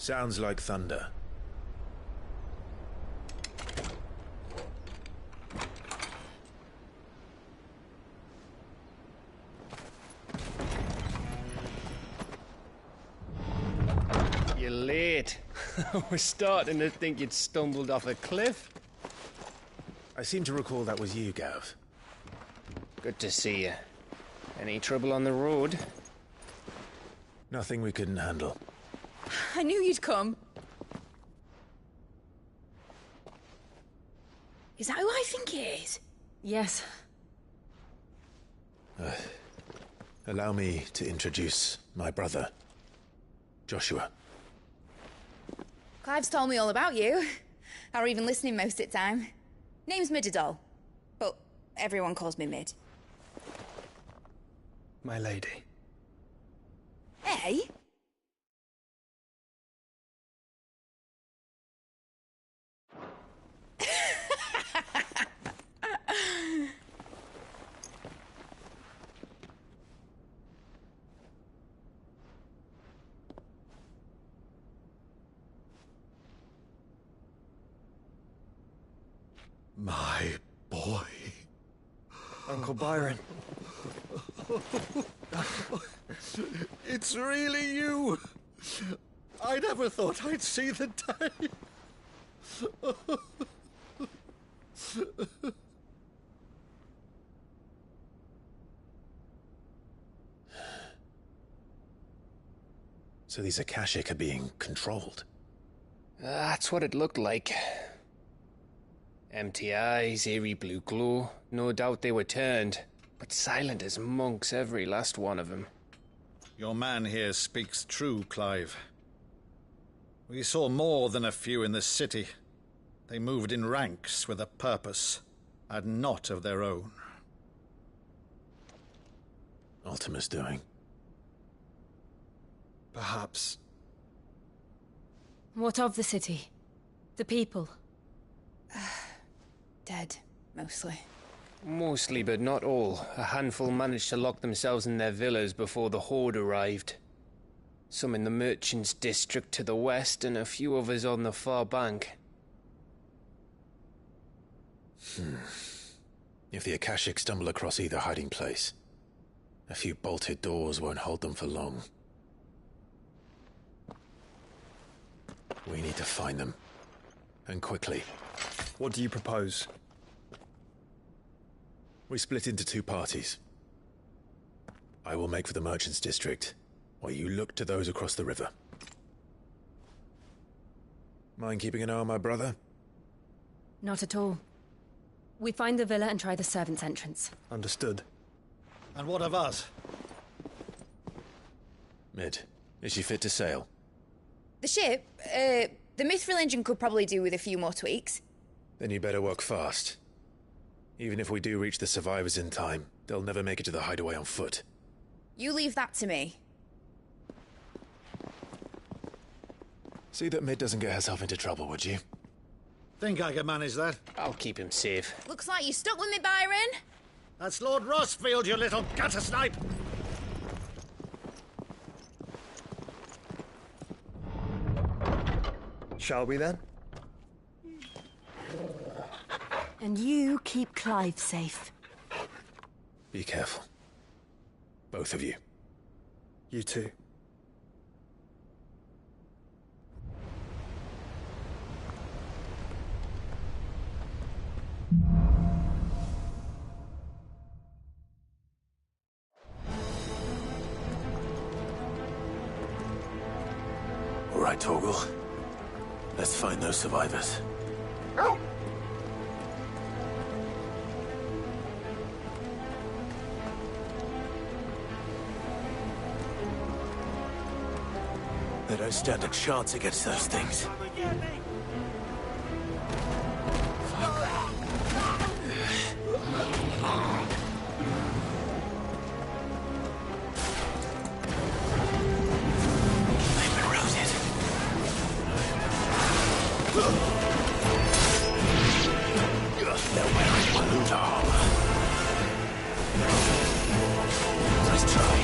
Sounds like thunder. You're late. I was starting to think you'd stumbled off a cliff. I seem to recall that was you, Gav. Good to see you. Any trouble on the road? Nothing we couldn't handle. I knew you'd come. Is that who I think it is? Yes. Allow me to introduce my brother, Joshua. Clive's told me all about you. Or even listening most of the time. Name's Midadol, but everyone calls me Mid. My lady. Hey? My boy. Uncle Byron. It's really you. I never thought I'd see the day. So these Akashic are being controlled? That's what it looked like. Empty eyes, eerie blue glow. No doubt they were turned, but silent as monks, every last one of them. Your man here speaks true, Clive. We saw more than a few in this city. They moved in ranks with a purpose, and not of their own. Ultima's doing. Perhaps. What of the city? The people? Dead, mostly. Mostly, but not all. A handful managed to lock themselves in their villas before the Horde arrived. Some in the Merchants' District to the west, and a few others on the far bank. If the Akashic stumble across either hiding place, a few bolted doors won't hold them for long. We need to find them. And quickly. What do you propose? We split into two parties. I will make for the Merchants' District, while you look to those across the river. Mind keeping an eye on my brother? Not at all. We find the villa and try the servants' entrance. Understood. And what of us? Mid, is she fit to sail? The ship, the Mithril engine could probably do with a few more tweaks. Then you better work fast. Even if we do reach the survivors in time, they'll never make it to the hideaway on foot. You leave that to me. See that Mid doesn't get herself into trouble, would you? Think I can manage that? I'll keep him safe. Looks like you stuck with me, Byron. That's Lord Rossfield, you little gutter snipe! Shall we then? And you keep Clive safe. Be careful. Both of you. You too. All right, Torgal. Let's find those survivors. They don't stand a chance against those things. They've been routed. They're wearing balloon armor. Let's try.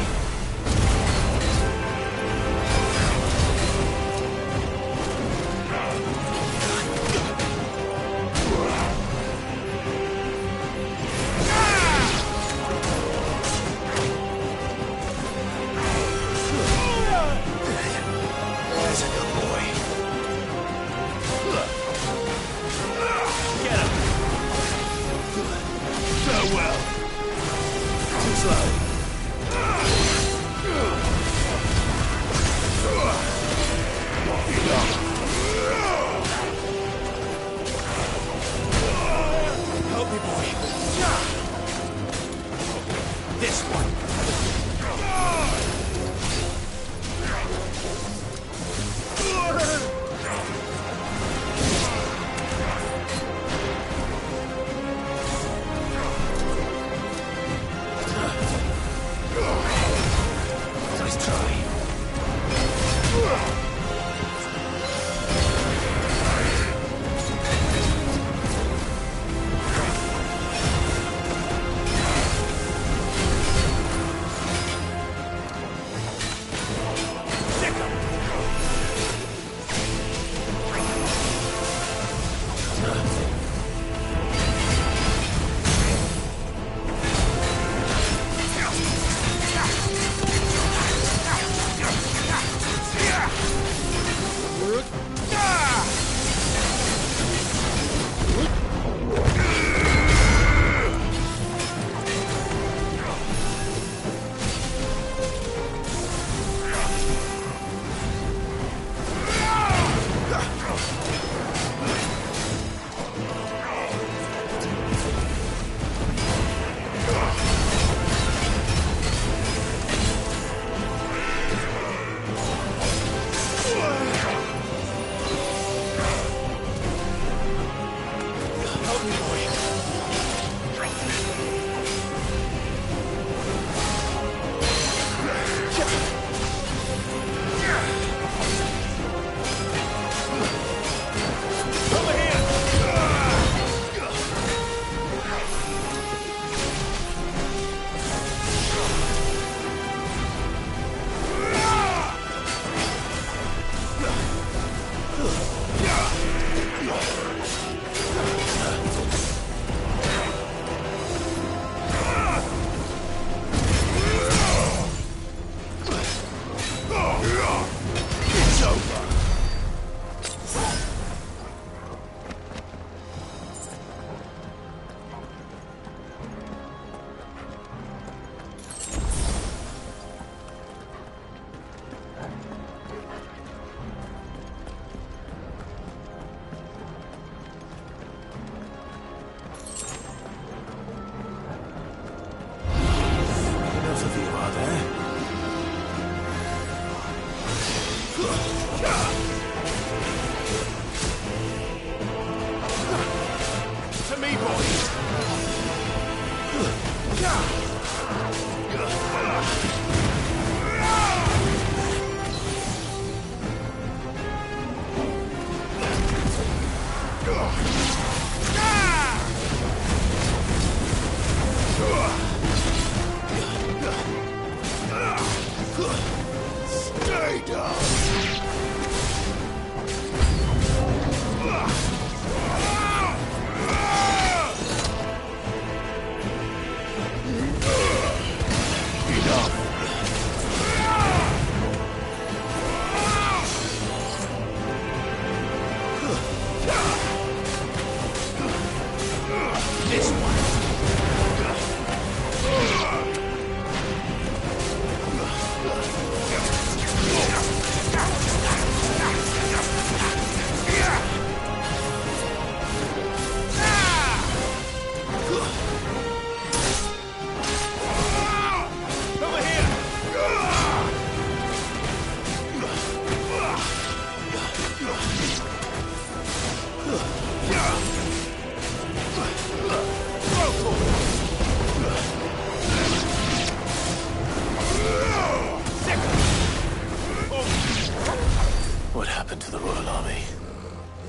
What happened to the Royal Army?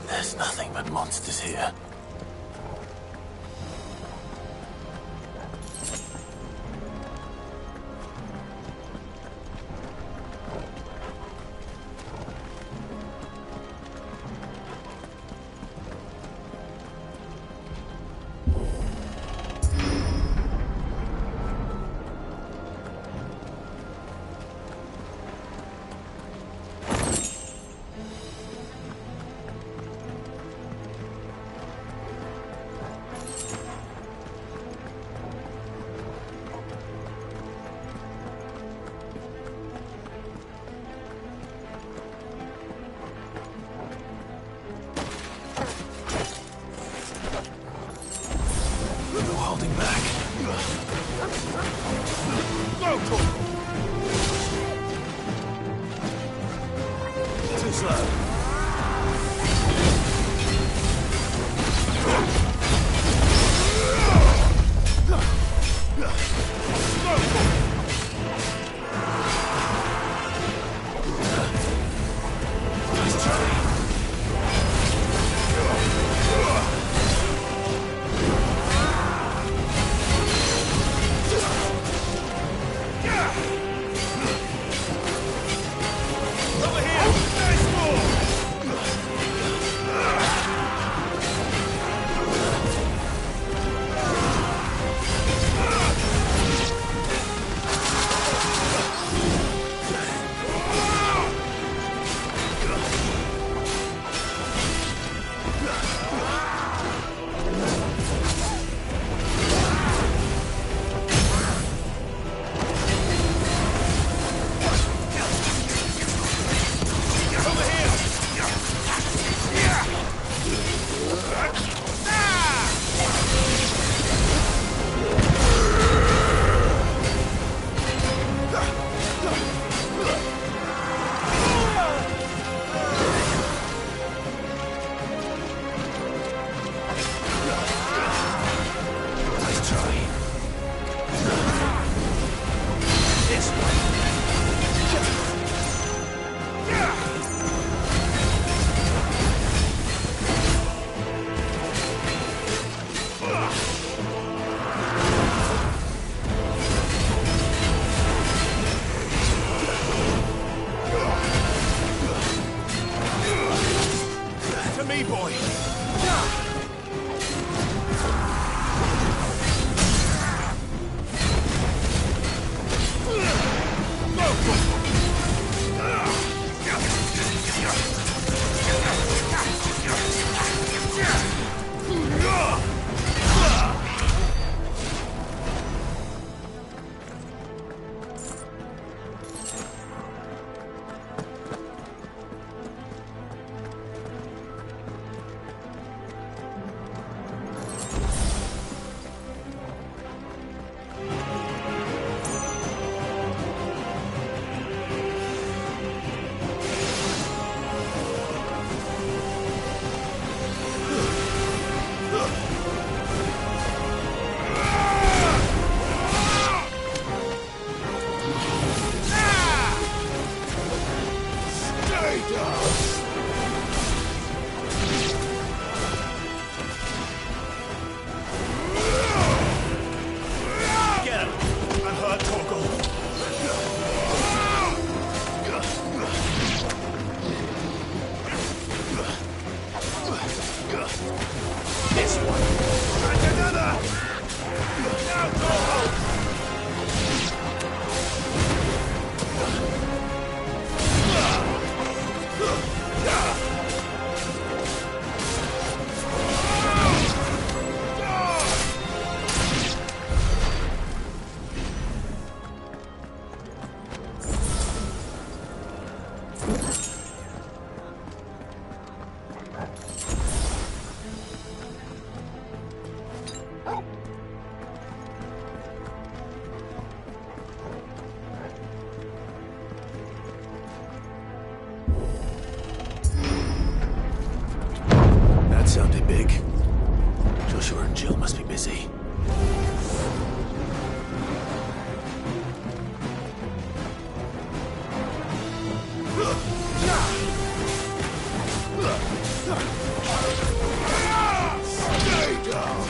There's nothing but monsters here. Get him! I've heard Torgal. This one. And another! Now Torgal! That sounded big. Joshua and Jill must be busy. Stay down!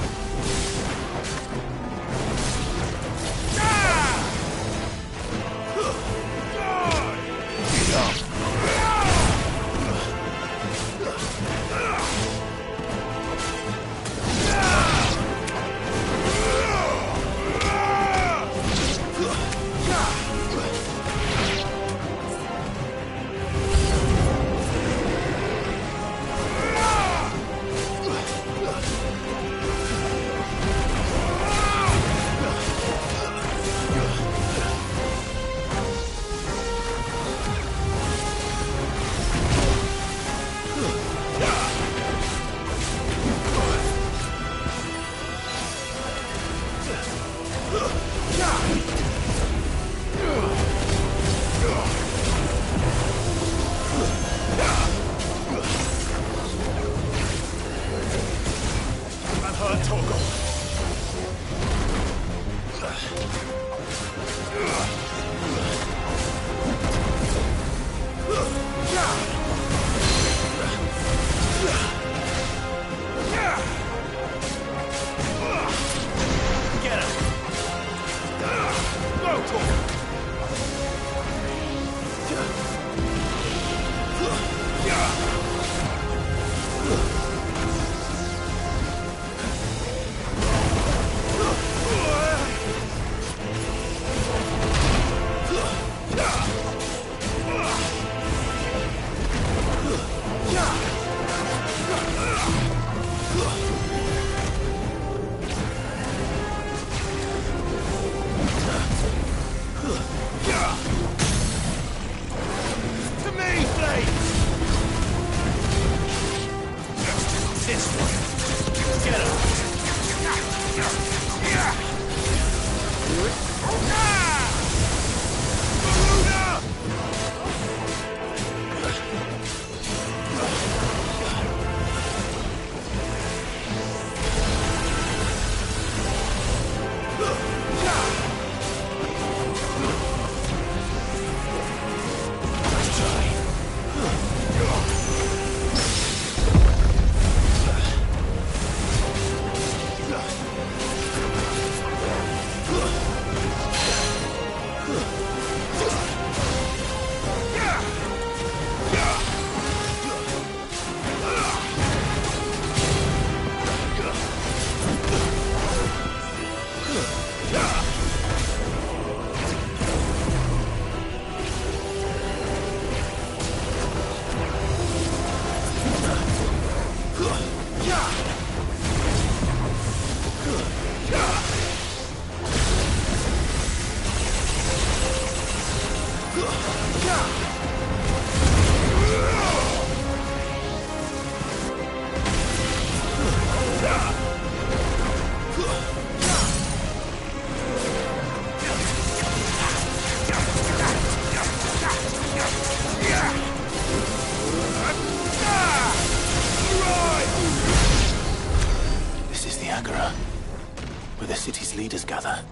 Where the city's leaders gather.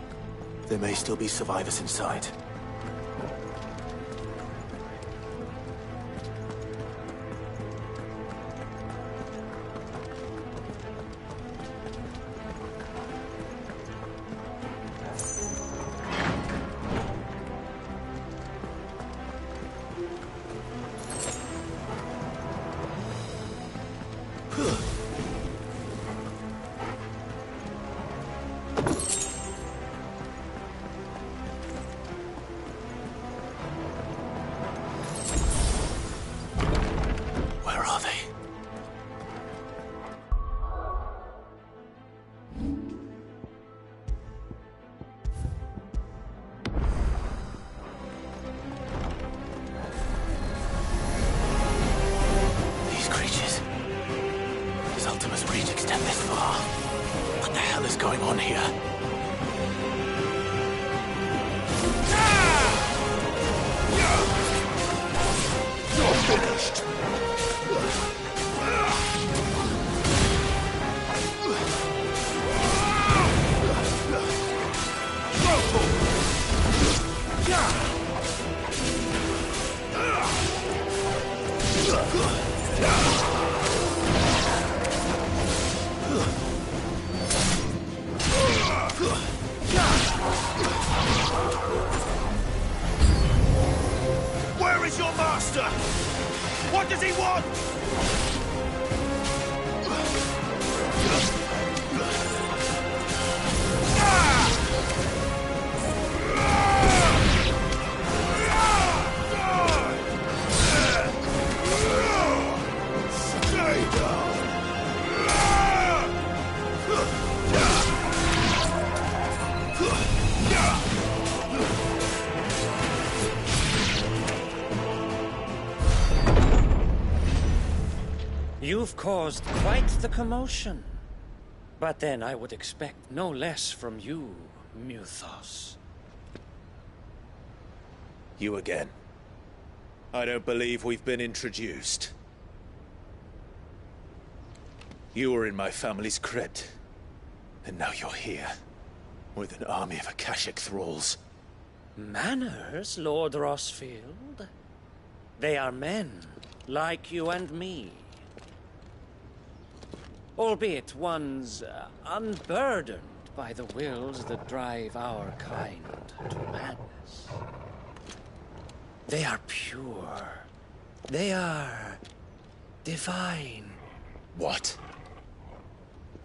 There may still be survivors inside. here? You're finished! Where is your master? What does he want? You've caused quite the commotion. But then I would expect no less from you, Muthos. You again. I don't believe we've been introduced. You were in my family's crypt. And now you're here. With an army of Akashic thralls. Manners, Lord Rossfield? They are men, like you and me. Albeit ones unburdened by the wills that drive our kind to madness. They are pure. They are divine. What?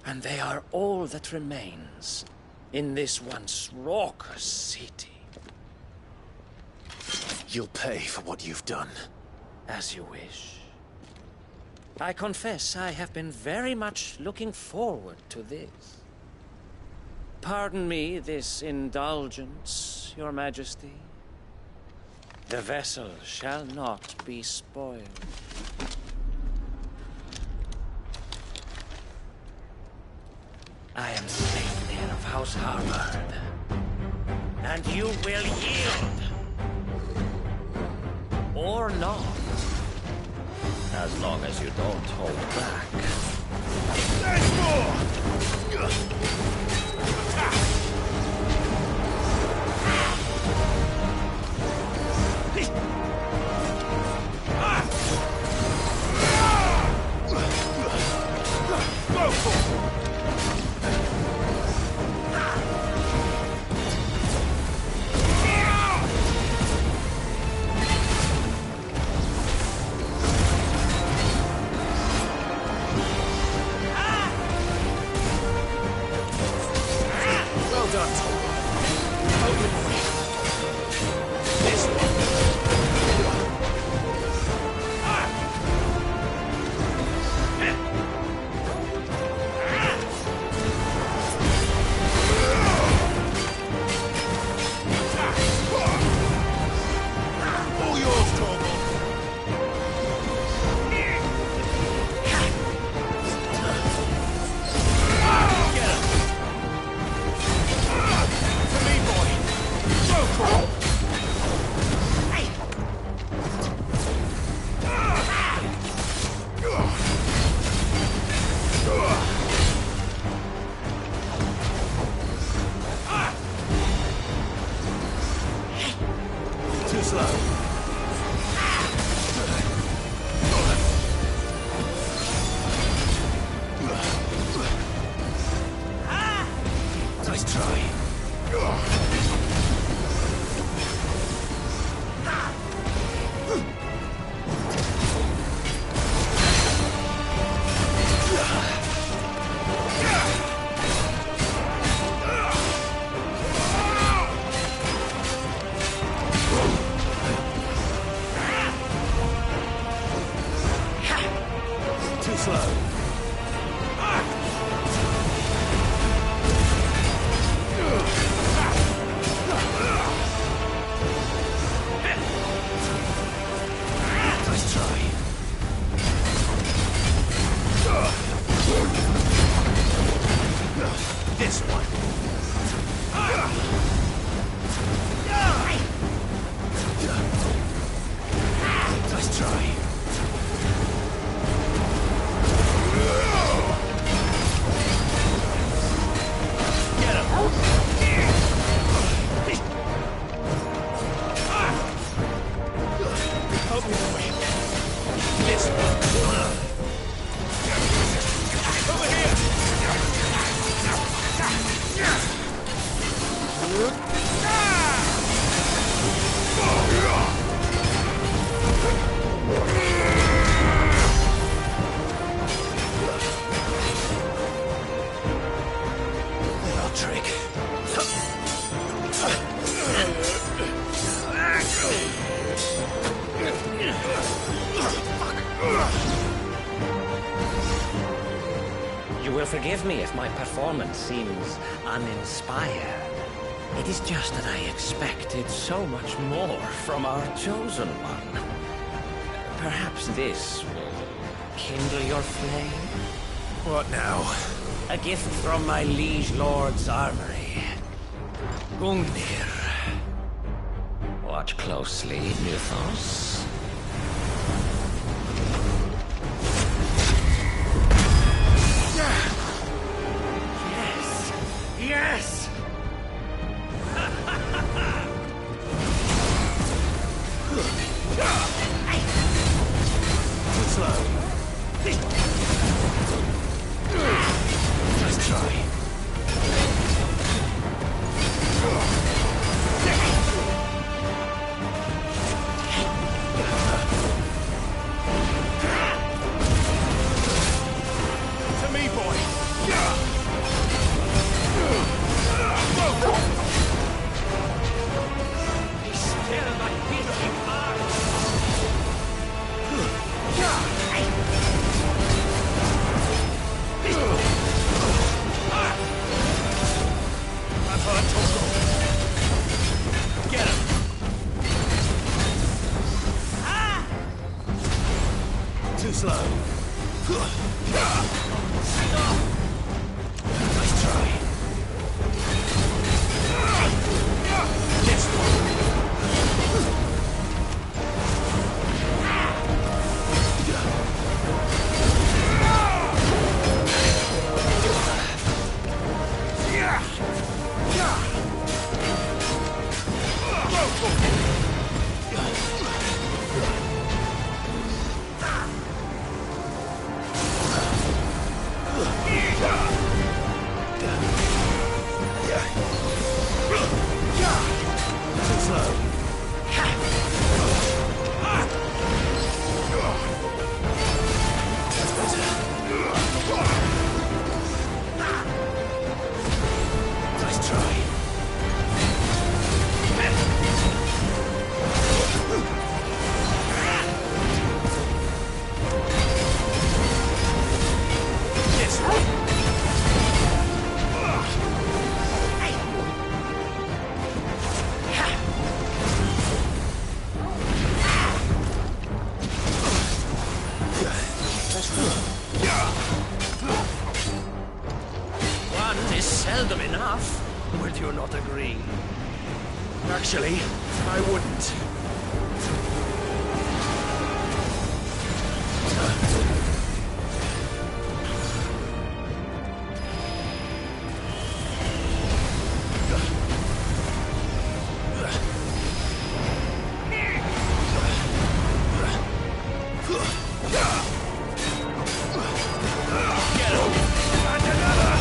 And they are all that remains in this once raucous city. You'll pay for what you've done. As you wish. I confess I have been very much looking forward to this. Pardon me this indulgence, Your Majesty. The vessel shall not be spoiled. I am Sleipnir of House Harvard, and you will yield. Or not. As long as you don't hold back. There's more! Go for it! This one. will forgive me if my performance seems uninspired. It is just that I expected so much more from our chosen one. Perhaps this will kindle your flame? What now? A gift from my liege lord's armory. Gungnir. Watch closely, Mythos. Yes! Yes! Too slow. Nice try. To me, boy! Be still, my beating heart! I've heard talk. Get him. Too slow. Nice try. Yes. Too slow. That's better. Nice try. Yes. One is seldom enough. Would you not agree? Actually, I wouldn't. Get him! And another!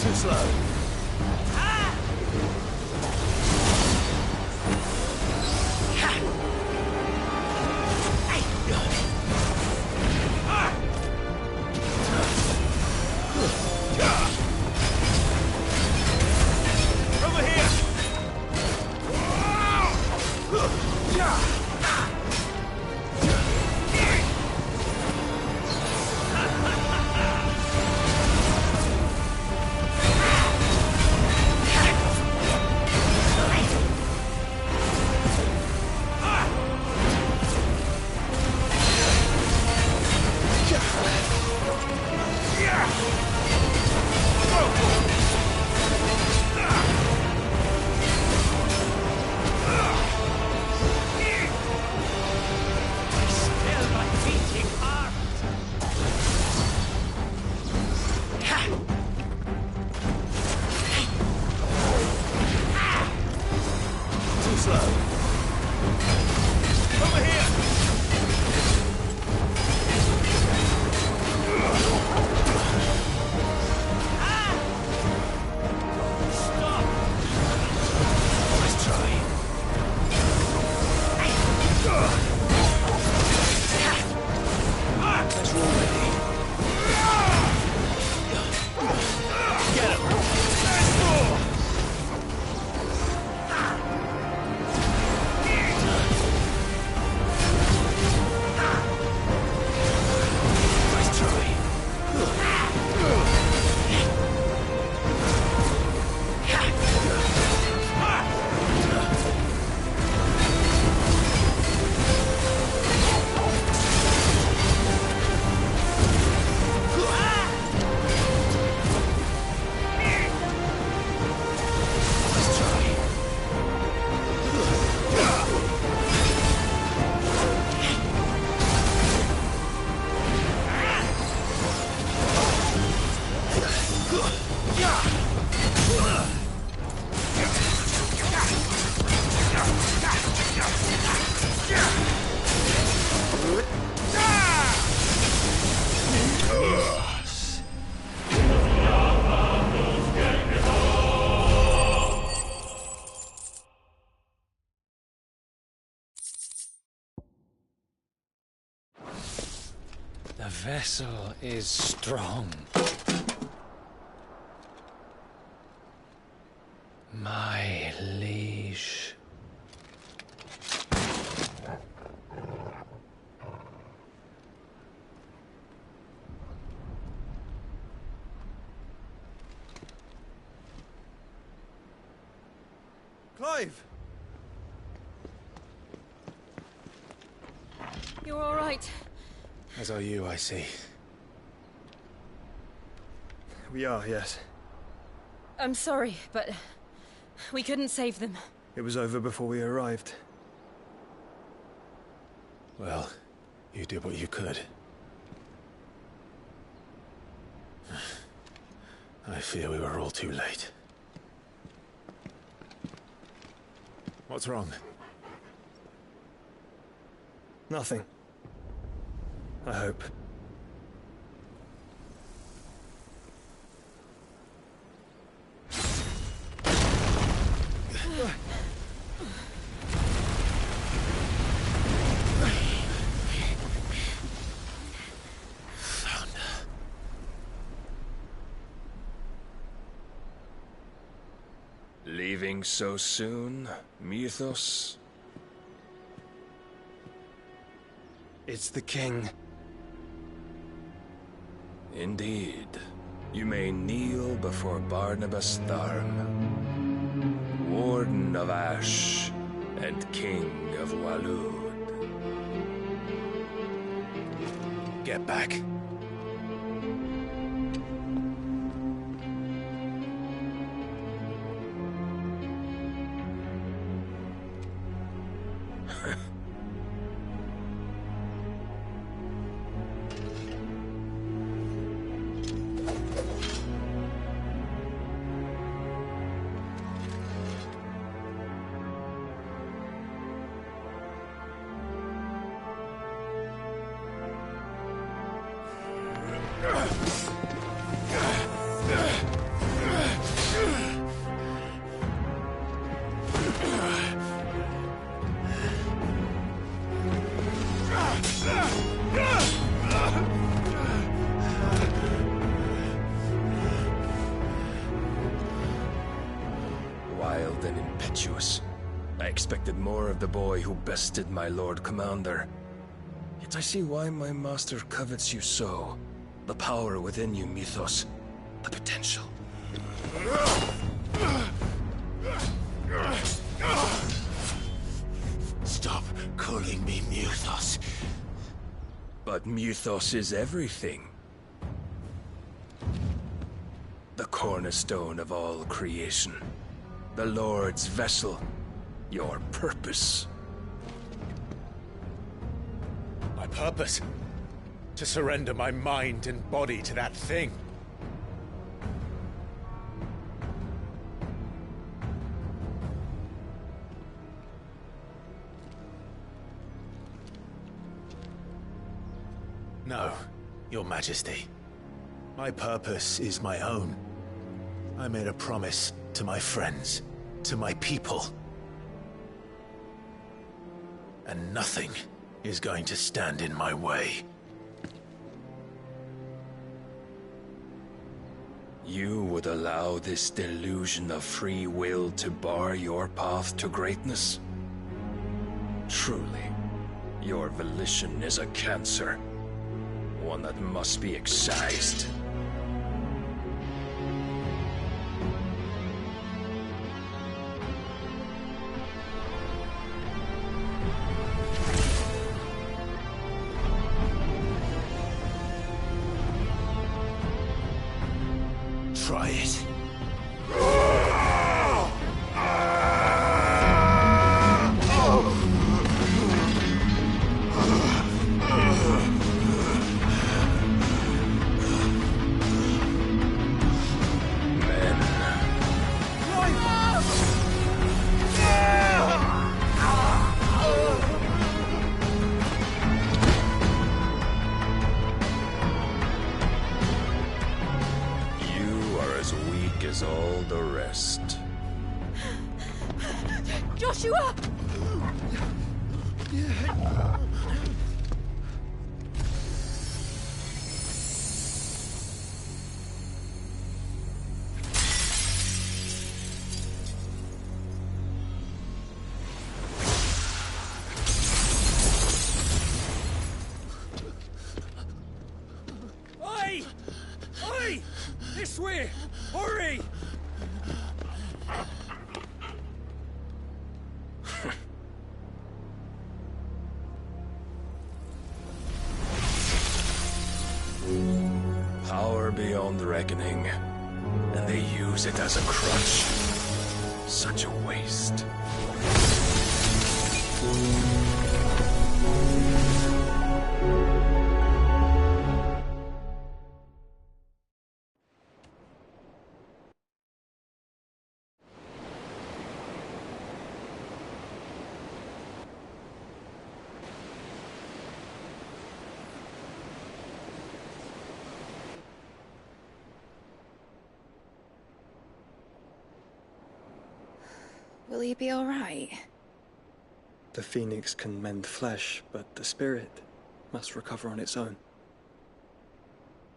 Too slow. Over here! Too slow. Over here! Stop! Nice try. Let's roll ready. Get him! Let's go! Nice try. Nice try. The vessel is strong. My liege. Clive! You're all right. As are you, I see. We are, yes. I'm sorry, but we couldn't save them. It was over before we arrived. Well, you did what you could. I fear we were all too late. What's wrong? Nothing. I hope. Leaving so soon, Mythos? It's the king. Indeed. You may kneel before Barnabas Tharm, Warden of Ash and King of Walud. Get back. wild and impetuous. I expected more of the boy who bested my Lord Commander. Yet I see why my master covets you so. The power within you, Mythos. The potential. Stop calling me Mythos. But Mythos is everything. The cornerstone of all creation. The Lord's vessel. Your purpose. My purpose? To surrender my mind and body to that thing. No, Your Majesty. My purpose is my own. I made a promise to my friends, to my people. And nothing is going to stand in my way. You would allow this delusion of free will to bar your path to greatness? Truly, your volition is a cancer. One that must be excised. Try it. As all the rest. Joshua! Oi! Oi! This way! Hurry! Power beyond reckoning, and they use it as a crutch. Such a waste. Will he be all right? The phoenix can mend flesh, but the spirit must recover on its own.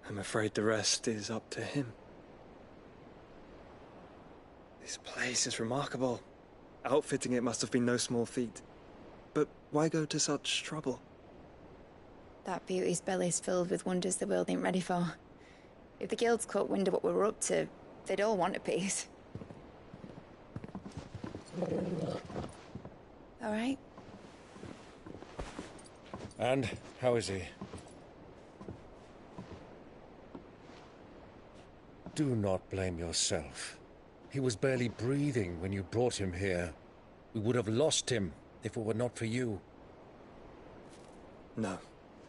I'm afraid the rest is up to him. This place is remarkable. Outfitting it must have been no small feat. But why go to such trouble? That beauty's belly's filled with wonders the world ain't ready for. If the guilds caught wind of what we were up to, they'd all want a piece. All right? And how is he? Do not blame yourself. He was barely breathing when you brought him here. We would have lost him if it were not for you. No.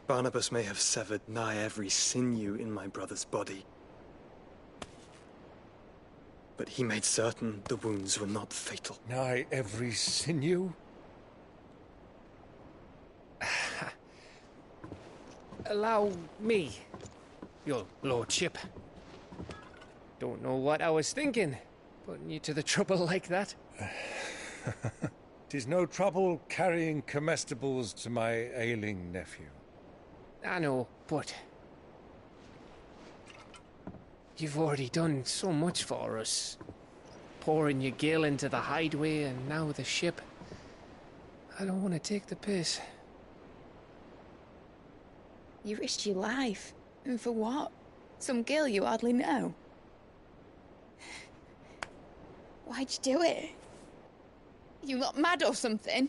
Barnabas may have severed nigh every sinew in my brother's body. But he made certain the wounds were not fatal. Nigh every sinew? Allow me, your lordship. Don't know what I was thinking, putting you to the trouble like that. 'Tis no trouble carrying comestibles to my ailing nephew. I know, but you've already done so much for us. pouring your gale into the hideaway and now the ship. I don't want to take the piss. You risked your life. And for what? Some girl you hardly know. Why'd you do it? You not mad or something?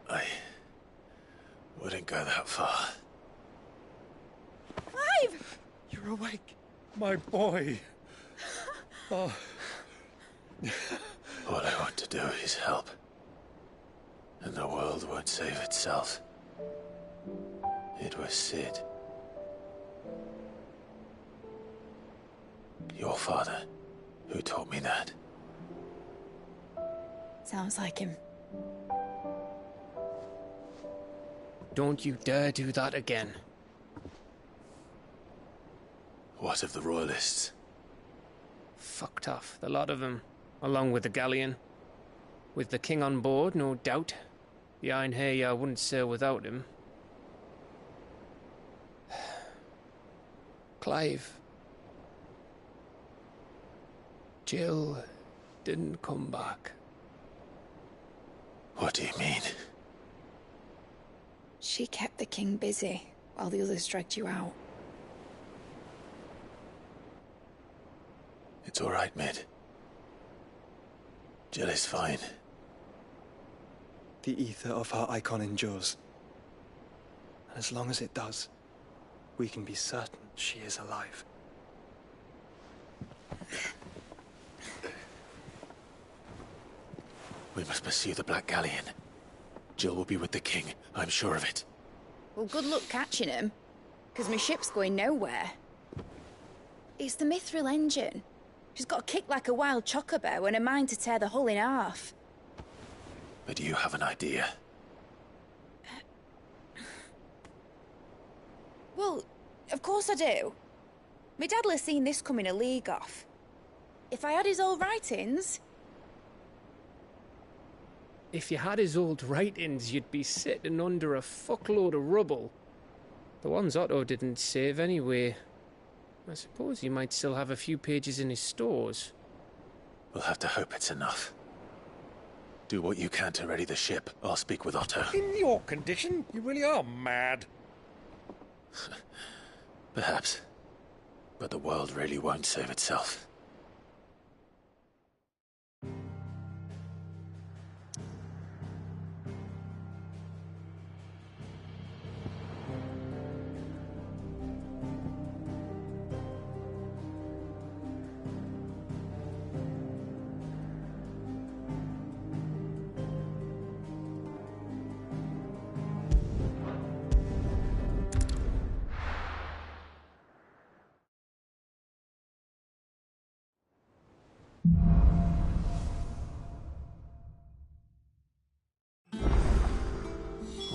I wouldn't go that far. Clive! You're awake, my boy. Oh. All I want to do is help. And the world won't save itself. It was Sid. Your father, who taught me that. Sounds like him. Don't you dare do that again. What of the Royalists? Fucked off, the lot of them, along with the galleon. With the king on board, no doubt. The Iron Hair wouldn't sail without him. Clive. Jill didn't come back. What do you mean? She kept the king busy while the others dragged you out. It's all right, Mid. Jill is fine. The ether of her icon endures. And as long as it does, we can be certain she is alive. We must pursue the Black Galleon. Jill will be with the king, I'm sure of it. Well, good luck catching him, because my ship's going nowhere. It's the Mithril engine. She's got a kick like a wild chocobo and a mind to tear the hull in half. But do you have an idea? Well, of course I do. My dad'll have seen this coming a league off. If I had his old writings... If you had his old writings, you'd be sitting under a fuckload of rubble. The ones Otto didn't save anyway. I suppose he might still have a few pages in his stores. We'll have to hope it's enough. Do what you can to ready the ship. I'll speak with Otto. In your condition, you really are mad. Perhaps. But the world really won't save itself.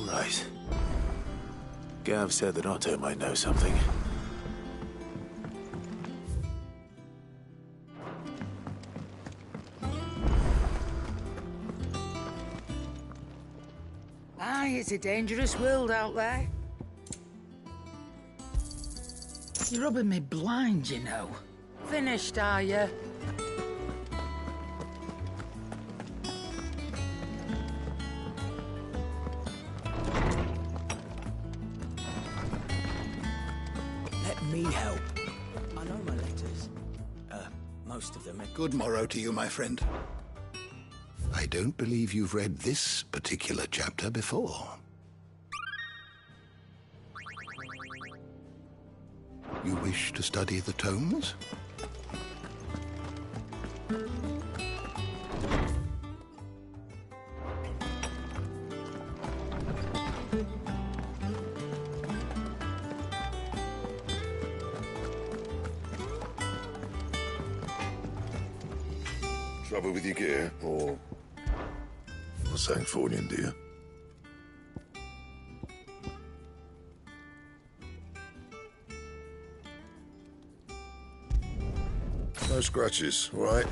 Right. Gav said that Otto might know something. Aye, it's a dangerous world out there. You're rubbing me blind, you know. Finished, are you? Let me help. I know my letters. Most of them. Good morrow to you, my friend. I don't believe you've read this particular chapter before. You wish to study the tomes? Trouble with your gear, or something falling, dear? No scratches, all right?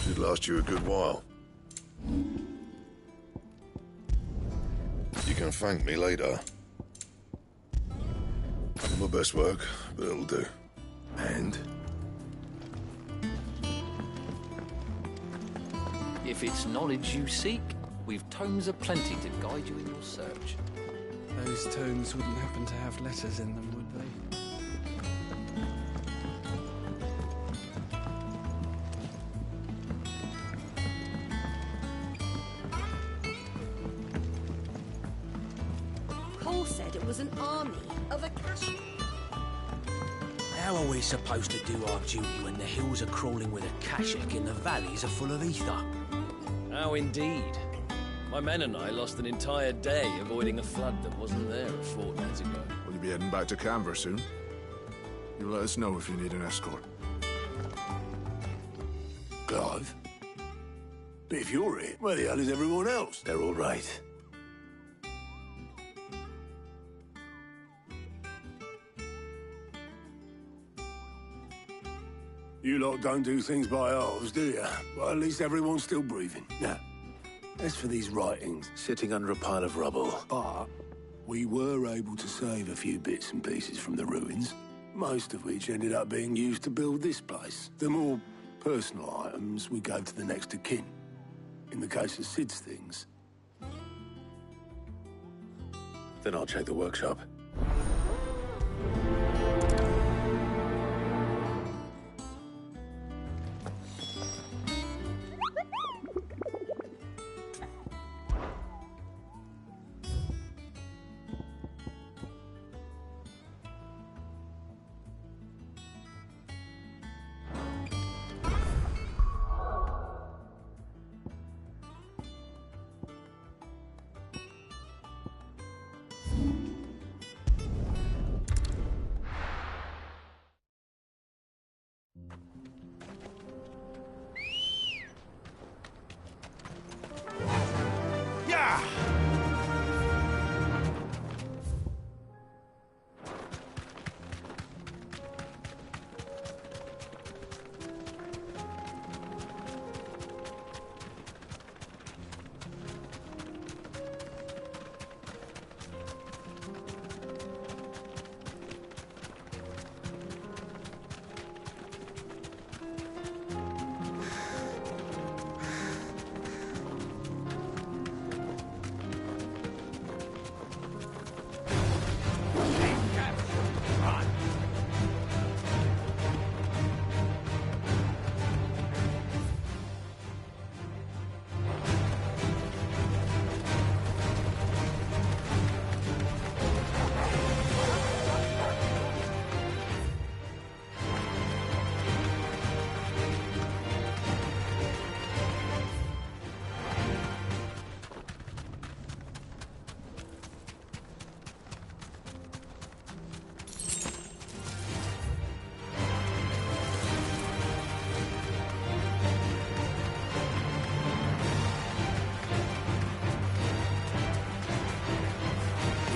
Should last you a good while. You can thank me later. Not my best work, but it'll do. And? If it's knowledge you seek, we've tomes aplenty to guide you in your search. Those tomes wouldn't happen to have letters in them, would they? Cole said it was an army of Akashi. How are we supposed to do our duty when the hills are crawling with Akashic and the valleys are full of ether? How indeed. My men and I lost an entire day avoiding a flood that wasn't there a fortnight ago. Will you be heading back to Canver soon? You let us know if you need an escort. Clive? But if you're it, where the hell is everyone else? They're all right. You lot don't do things by halves, do you? But at least everyone's still breathing. Now, as for these writings... Sitting under a pile of rubble. But we were able to save a few bits and pieces from the ruins, most of which ended up being used to build this place. The more personal items we gave to the next of kin. In the case of Sid's things... Then I'll check the workshop.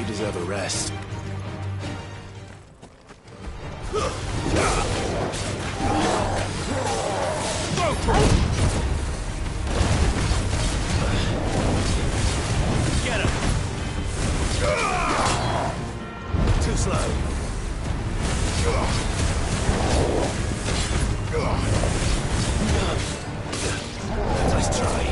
Deserve a rest. Get him! Too slow. Nice try.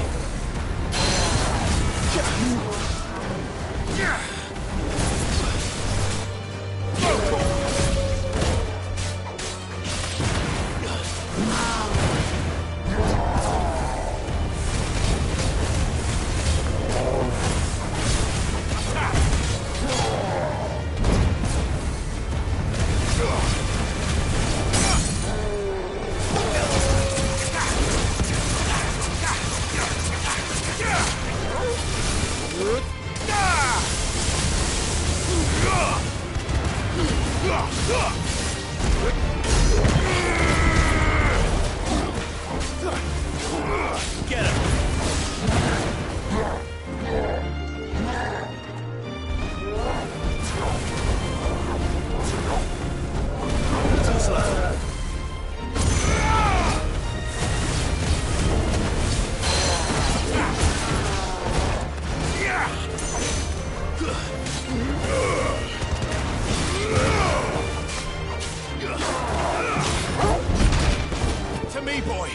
To me, boy!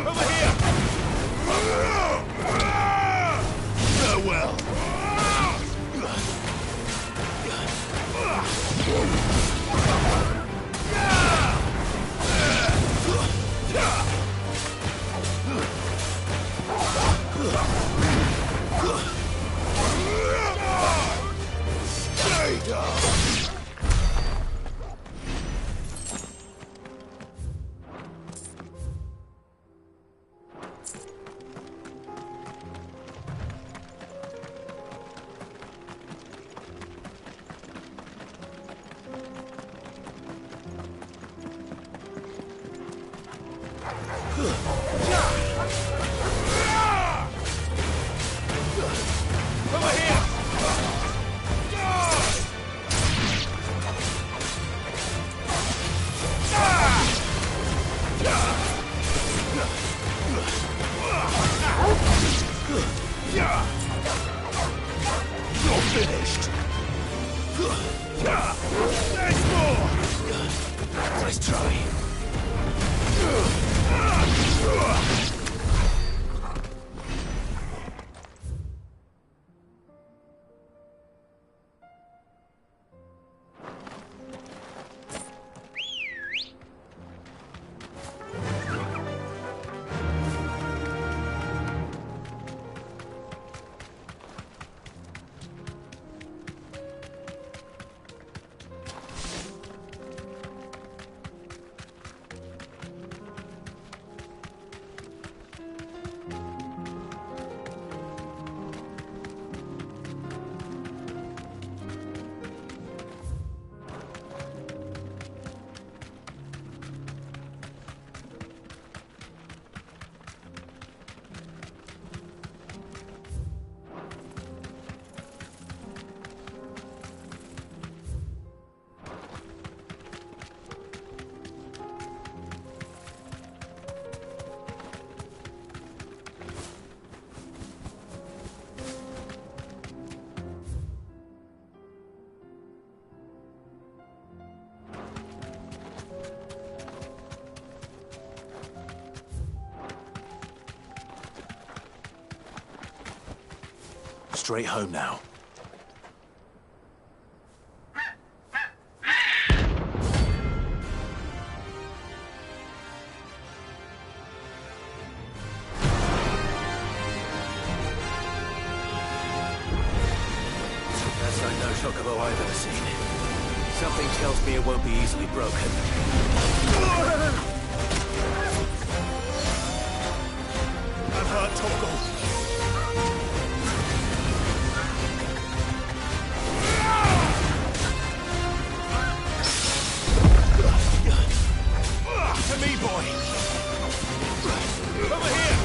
Over here! Straight home now. That's like no chocobo I've ever seen. Something tells me it won't be easily broken. I'm hurt, Torgal. To me, boy! Over here!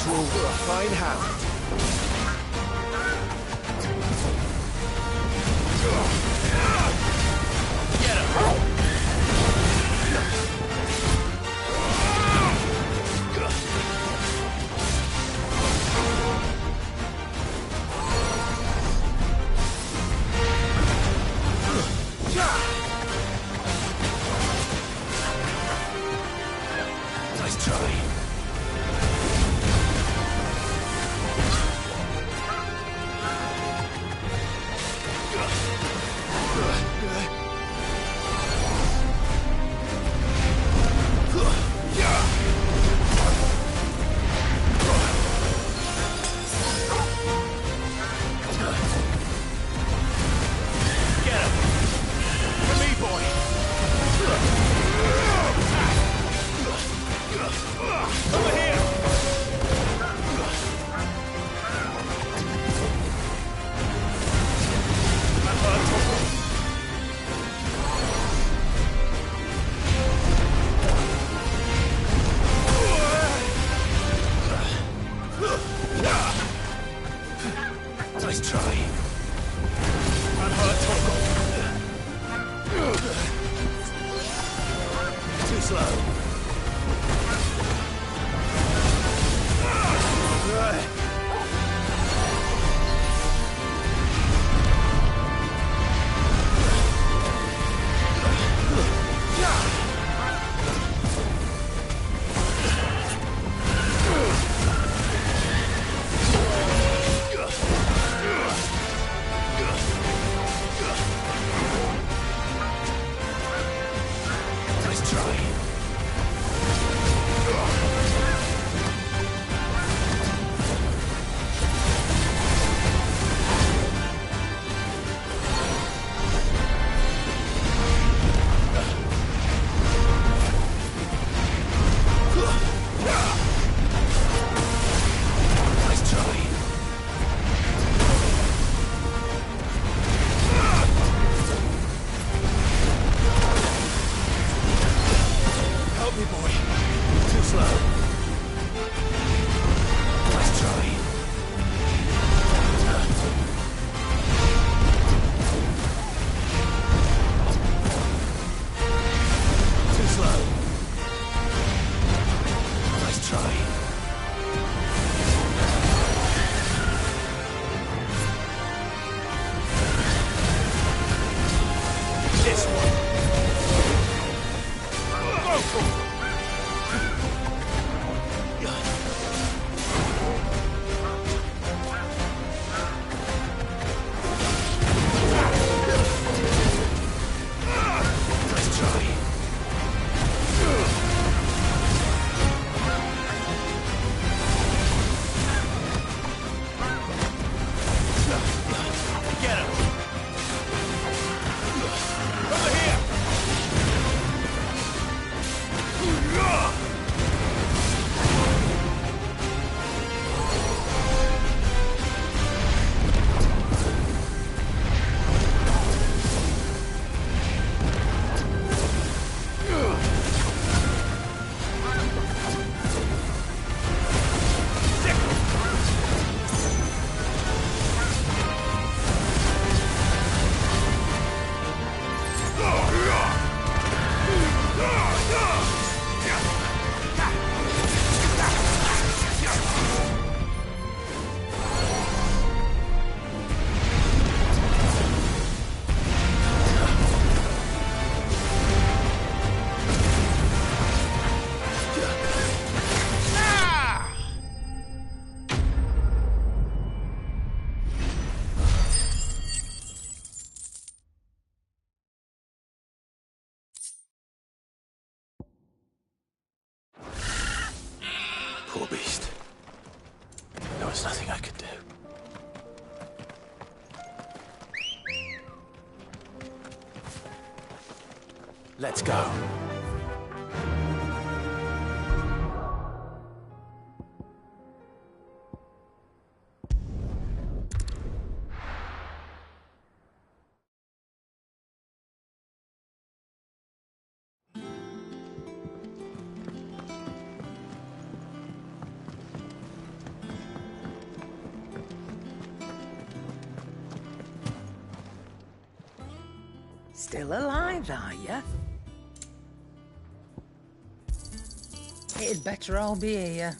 ritual were a fine hand. Get him! Nice try. Nice try. Unhurt Torgal. Too slow. Nice try. Nice try. Help me, boy. Too slow. Nice try. Too slow. Nice try. This one. Go for it. Nice try. Get him. Over here. Poor beast. There was nothing I could do. Let's go. Still alive, are you? It'd better all be here.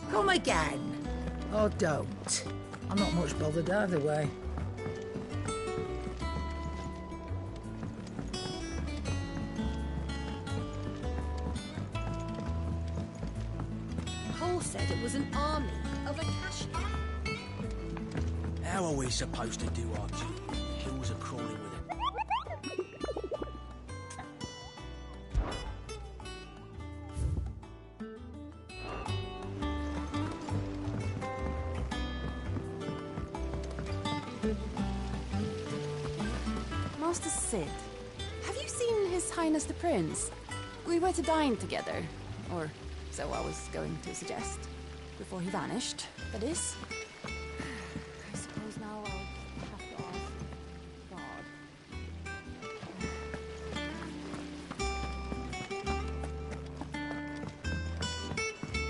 Come again. Or don't. I'm not much bothered either way. Cole said it was an army of a cashier. How are we supposed to do our duty when the hills are crawling with it? Master Sid, have you seen His Highness the Prince? We were to dine together, or so I was going to suggest. Before he vanished, that is. I suppose now I'll have to ask God.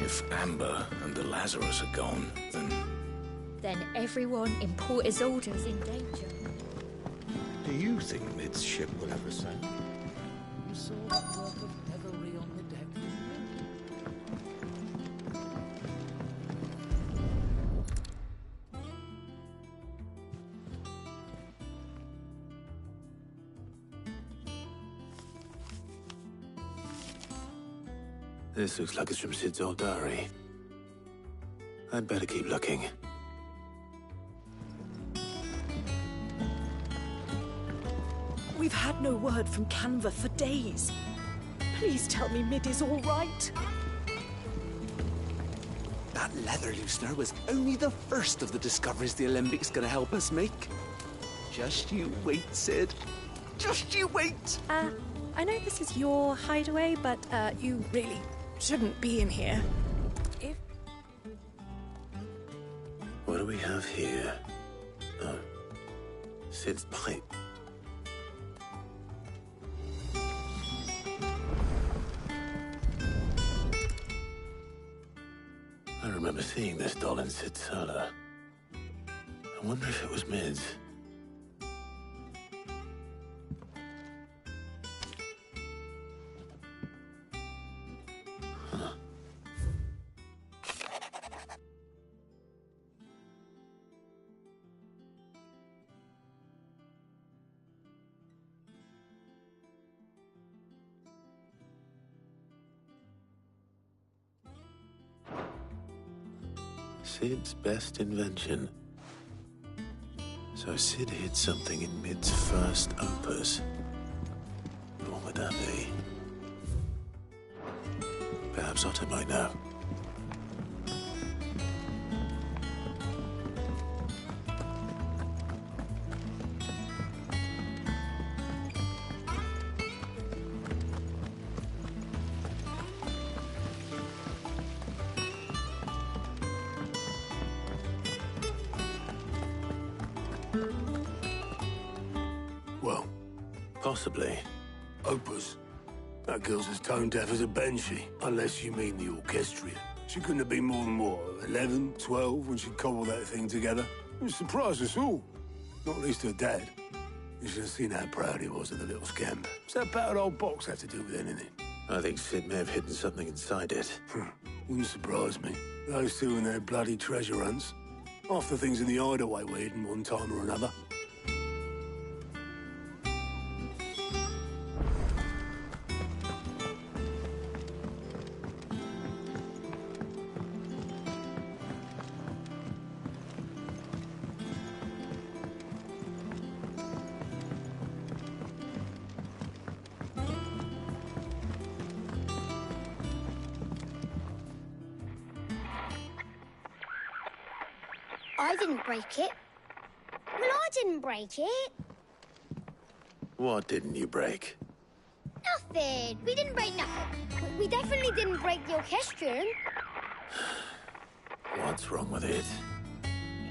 If Amber and the Lazarus are gone, Then everyone in Port Isolde's in danger. Do you think Mid's ship will ever sail? You saw the work of devilry on the deck, This looks like it's from Sid's old diary. I'd better keep looking. We've had no word from Canva for days. Please tell me Mid is all right. That leather loosener was only the first of the discoveries the Olympic's gonna help us make. Just you wait, Sid. Just you wait! I know this is your hideaway, but you really shouldn't be in here. What do we have here? Oh, Sid's pipe. I remember seeing this doll in Sid's cellar. I wonder if it was Mid's. Huh. Sid's best invention. So Sid hid something in Mid's first opus. What would that be? Perhaps Otto might know. Well, possibly. Opus. That girl's as tone deaf as a banshee, unless you mean the orchestrion. She couldn't have been more than, what, 11, 12 when she cobbled that thing together? It surprised us all. Not least her dad. You should have seen how proud he was of the little scamp. What's that battered old box have to do with anything? I think Sid may have hidden something inside it. Wouldn't surprise me. Those two and their bloody treasure hunts. Half the things in the hideaway were hidden one time or another. I didn't break it. Well, I didn't break it. What didn't you break? Nothing. We didn't break nothing. We definitely didn't break the orchestrion. What's wrong with it?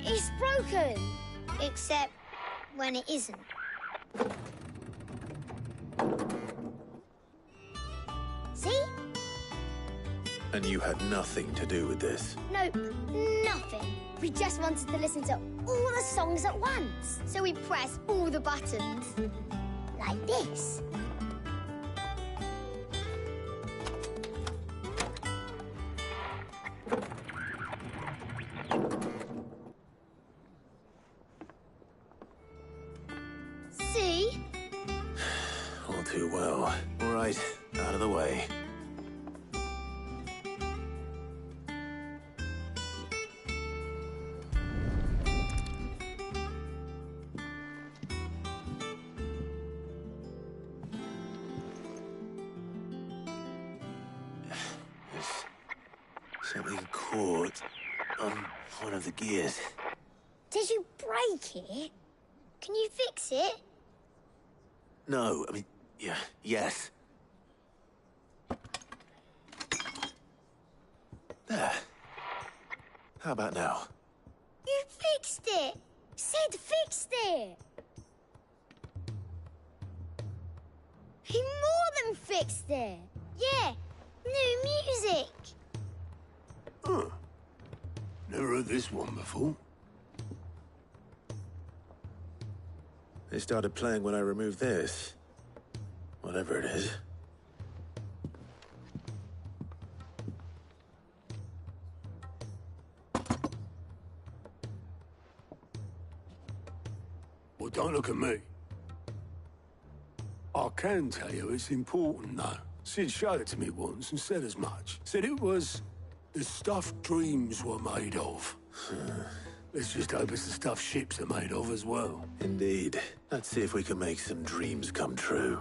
It's broken. Except when it isn't. See? And you had nothing to do with this? Nope, nothing. We just wanted to listen to all the songs at once. So we pressed all the buttons. Like this. See? All too well. All right, out of the way. There's something caught on one of the gears. Did you break it? Can you fix it? No, I mean, yeah, yes. There. How about now? You fixed it! Sid fixed it! He more than fixed it! Yeah, new music! Huh. Never heard this one before. They started playing when I removed this. Whatever it is. Well, don't look at me. I can tell you it's important, though. Sid showed it to me once and said as much. Said it was the stuff dreams were made of. Let's just hope it's the stuff ships are made of as well. Indeed. Let's see if we can make some dreams come true.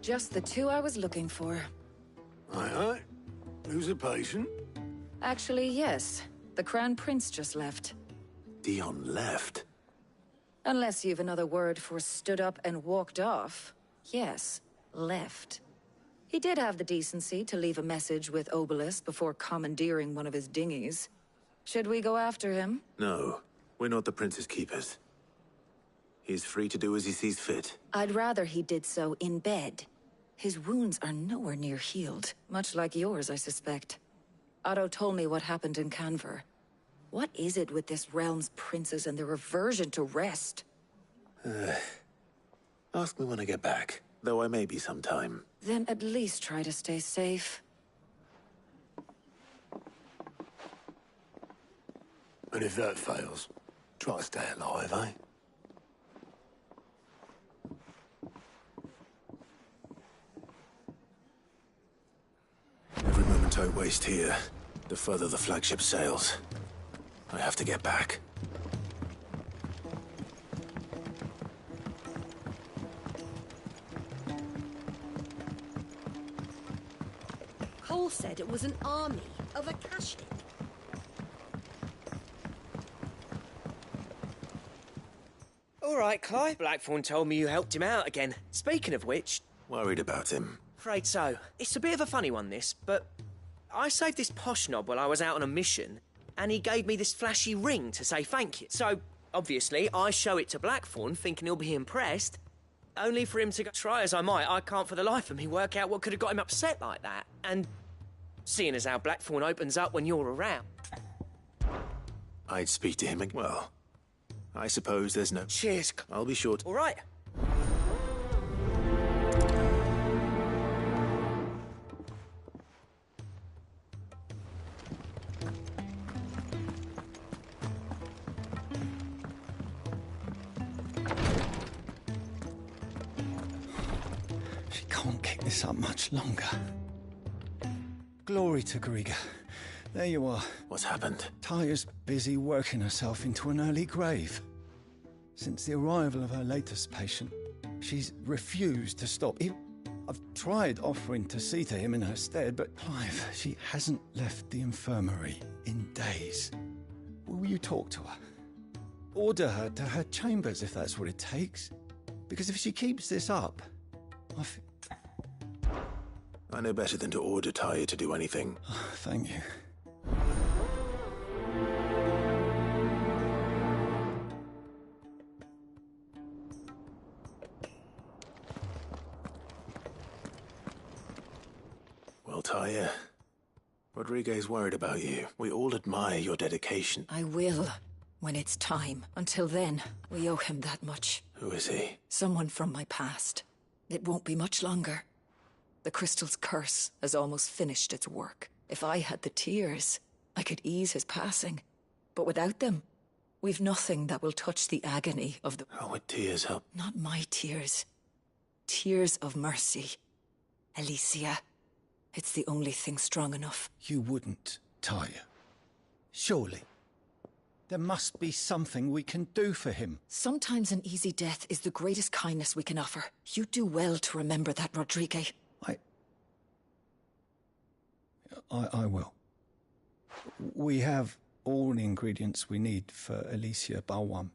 Just the two I was looking for. Aye. Who's a patient? Actually, yes. The Crown Prince just left. Dion left? Unless you've another word for stood up and walked off. Yes, left. He did have the decency to leave a message with Obelisk before commandeering one of his dinghies. Should we go after him? No, we're not the Prince's keepers. He's free to do as he sees fit. I'd rather he did so in bed. His wounds are nowhere near healed, much like yours, I suspect. Otto told me what happened in Canver. What is it with this realm's princes and their aversion to rest? Ask me when I get back, though I may be sometime. Then at least try to stay safe. And if that fails, try to stay alive, eh? Every moment I waste here, the further the flagship sails. I have to get back. Cole said it was an army of Akashic. All right, Clive. Blackthorn told me you helped him out again. Speaking of which... Worried about him. Afraid so. It's a bit of a funny one, this, but... I saved this posh knob while I was out on a mission, and he gave me this flashy ring to say thank you. So, obviously, I show it to Blackthorn, thinking he'll be impressed, only for him to go... Try as I might, I can't for the life of me work out what could have got him upset like that. And seeing as how Blackthorn opens up when you're around... I'd speak to him again. Well, I suppose there's no... Cheers. I'll be short. All right. She can't keep this up much longer. Glory to Griga. There you are. What's happened? Taya's busy working herself into an early grave. Since the arrival of her latest patient, she's refused to stop. I've tried offering to see to him in her stead, but Clive, she hasn't left the infirmary in days. Will you talk to her? order her to her chambers if that's what it takes. Because if she keeps this up, I know better than to order Tyre to do anything. Thank you. Well, Tyre, Rodriguez worried about you. We all admire your dedication. I will, when it's time. Until then, we owe him that much. Who is he? Someone from my past. It won't be much longer. The crystal's curse has almost finished its work. If I had the tears, I could ease his passing. But without them, we've nothing that will touch the agony of the... How would tears help? Not my tears. Tears of mercy. Alicia. It's the only thing strong enough. You wouldn't, Tyre. Surely. There must be something we can do for him. Sometimes an easy death is the greatest kindness we can offer. You do well to remember that, Rodrigue. I will. We have all the ingredients we need for Alicia Balwam.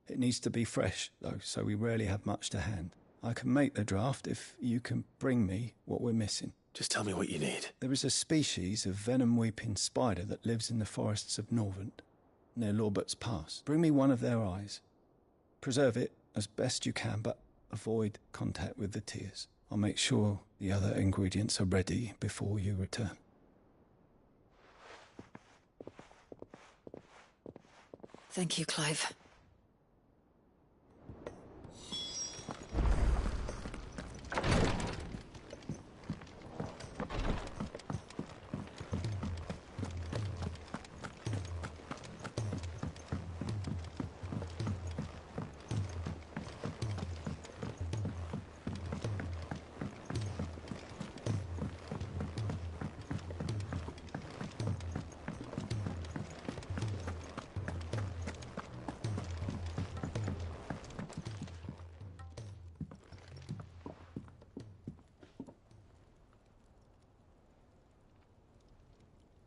It needs to be fresh, though, so we rarely have much to hand. I can make the draft if you can bring me what we're missing. Just tell me what you need. There is a species of venom-weeping spider that lives in the forests of Norvent, near Lorbert's Pass. Bring me one of their eyes. Preserve it as best you can, but avoid contact with the tears. I'll make sure the other ingredients are ready before you return. Thank you, Clive.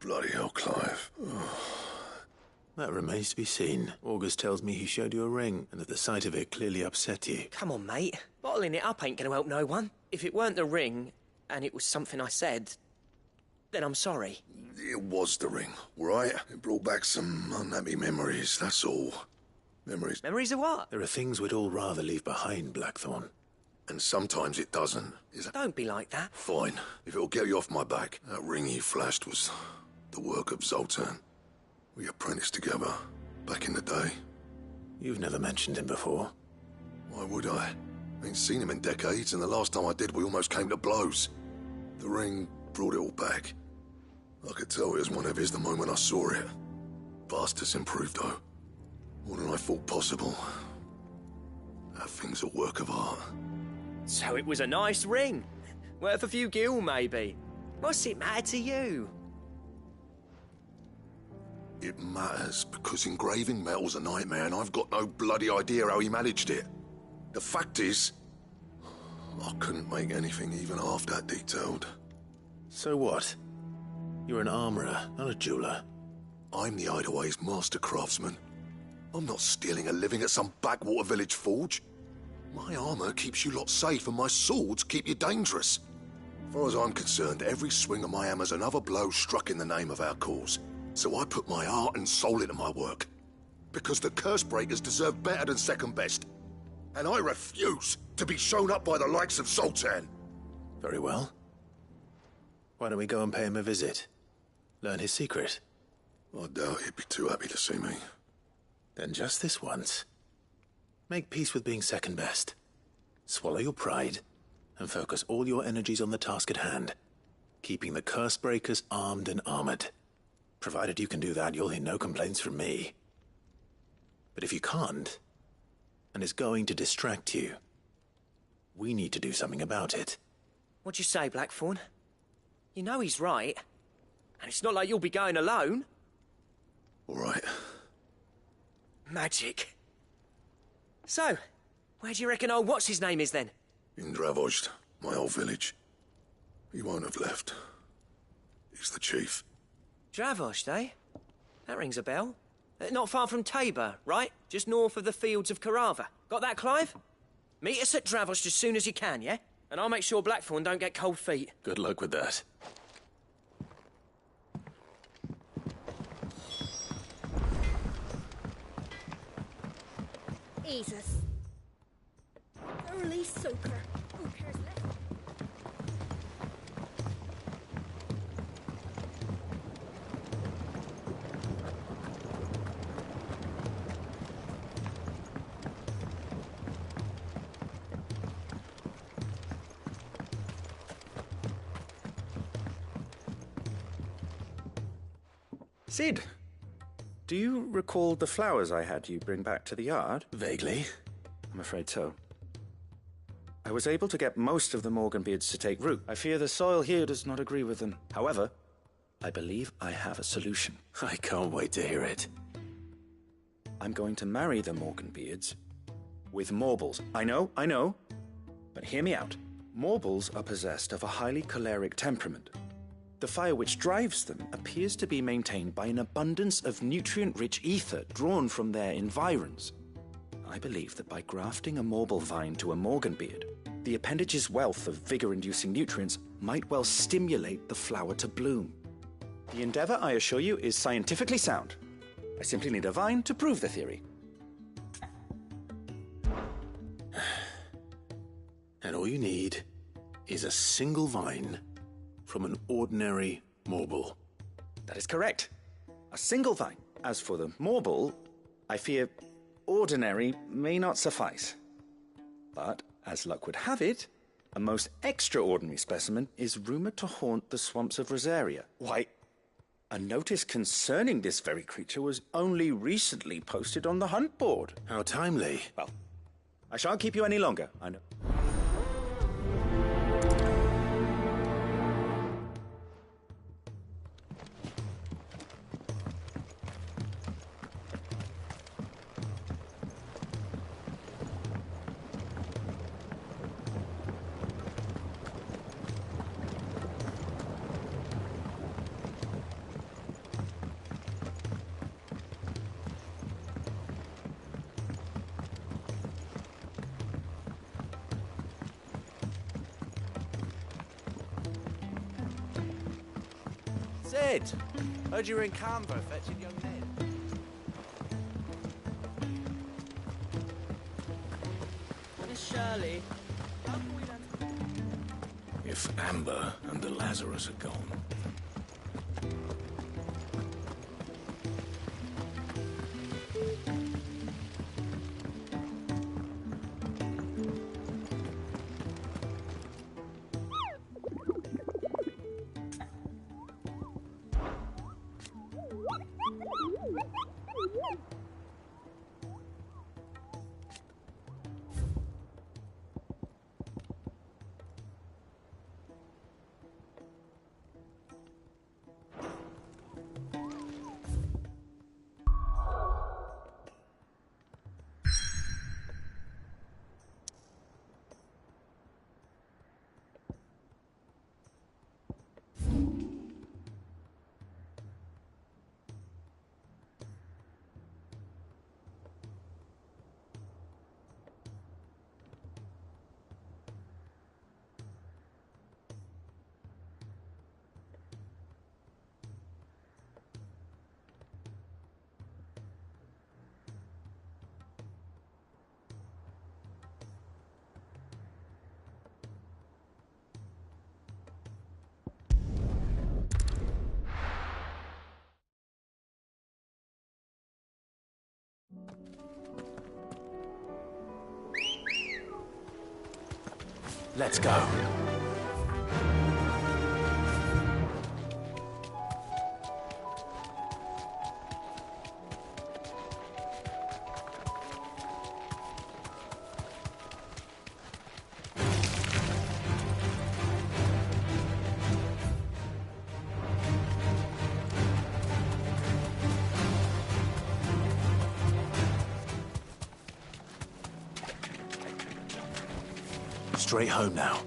Bloody hell, Clive. That remains to be seen. August tells me he showed you a ring, and that the sight of it clearly upset you. Come on, mate. Bottling it up ain't gonna help no one. If it weren't the ring, and it was something I said, then I'm sorry. It was the ring, all right? It brought back some unhappy memories, that's all. Memories. Memories of what? There are things we'd all rather leave behind, Blackthorn. And sometimes it doesn't. Don't be like that. Fine, if it'll get you off my back. That ring he flashed was the work of Zoltan. We apprenticed together, back in the day. You've never mentioned him before. Why would I? Ain't seen him in decades, and the last time I did, we almost came to blows. The ring brought it all back. I could tell it was one of his the moment I saw it. Bastard's improved, though. More than I thought possible. That thing's a work of art. So it was a nice ring. Worth a few gil, maybe. What's it matter to you? It matters because engraving metal's a nightmare and I've got no bloody idea how he managed it. The fact is, I couldn't make anything even half that detailed. So what? You're an armourer, not a jeweller. I'm the Idaway's master craftsman. I'm not stealing a living at some backwater village forge. My armour keeps you lot safe and my swords keep you dangerous. As far as I'm concerned, every swing of my hammer's another blow struck in the name of our cause. So I put my heart and soul into my work. Because the curse breakers deserve better than second best. And I refuse to be shown up by the likes of Zoltan. Very well. Why don't we go and pay him a visit? Learn his secret. I doubt he'd be too happy to see me. Then just this once. Make peace with being second best. Swallow your pride and focus all your energies on the task at hand. Keeping the curse breakers armed and armoured. Provided you can do that, you'll hear no complaints from me. But if you can't, and it's going to distract you, we need to do something about it. What'd you say, Blackthorn? You know he's right. And it's not like you'll be going alone. All right. Magic. So, where do you reckon old what's-his-name is, then? In Dravozd, my old village. He won't have left. He's the chief. Dravozd, eh? That rings a bell. Not far from Tabor, right? Just north of the fields of Carava. Got that, Clive? Meet us at Dravos as soon as you can, yeah? And I'll make sure Blackthorn don't get cold feet. Good luck with that. Jesus. Early soaker. Who cares less? Sid, do you recall the flowers I had you bring back to the yard? Vaguely. I'm afraid so. I was able to get most of the Morganbeards to take root. I fear the soil here does not agree with them. However, I believe I have a solution. I can't wait to hear it. I'm going to marry the Morganbeards with Morbles. I know, but hear me out. Morbles are possessed of a highly choleric temperament. The fire which drives them appears to be maintained by an abundance of nutrient-rich ether drawn from their environs. I believe that by grafting a Morble vine to a Morganbeard, the appendage's wealth of vigor-inducing nutrients might well stimulate the flower to bloom. The endeavor, I assure you, is scientifically sound. I simply need a vine to prove the theory. And all you need is a single vine from an ordinary Morble. That is correct. A single vine. As for the Morble, I fear ordinary may not suffice. But, as luck would have it, a most extraordinary specimen is rumored to haunt the swamps of Rosaria. Why, a notice concerning this very creature was only recently posted on the hunt board. How timely. Well, I shan't keep you any longer, I know. Sid, heard you were in Canberra fetching young Ned. Miss Shirley, how can we If Amber and the Lazarus are gone. Let's go. Straight home now.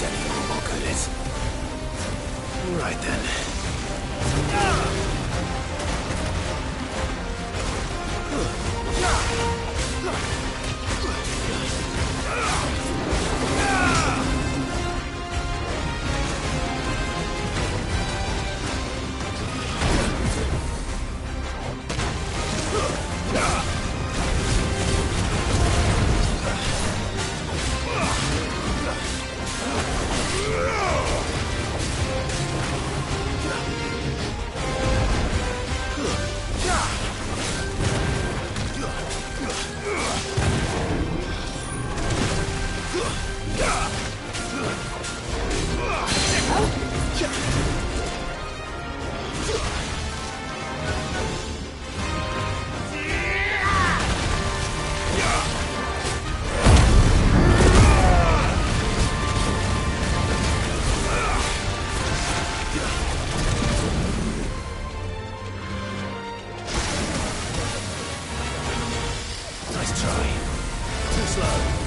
anything more good is. Right then. Nice try. Too slow.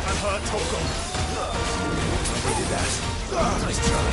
I've heard Torgal. Nice try.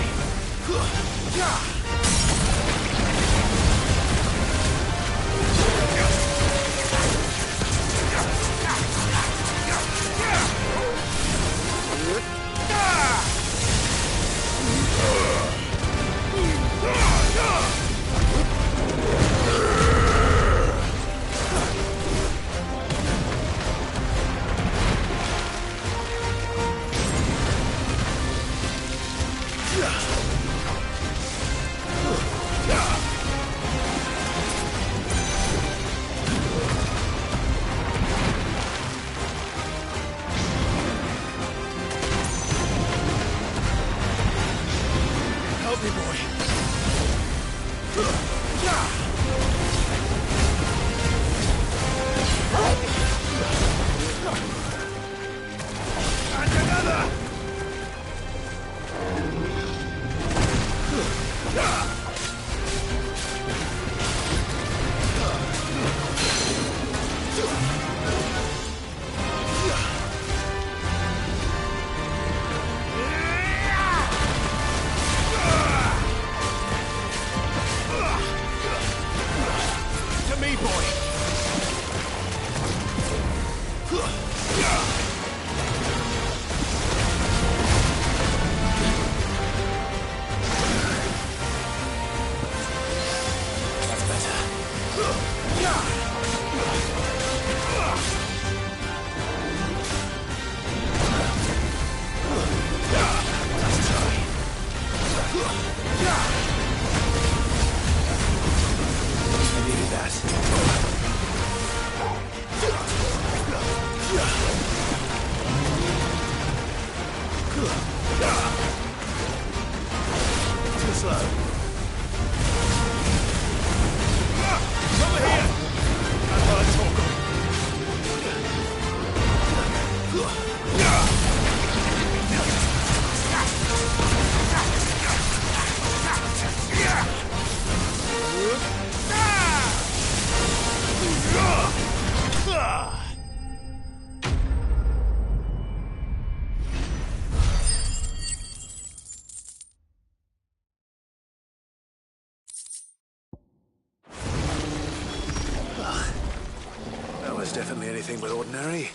anything but ordinary.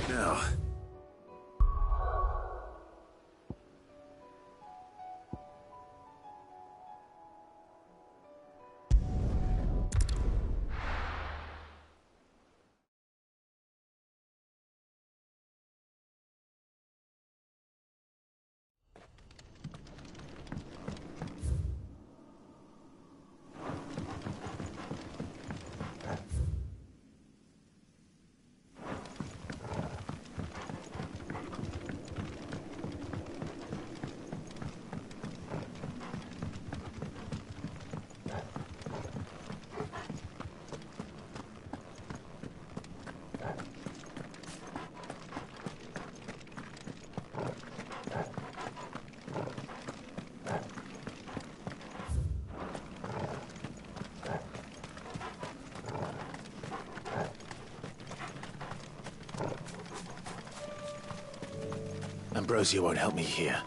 Now, Ambrosia won't help me here.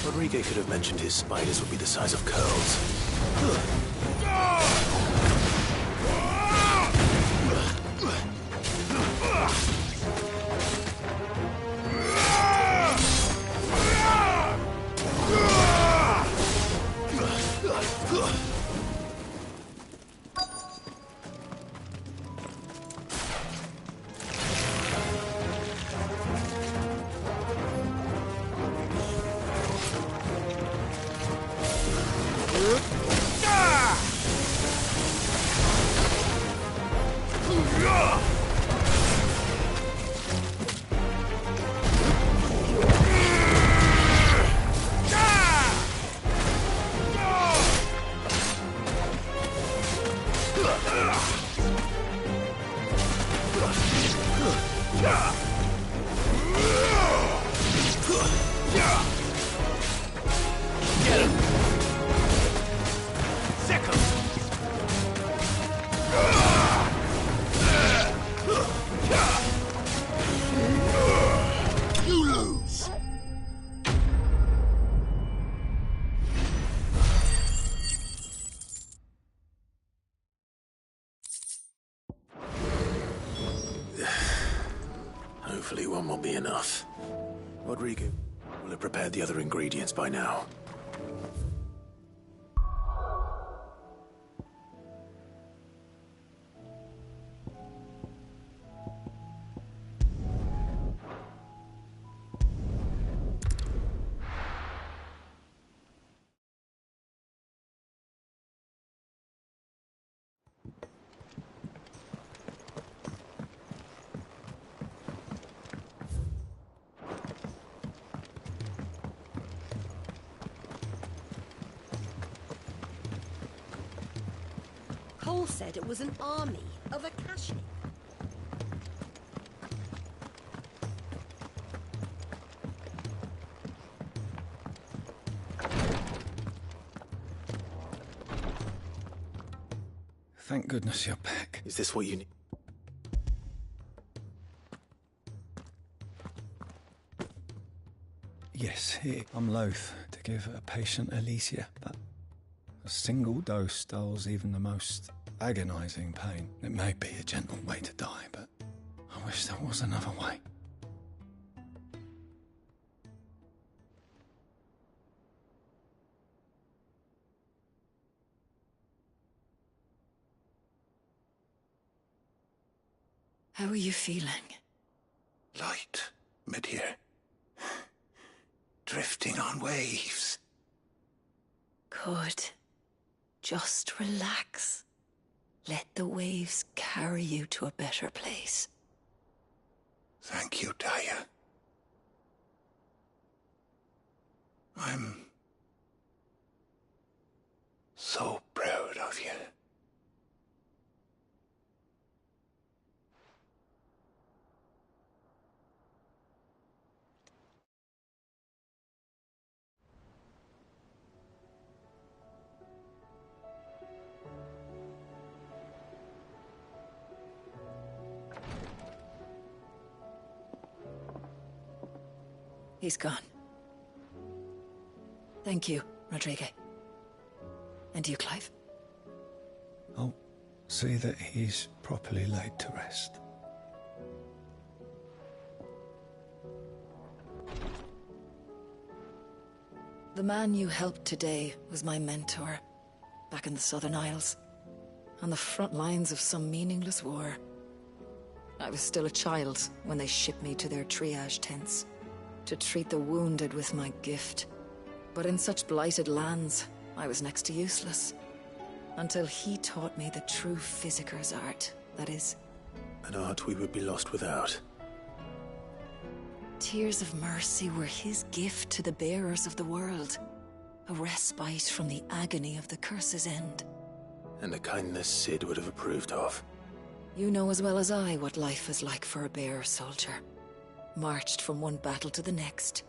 Rodrigo could have mentioned his spiders would be the size of curls. Hopefully one will be enough. Rodrigo will have prepared the other ingredients by now. Cole said it was an army of Akashic. Thank goodness you're back. Is this what you need? Yes, I'm loath to give a patient Alicia, but a single dose dulls even the most agonizing pain. It may be a gentle way to die, but I wish there was another way. How are you feeling? Light, mid-here. Drifting on waves. Good. Just relax. Let the waves carry you to a better place. Thank you, Daya. I'm so proud of you. He's gone. Thank you, Rodrigue. And you, Clive. I'll see that he's properly laid to rest. The man you helped today was my mentor, back in the Southern Isles, on the front lines of some meaningless war. I was still a child when they shipped me to their triage tents, to treat the wounded with my gift. But in such blighted lands, I was next to useless. Until he taught me the true physicker's art, that is. An art we would be lost without. Tears of mercy were his gift to the bearers of the world. A respite from the agony of the curse's end. And a kindness Sid would have approved of. You know as well as I what life is like for a bearer soldier. Marched from one battle to the next,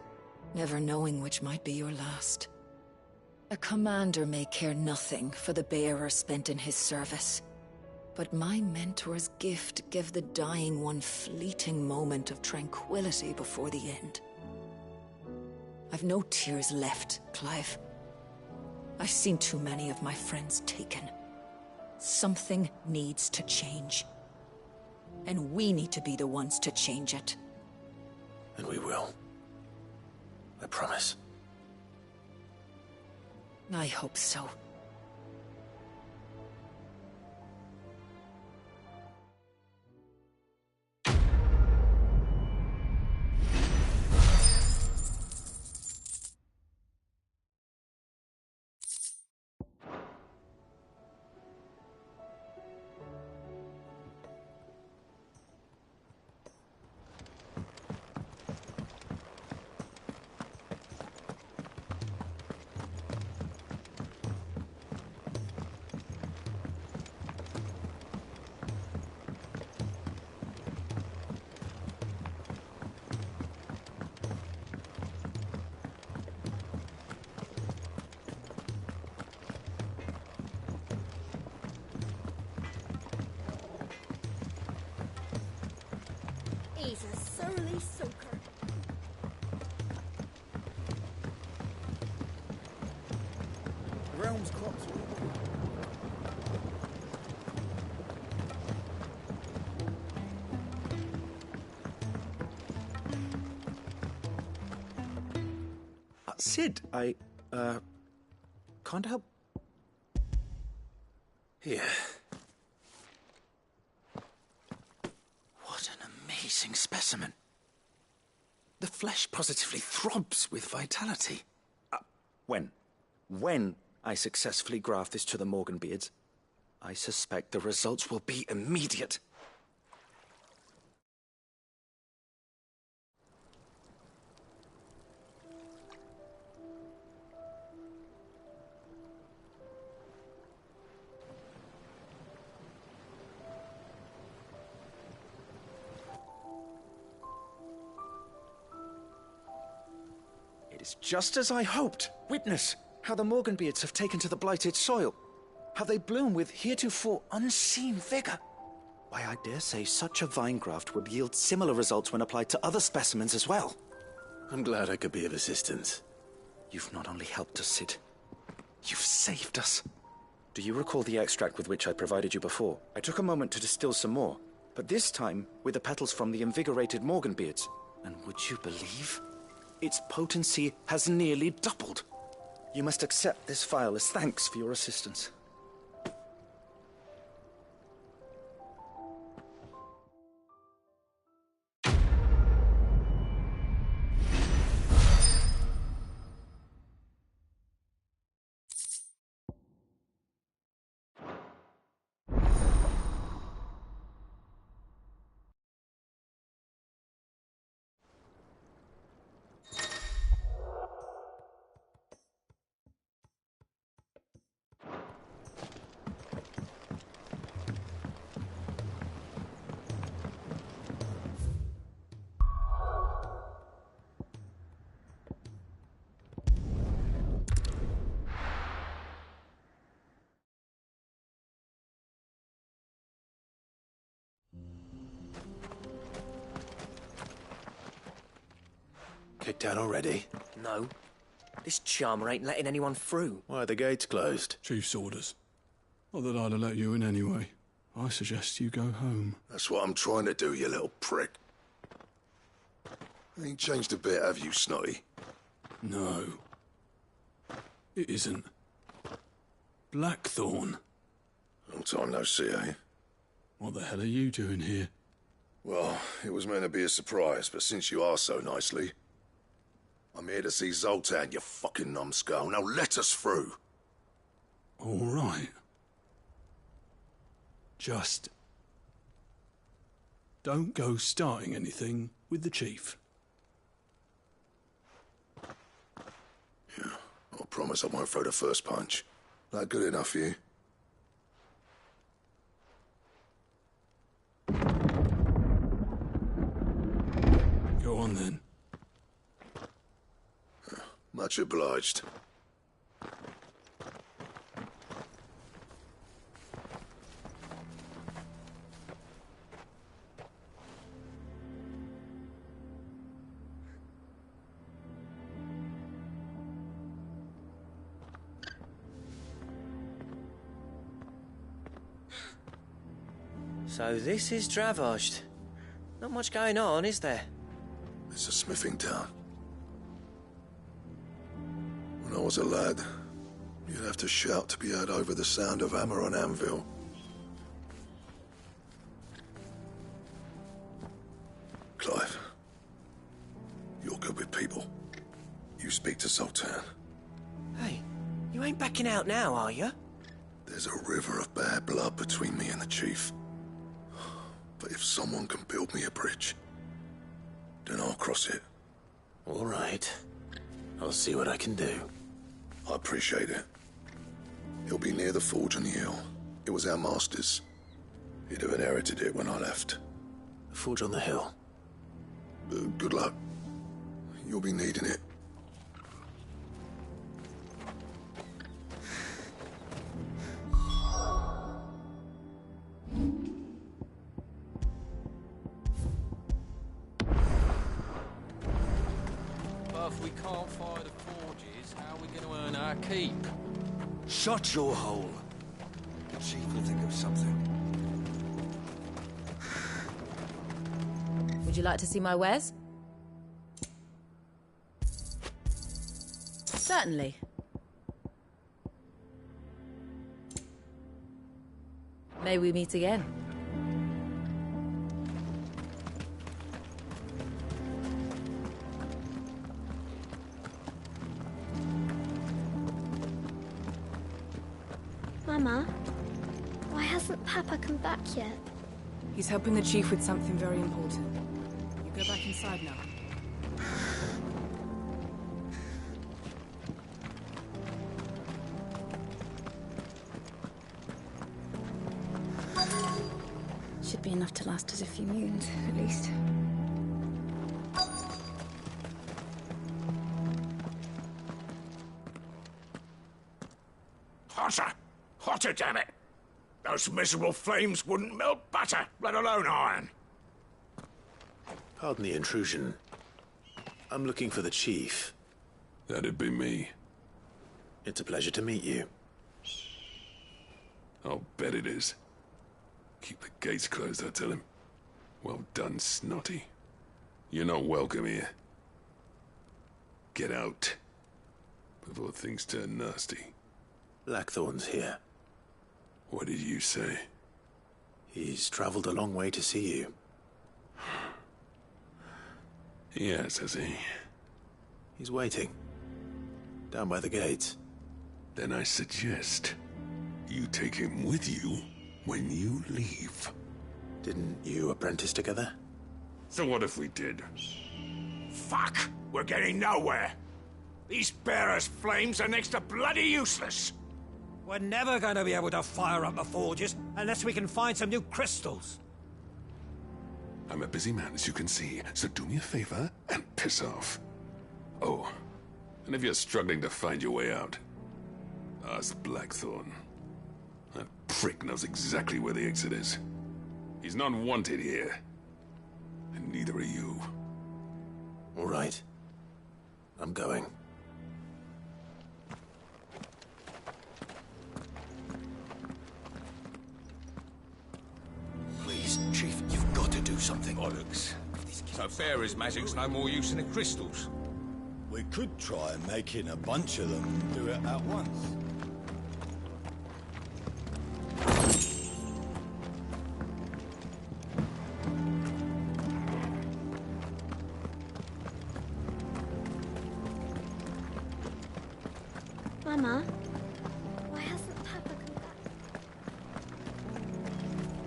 never knowing which might be your last. A commander may care nothing for the bearer spent in his service. But my mentor's gift gave the dying one fleeting moment of tranquility before the end. I've no tears left, Clive. I've seen too many of my friends taken. Something needs to change. And we need to be the ones to change it. And we will. I promise. I hope so. He's a surly soaker. Realm's crops. Sid, I can't help. Here. What an amazing specimen. The flesh positively throbs with vitality. When I successfully graft this to the Morganbeards, I suspect the results will be immediate. It is just as I hoped. Witness how the Morganbeards have taken to the blighted soil. How they bloom with heretofore unseen vigor. Why, I dare say such a vine graft would yield similar results when applied to other specimens as well. I'm glad I could be of assistance. You've not only helped us, Sid, you've saved us. Do you recall the extract with which I provided you before? I took a moment to distill some more, but this time with the petals from the invigorated Morganbeards. And would you believe? Its potency has nearly doubled. You must accept this vial as thanks for your assistance. Kicked out already? No. This charmer ain't letting anyone through. Why are the gates closed? Chief's orders. Not that I'd have let you in anyway. I suggest you go home. That's what I'm trying to do, you little prick. Ain't changed a bit, have you, Snotty? No. It isn't. Blackthorn. Long time no see, eh? What the hell are you doing here? Well, it was meant to be a surprise, but since you asked so nicely... I'm here to see Zoltan, you fucking numbskull. Now let us through. All right. Just... don't go starting anything with the chief. Yeah, I promise I won't throw the first punch. That good enough for you? Go on then. Much obliged. So this is Dravosht. Not much going on, is there? It's a smithing town. When I was a lad, you'd have to shout to be heard over the sound of hammer on anvil. Clive, you're good with people. You speak to Sultan. Hey, you ain't backing out now, are you? There's a river of bad blood between me and the chief. But if someone can build me a bridge, then I'll cross it. All right. I'll see what I can do. I appreciate it. He'll be near the forge on the hill. It was our master's. He'd have inherited it when I left. The forge on the hill? Good luck. You'll be needing it. But if we can't fire the forges, how are we going to earn our keep? Shut your hole. The chief will think of something. Would you like to see my wares? Certainly. May we meet again? Mama, why hasn't Papa come back yet? He's helping the chief with something very important. You go back inside now. Should be enough to last us a few moons, at least. Hotter! Hotter, damn it! Those miserable flames wouldn't melt butter, let alone iron. Pardon the intrusion. I'm looking for the chief. That'd be me. It's a pleasure to meet you. I'll bet it is. Keep the gates closed, I tell him. Well done, Snotty. You're not welcome here. Get out. Before things turn nasty. Blackthorn's here. What did you say? He's traveled a long way to see you. Yes, has he? He's waiting. Down by the gates. Then I suggest you take him with you when you leave. Didn't you apprentice together? So what if we did? Fuck! We're getting nowhere. These bearers' flames are next to bloody useless. We're never going to be able to fire up the forges unless we can find some new crystals. I'm a busy man, as you can see, so do me a favor and piss off. Oh, and if you're struggling to find your way out, ask Blackthorn. That prick knows exactly where the exit is. He's not wanted here. And neither are you. All right. I'm going. Please, Chief, you've got to do something. Bollocks. So Pharaoh's magic's no more use than the crystals. We could try making a bunch of them do it at once. Mama, why hasn't Papa come back?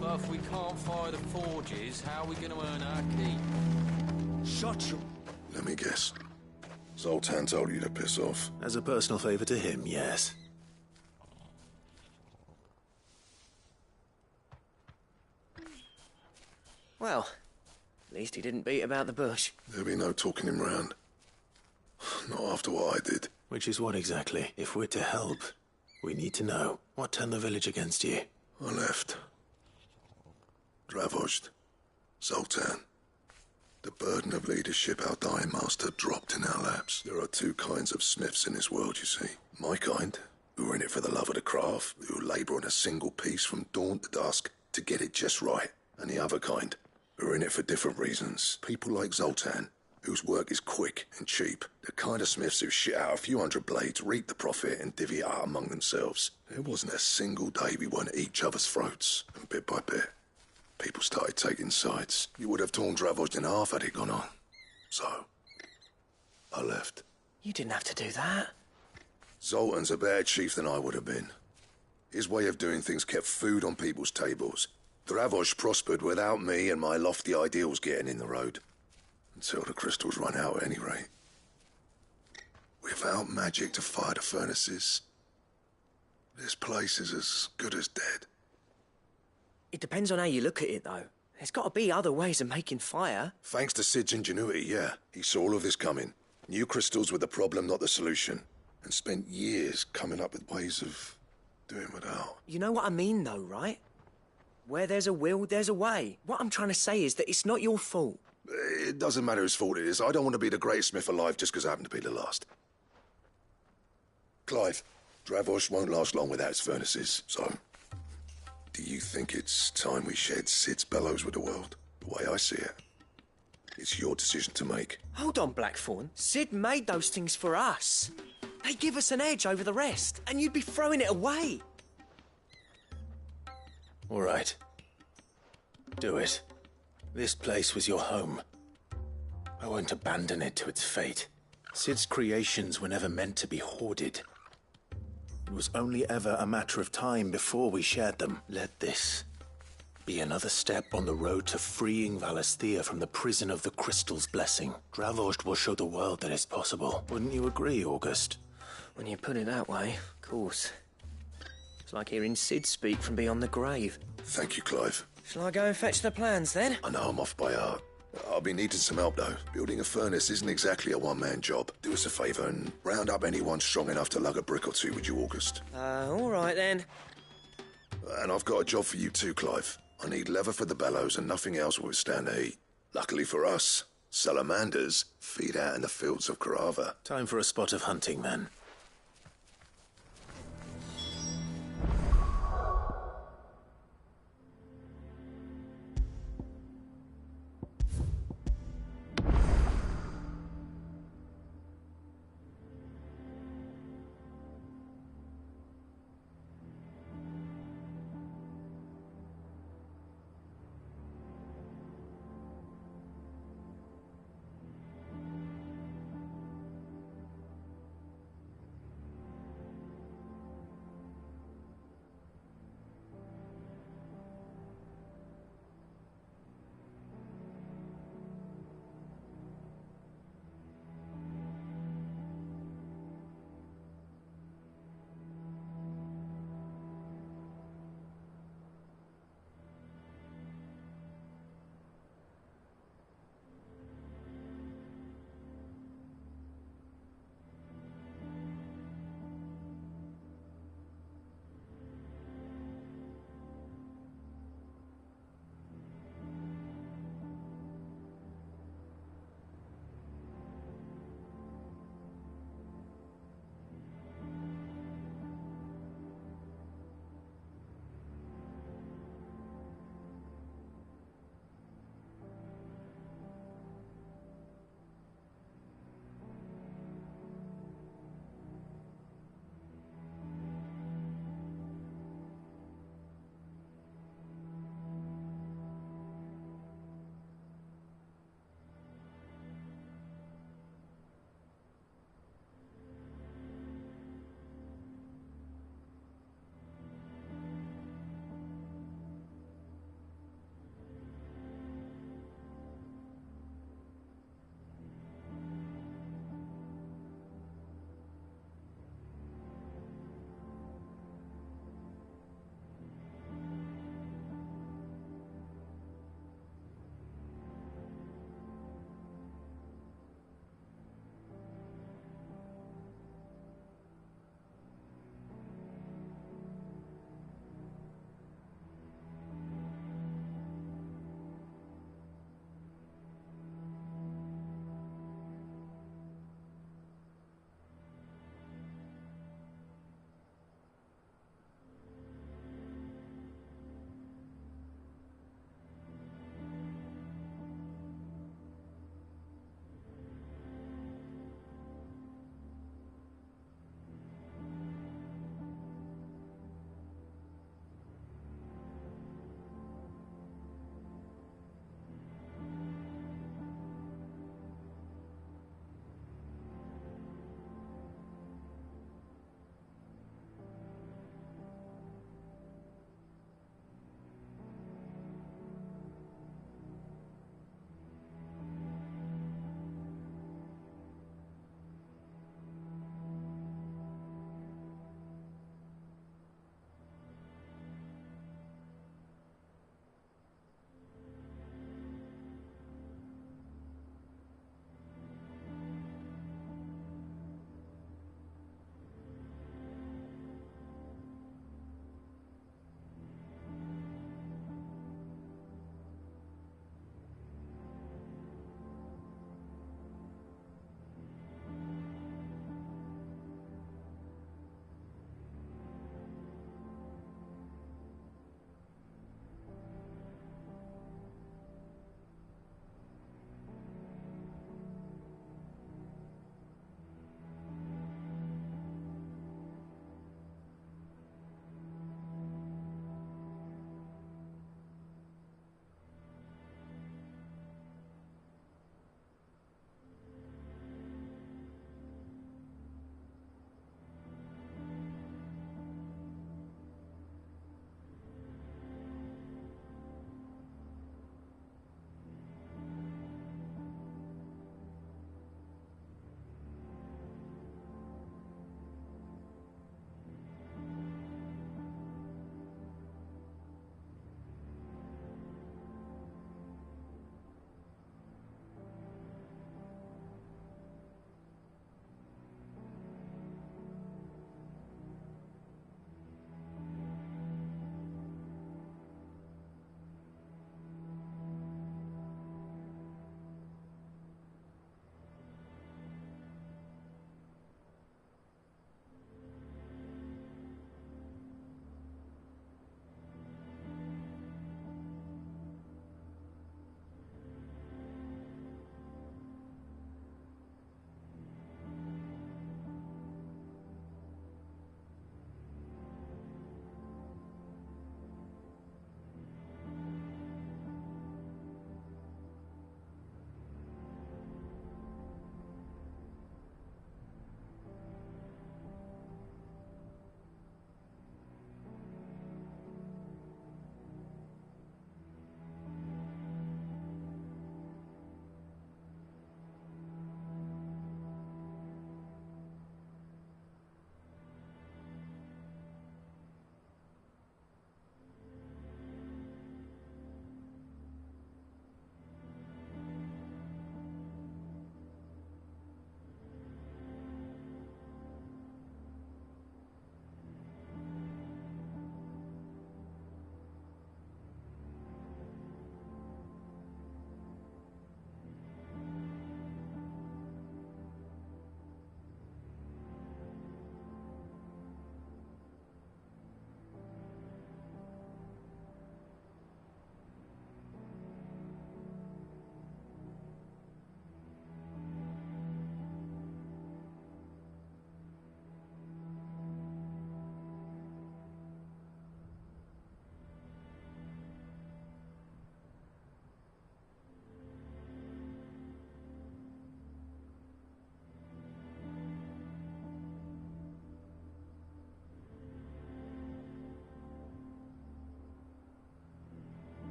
But if we can't fire the forges, how are we going to earn our keep? Shut your... Let me guess. Zoltan told you to piss off. As a personal favor to him, yes. Well, at least he didn't beat about the bush. There'll be no talking him round. Not after what I did. Which is what exactly? If we're to help, we need to know. What turned the village against you? I left. Dravojd. Zoltan. The burden of leadership our dying master dropped in our laps. There are two kinds of smiths in this world, you see. My kind, who are in it for the love of the craft, who labour on a single piece from dawn to dusk to get it just right. And the other kind, who are in it for different reasons. People like Zoltan, whose work is quick and cheap. The kind of smiths who shit out a few hundred blades, reap the profit, and divvy it out among themselves. There wasn't a single day we weren't at each other's throats, and bit by bit, people started taking sides. You would have torn Dravojd in half had it gone on. So, I left. You didn't have to do that. Zoltan's a better chief than I would have been. His way of doing things kept food on people's tables. Dravojd prospered without me and my lofty ideals getting in the road. Until the crystals run out at any rate. Without magic to fire the furnaces, this place is as good as dead. It depends on how you look at it, though. There's got to be other ways of making fire. Thanks to Sid's ingenuity, yeah. He saw all of this coming. Knew crystals were the problem, not the solution. And spent years coming up with ways of doing without. You know what I mean, though, right? Where there's a will, there's a way. What I'm trying to say is that it's not your fault. It doesn't matter whose fault it is. I don't want to be the greatest smith alive just because I happen to be the last. Clive, Dravojd won't last long without its furnaces, so... Do you think it's time we shared Sid's bellows with the world? The way I see it. It's your decision to make. Hold on, Blackthorn. Sid made those things for us. They give us an edge over the rest, and you'd be throwing it away. All right. Do it. This place was your home. I won't abandon it to its fate. Sid's creations were never meant to be hoarded. It was only ever a matter of time before we shared them. Let this be another step on the road to freeing Valisthea from the prison of the Crystal's blessing. Dravojd will show the world that it's possible. Wouldn't you agree, August? When you put it that way, of course. It's like hearing Sid speak from beyond the grave. Thank you, Clive. Shall I go and fetch the plans, then? I know I'm off by heart. I'll be needing some help, though. Building a furnace isn't exactly a one-man job. Do us a favour and round up anyone strong enough to lug a brick or two, would you, August? All right, then. And I've got a job for you too, Clive. I need leather for the bellows and nothing else will withstand the heat. Luckily for us, salamanders feed out in the fields of Carava. Time for a spot of hunting, then.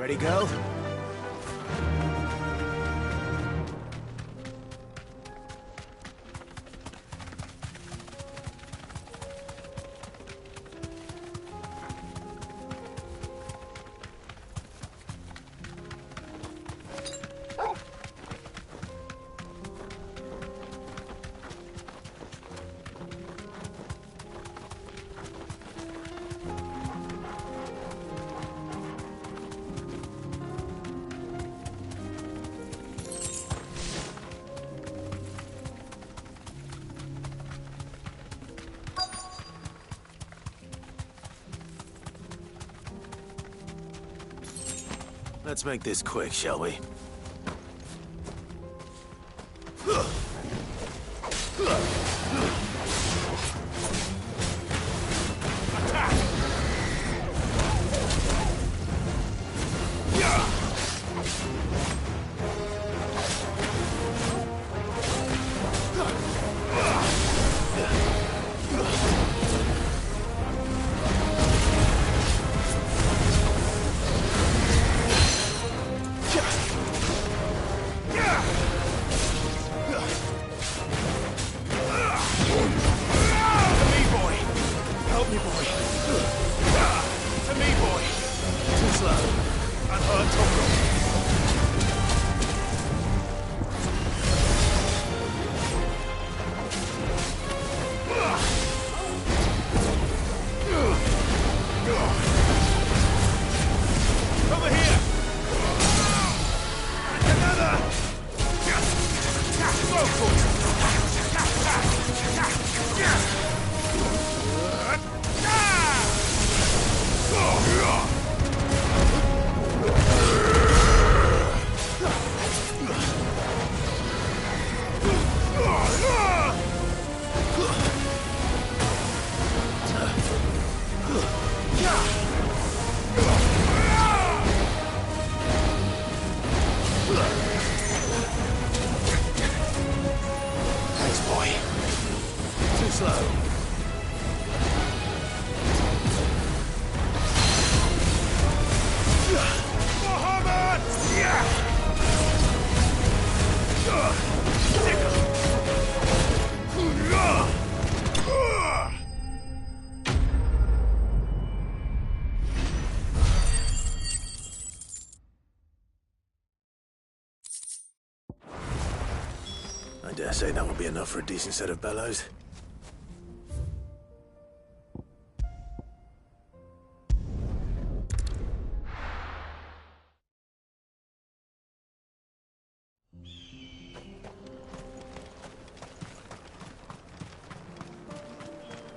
Ready, girl? Let's make this quick, shall we? I dare say that will be enough for a decent set of bellows.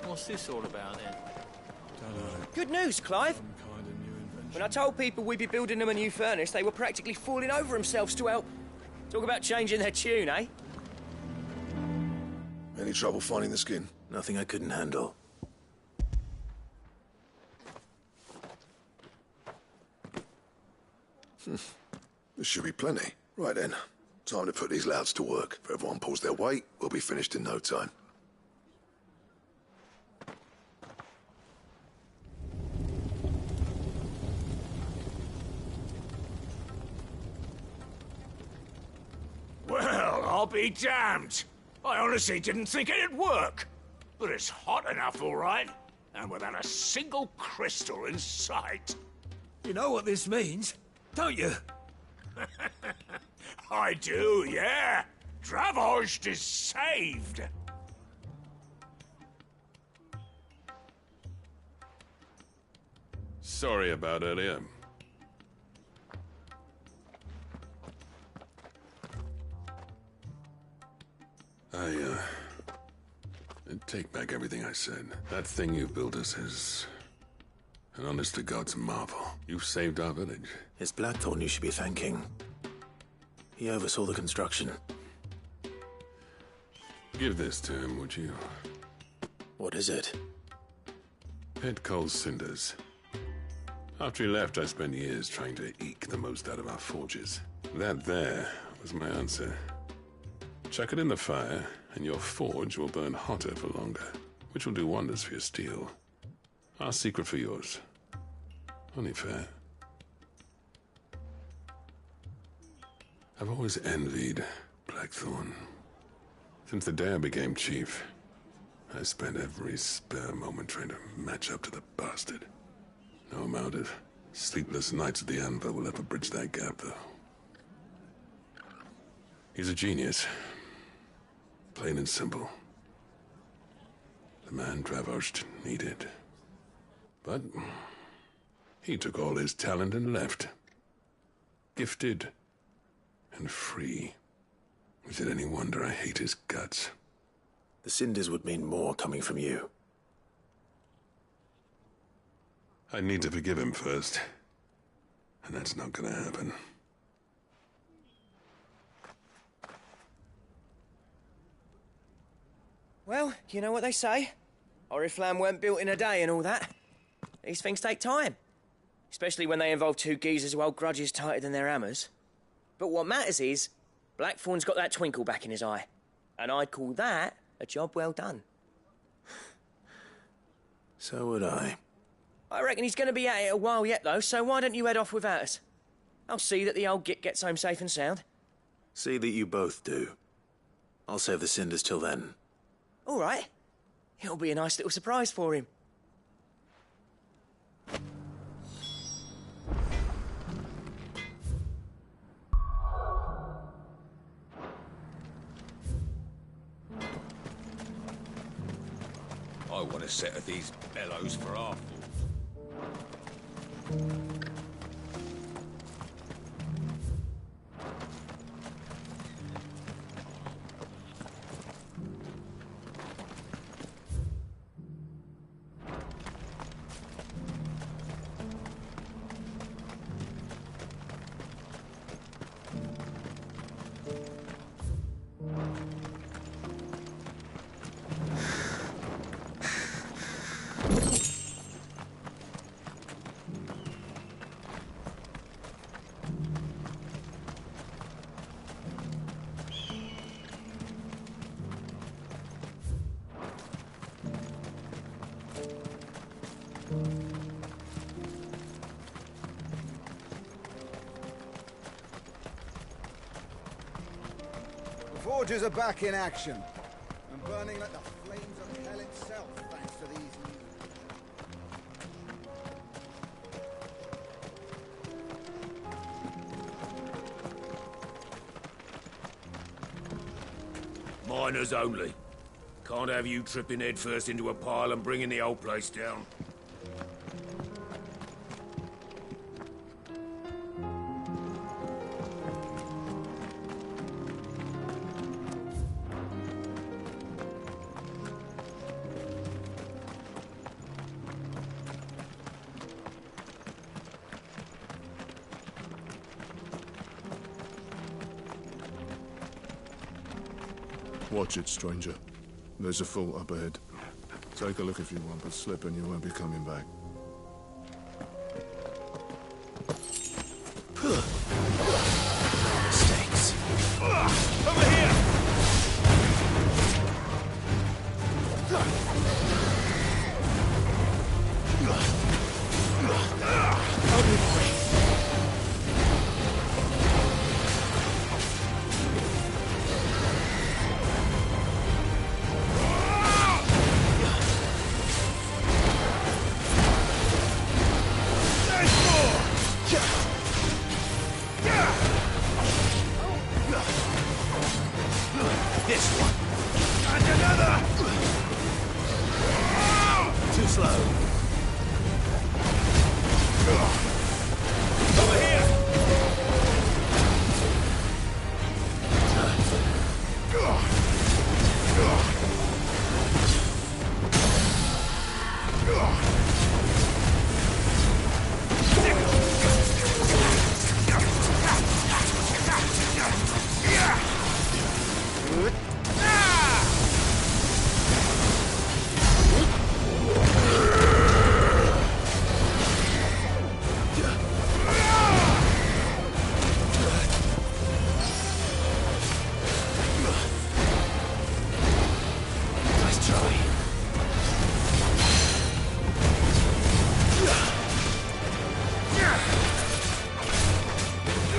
What's this all about, then? Good news, Clive. When I told people we'd be building them a new furnace, they were practically falling over themselves to help. Talk about changing their tune, eh? Any trouble finding the skin? Nothing I couldn't handle. There should be plenty. Right then. Time to put these louds to work. If everyone pulls their weight, we'll be finished in no time. Well, I'll be damned. I honestly didn't think it'd work. But it's hot enough, all right. And without a single crystal in sight. You know what this means, don't you? I do, yeah. Dravost is saved. Sorry about earlier. I take back everything I said. That thing you built us is an honest-to-God's marvel. You've saved our village. It's Blackthorn you should be thanking. He oversaw the construction. Give this to him, would you? What is it? Pet coal cinders. After he left, I spent years trying to eke the most out of our forges. That there was my answer. Chuck it in the fire, and your forge will burn hotter for longer, which will do wonders for your steel. Our secret for yours. Only fair. I've always envied Blackthorn. Since the day I became chief, I spent every spare moment trying to match up to the bastard. No amount of sleepless nights at the Anvil will ever bridge that gap, though. He's a genius. Plain and simple. The man Dravost needed. But he took all his talent and left. Gifted and free. Is it any wonder I hate his guts? The cinders would mean more coming from you. I need to forgive him first. And that's not gonna happen. Well, you know what they say. Oriflamme weren't built in a day and all that. These things take time. Especially when they involve two geezers who hold grudges tighter than their hammers. But what matters is, Blackthorn's got that twinkle back in his eye. And I'd call that a job well done. So would I. I reckon he's going to be at it a while yet, though, so why don't you head off without us? I'll see that the old git gets home safe and sound. See that you both do. I'll save the cinders till then. All right. It'll be a nice little surprise for him. I want a set of these bellows for our fort. The forges are back in action, and burning like the flames of hell itself, thanks to these new... Miners only. Can't have you tripping headfirst into a pile and bringing the whole place down. Watch it, stranger. There's a fort up ahead. Take a look if you want, but slip and you won't be coming back. Mistakes. Over here! This one. And another! Too slow. Over here!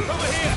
Over here!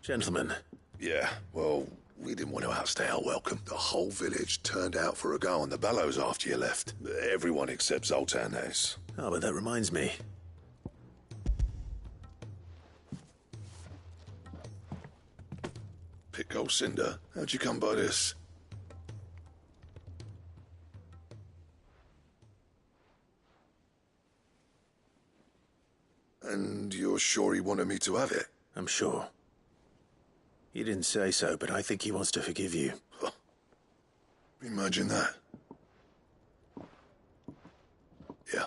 Gentlemen. Yeah, well, we didn't want to outstay our welcome. The whole village turned out for a go on the bellows after you left. Everyone except Zoltan, that is. Oh, but that reminds me. Pickle Cinder, how'd you come by this? And you're sure he wanted me to have it? I'm sure. He didn't say so, but I think he wants to forgive you. Imagine that. Yeah.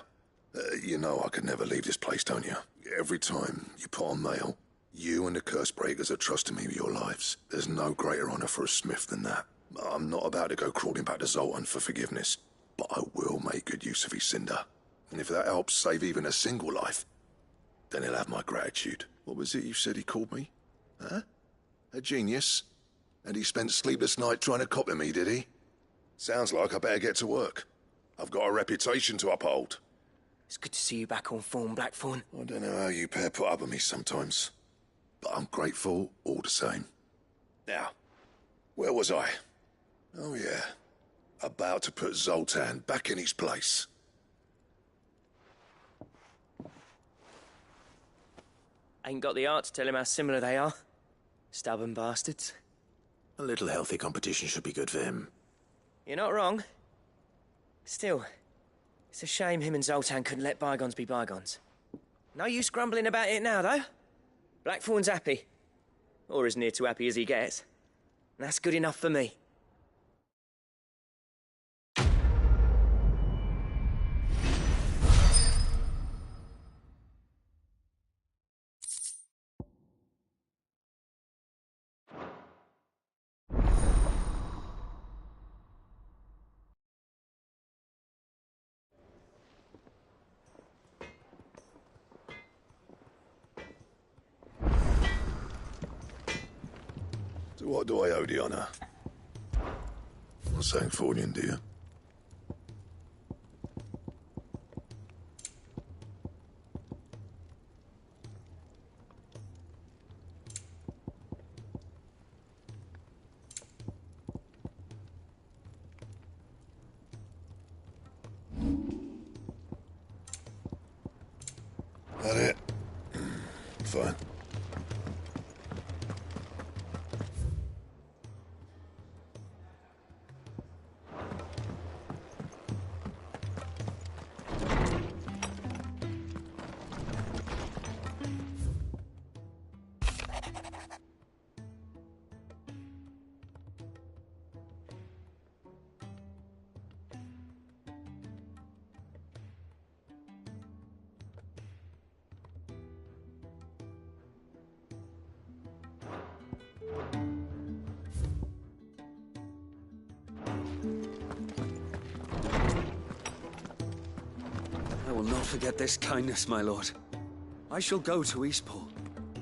You know I could never leave this place, don't you? Every time you put on mail, you and the curse breakers are trusting me with your lives. There's no greater honor for a smith than that. I'm not about to go crawling back to Zoltan for forgiveness, but I will make good use of his cinder. And if that helps save even a single life, then he'll have my gratitude. What was it you said he called me? Huh? A genius? And he spent sleepless night trying to copy me, did he? Sounds like I better get to work. I've got a reputation to uphold. It's good to see you back on form, Blackthorn. I don't know how you pair put up with me sometimes, but I'm grateful all the same. Now, where was I? Oh yeah, about to put Zoltan back in his place. Ain't got the art to tell him how similar they are. Stubborn bastards. A little healthy competition should be good for him. You're not wrong. Still, it's a shame him and Zoltan couldn't let bygones be bygones. No use grumbling about it now, though. Blackthorn's happy. Or as near to happy as he gets. And that's good enough for me. So what do I owe the honor? Not saying Fornian, do you? That it? Fine. I will not forget this kindness, my lord. I shall go to Eastport,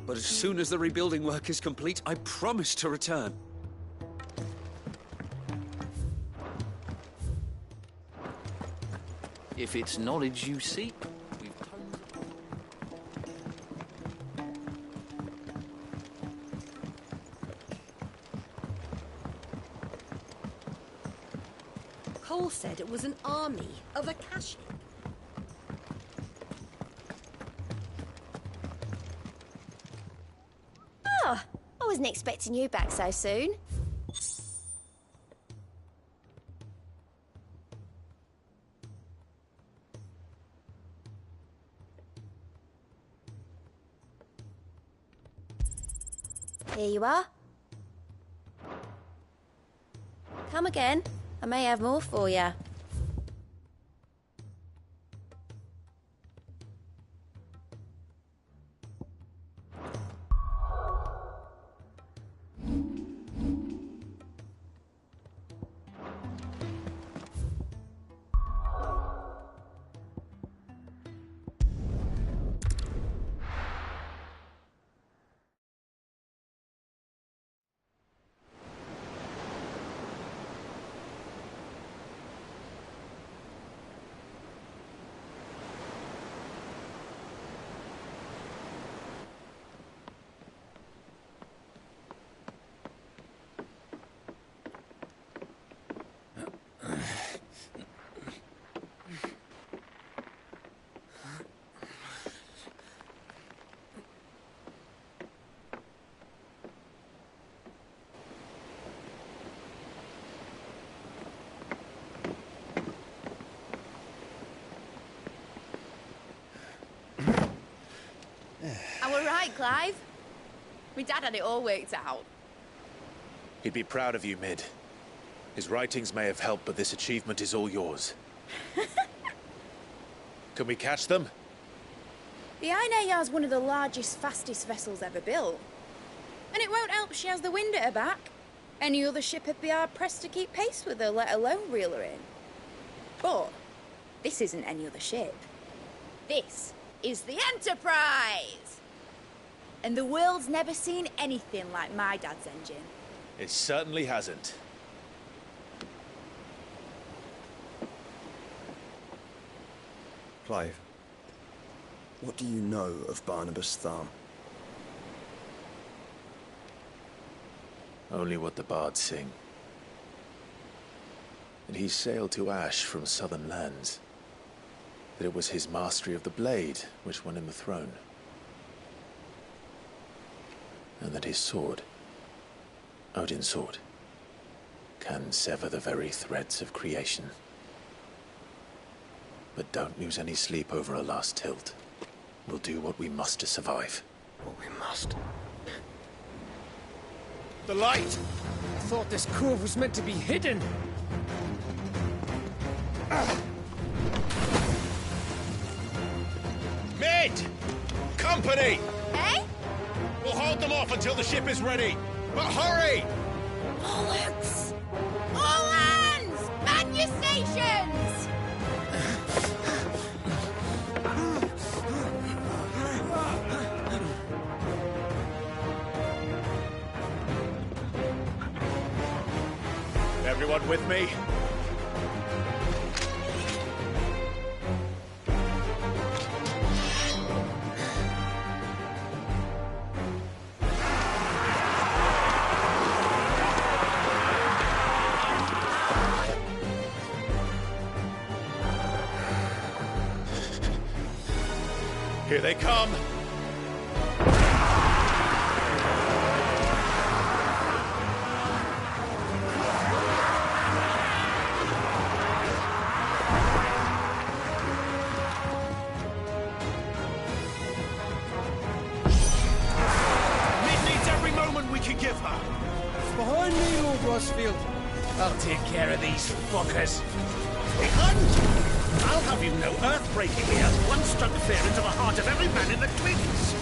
but as soon as the rebuilding work is complete, I promise to return. If it's knowledge you seek, we've Cole said it was an army of Akashic. Oh, I wasn't expecting you back so soon. Here you are. Come again. I may have more for you. Clive. My dad had it all worked out. He'd be proud of you, Mid. His writings may have helped, but this achievement is all yours. Can we catch them? The Ainayar's one of the largest, fastest vessels ever built. And it won't help she has the wind at her back. Any other ship would be hard-pressed to keep pace with her, let alone reel her in. But this isn't any other ship. This is the Enterprise! And the world's never seen anything like my dad's engine. It certainly hasn't. Clive, what do you know of Barnabas Tharm? Only what the bards sing. That he sailed to Ash from southern lands. That it was his mastery of the blade which won him the throne. And that his sword, Odin's sword, can sever the very threads of creation. But don't lose any sleep over a last tilt. We'll do what we must to survive. What we must. The light! I thought this cove was meant to be hidden. Mid! Company! Eh? We'll hold them off until the ship is ready. But hurry! Bollocks! All hands! Man your stations! Everyone with me? Here they come! Behind me, Lord Rosfield. I'll take care of these fuckers. Behind! I'll have you know, earth-breaking here once struck fear into the heart of every man in the Twins.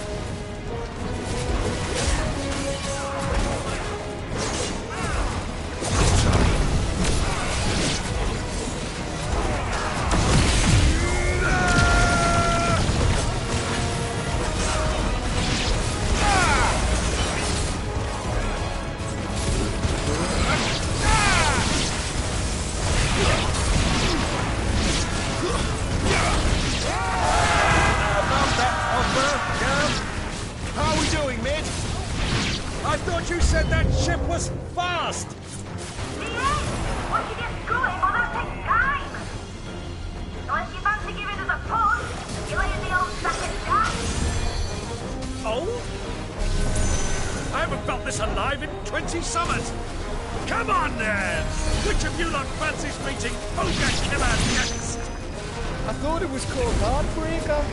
I thought you said that ship was fast! Once you get going, well, that takes time. Unless you fancy giving us a push, you lay in the old second gas. Old? I haven't felt this alive in 20 summers. Come on, then! Which of you lot fancies meeting Ogre Killer next? I thought it was called Heartbreaker.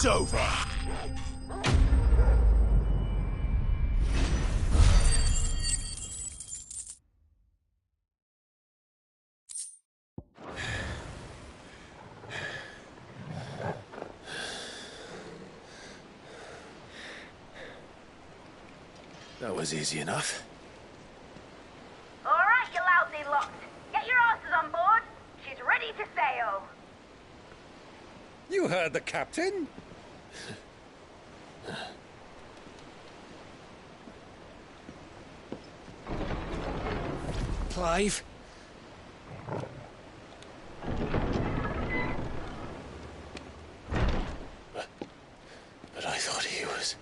It's over. That was easy enough. All right, you lousy lot. Get your asses on board. She's ready to sail. You heard the captain. Clive? But I thought he was...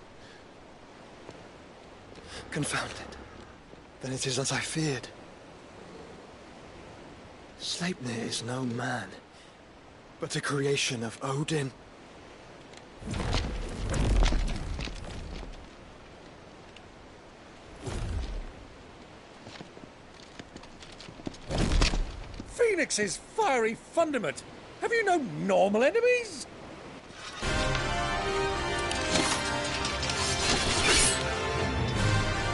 Confounded. Then it is as I feared. Sleipnir is no man, but a creation of Odin. Phoenix's fiery fundament. Have you no normal enemies?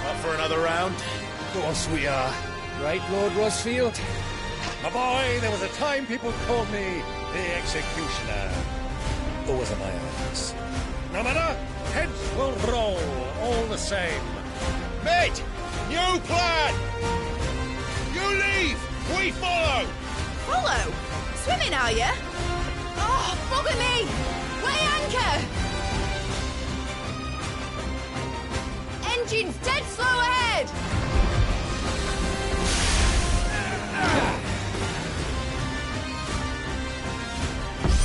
Up for another round? Of course we are. Right, Lord Rosfield? My boy, there was a time people called me the Executioner. Always in my eyes. No matter, heads will roll all the same. Mate! New plan! You leave! We follow! Follow? Swimming, are you? Oh, bugger me! Weigh anchor! Engine's dead slow ahead!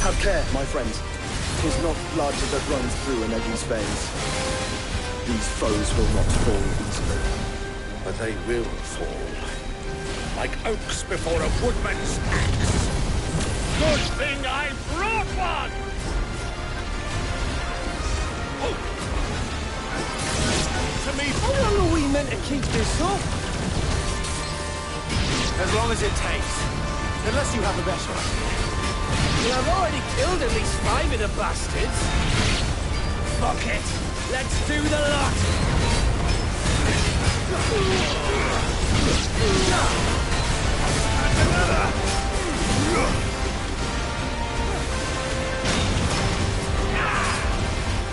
Have care, my friends. 'Tis not blood that runs through an Eddie's veins. These foes will not fall easily. But they will fall. Like oaks before a woodman's axe. Good thing I brought one! Oh. To me, How long are we meant to keep this up? As long as it takes. Unless you have a better idea. Well, I've already killed at least 5 of the bastards. Fuck it. Let's do the lot.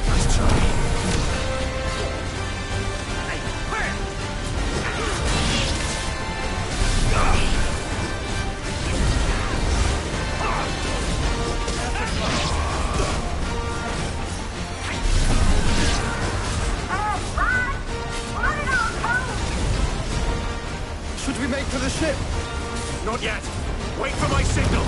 Nice try. Should we make for the ship? Not yet. Wait for my signal.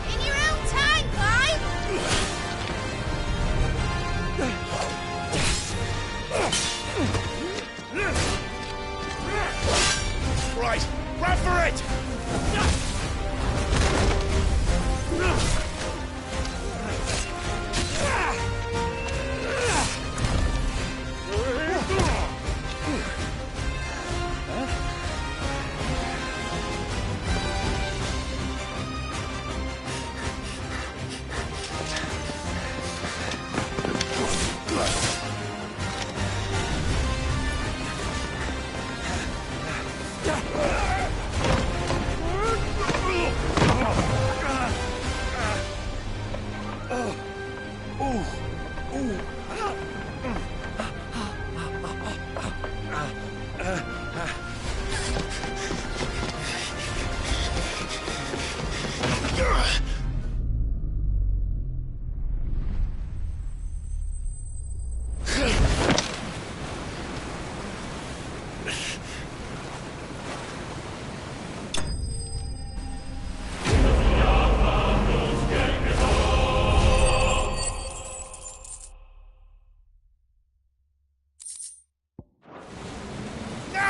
In your own time, Clive! Right, run for it!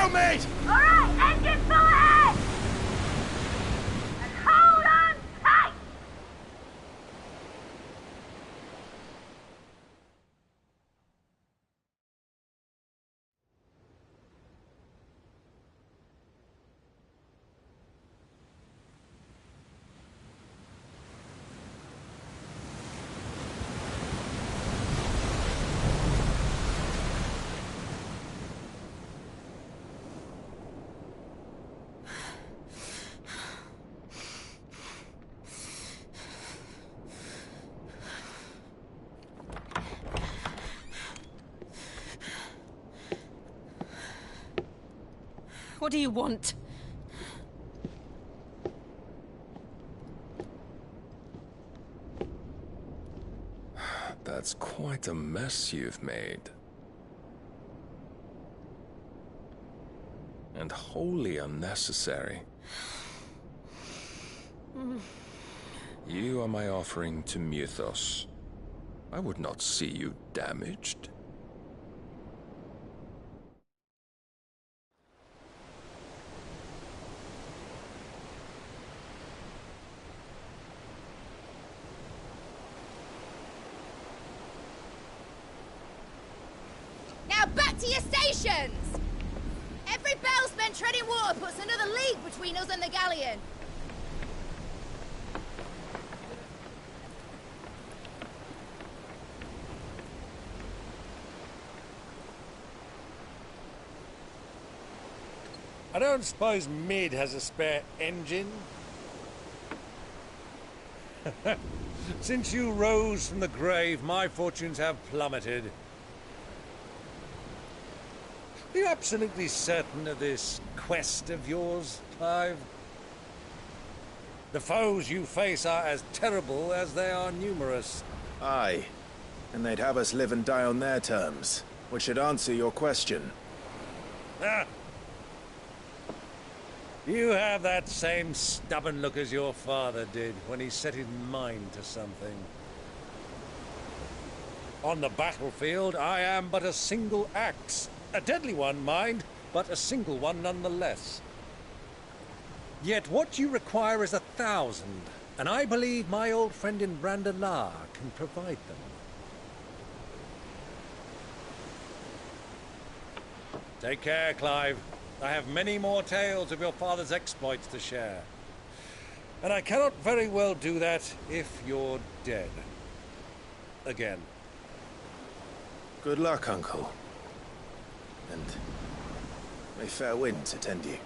go, mate! Alright, engine full ahead! And hold on tight! What do you want? That's quite a mess you've made. And wholly unnecessary. You are my offering to Mythos. I would not see you damaged. Now back to your stations! Every bell spent treading water puts another league between us and the galleon. I don't suppose Mid has a spare engine? Since you rose from the grave, my fortunes have plummeted. Are you absolutely certain of this quest of yours, Clive? The foes you face are as terrible as they are numerous. Aye. And they'd have us live and die on their terms, which should answer your question. Ah! You have that same stubborn look as your father did when he set his mind to something. On the battlefield, I am but a single axe. A deadly one, mind, but a single one nonetheless. Yet what you require is 1,000, and I believe my old friend in Brandalar can provide them. Take care, Clive. I have many more tales of your father's exploits to share. And I cannot very well do that if you're dead. Again. Good luck, Uncle. And may fair winds attend you.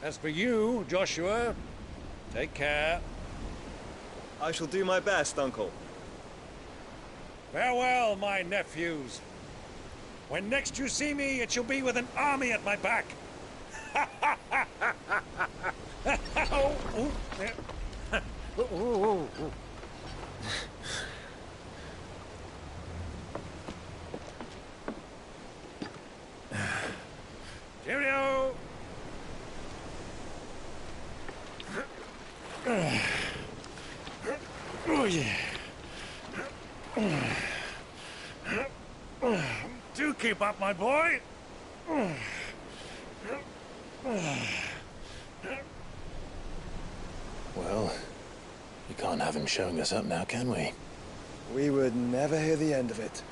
As for you, Joshua, take care. I shall do my best, Uncle. Farewell, my nephews. When next you see me, it shall be with an army at my back. Cheerio! Oh, yeah. Do keep up, my boy. Well, we can't have him showing us up now, can we? We would never hear the end of it.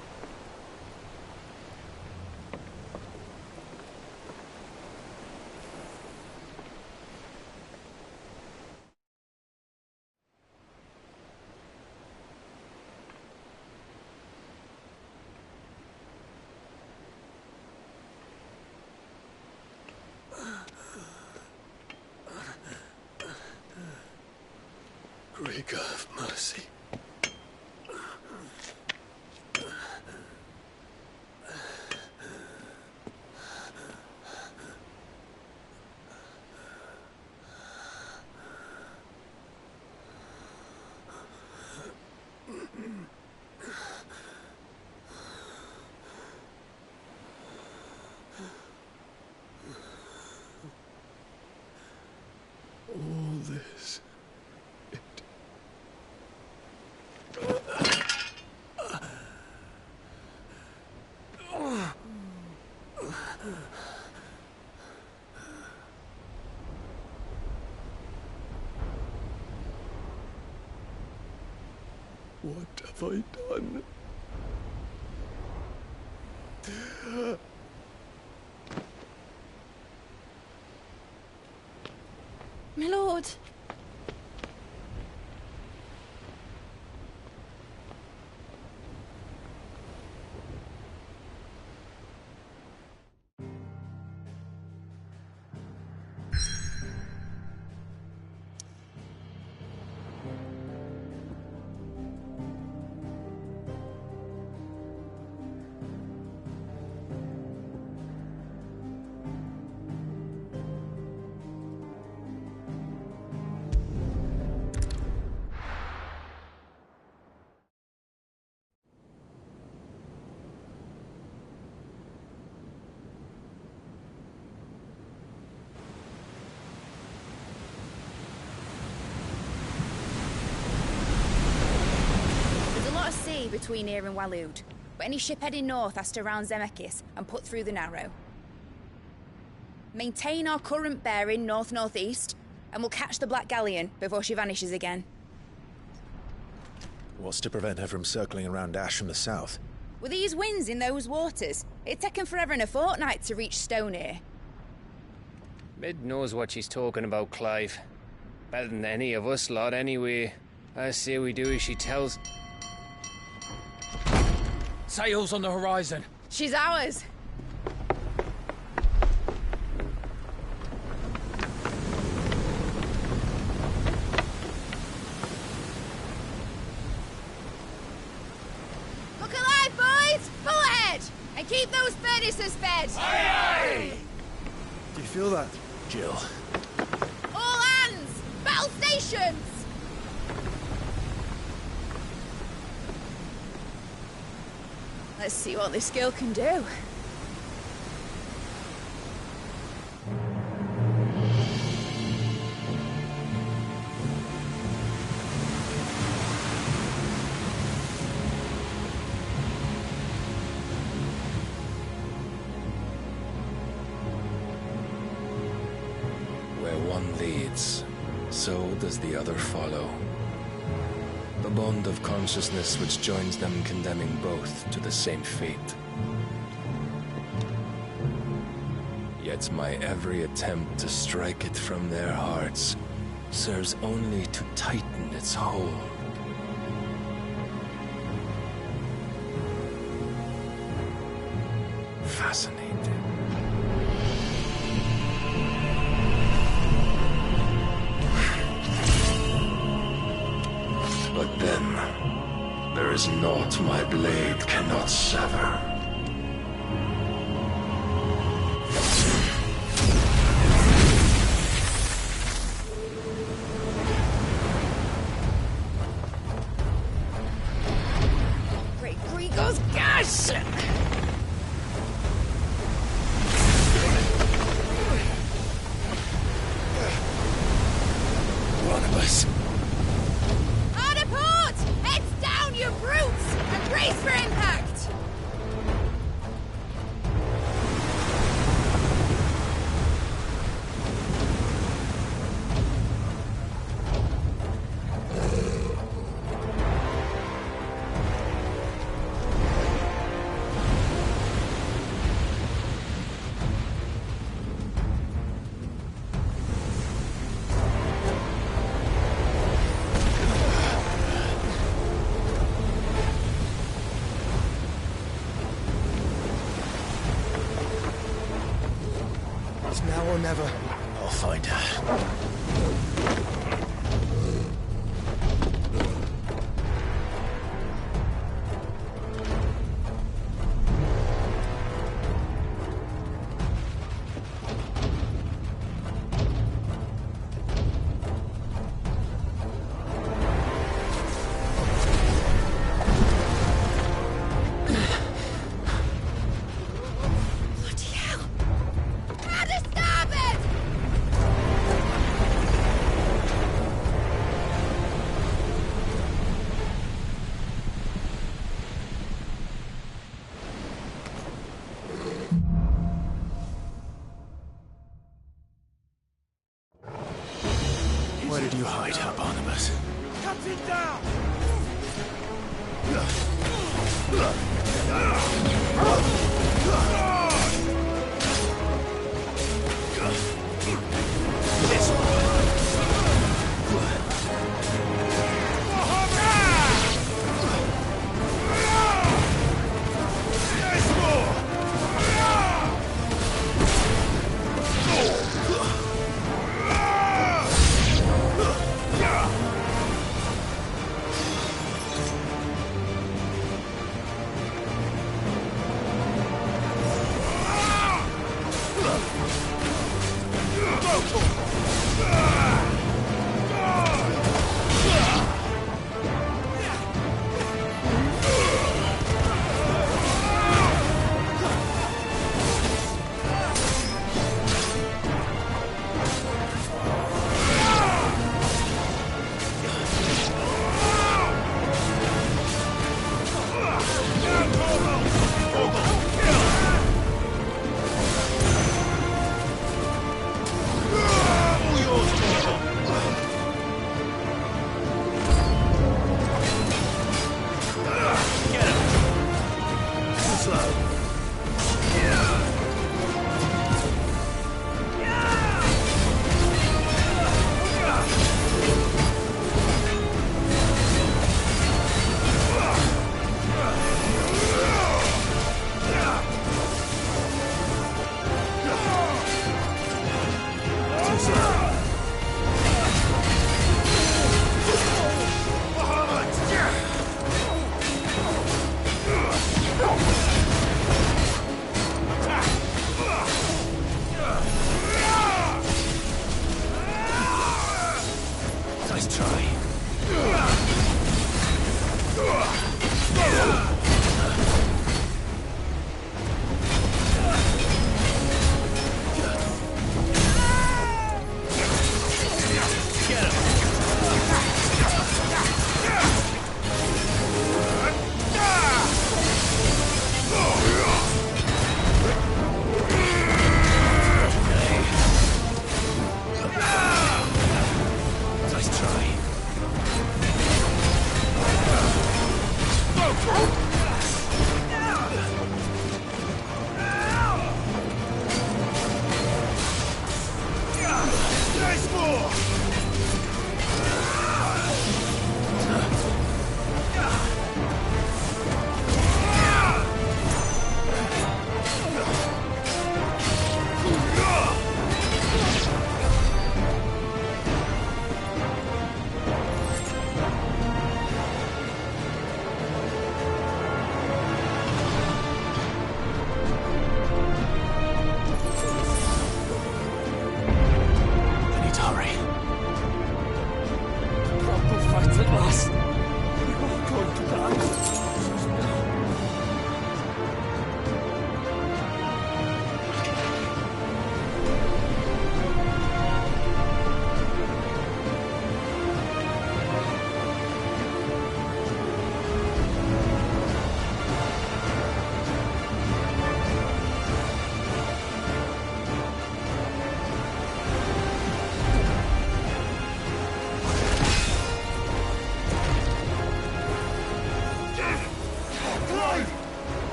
Great God of mercy. All this. What have I done? My lord. Between here and Waloed, but any ship heading north has to round Zemeckis and put through the Narrow. Maintain our current bearing north-northeast, and we'll catch the Black Galleon before she vanishes again. What's to prevent her from circling around Ash from the south? With these winds in those waters, it'd take 'em forever and a fortnight to reach Stonehere. Mid knows what she's talking about, Clive. Better than any of us lot, anyway. I say we do as she tells. Sails on the horizon. She's ours. Look alive, boys! Pull ahead! And keep those furnaces fed! Aye, aye! Do you feel that? Jill. All hands! Battle stations! Let's see what this girl can do. Where one leads, so does the other follow. The bond of consciousness which joins them condemning both to the same fate. Yet my every attempt to strike it from their hearts serves only to tighten its hold. Fascinating. But then, there is naught my blade cannot sever. Great Grigor's gash! One of us. Heads down, you brutes! And brace for impact! It's now or never. I'll find her. Where did you hide her, Barnabas? Cut it down!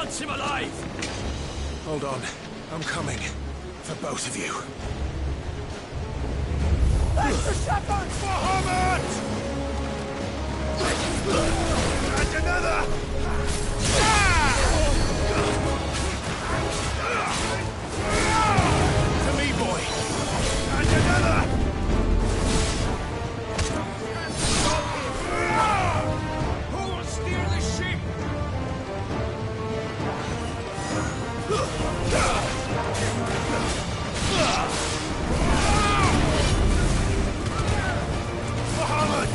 wants him alive! Hold on. I'm coming. For both of you. That's the shepherds! Bahamut! And another! To me, boy! And another! Who will steer the ship? Bahamut!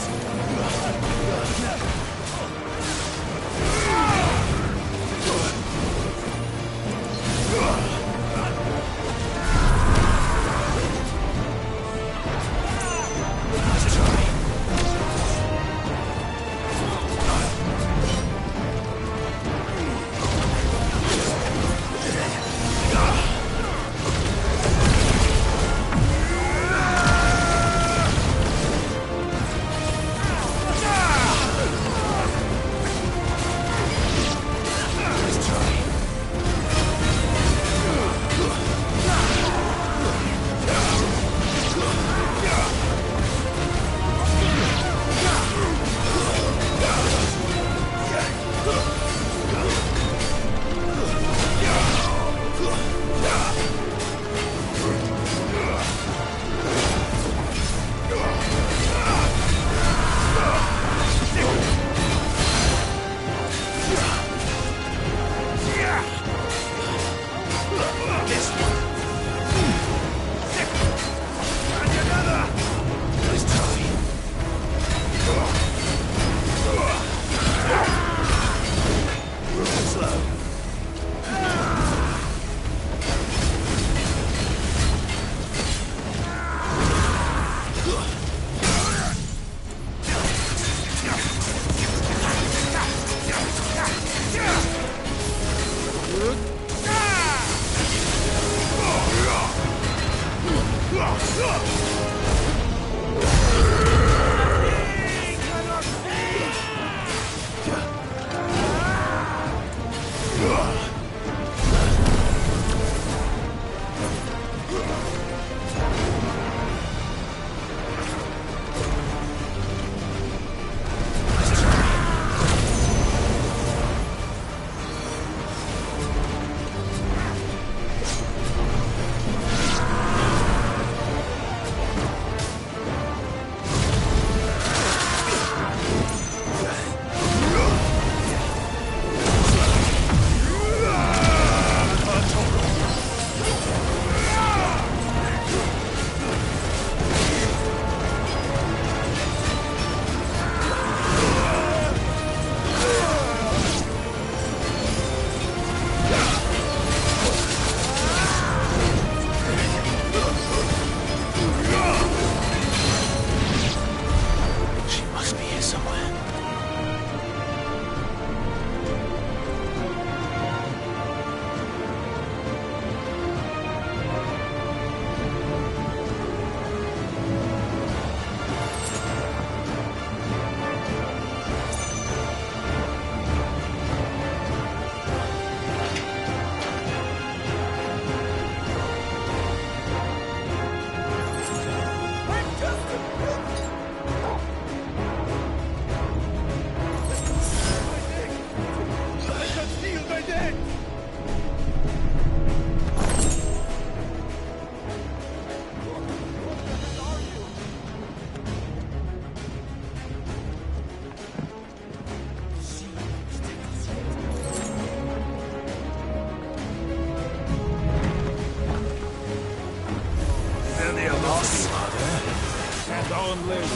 Long live.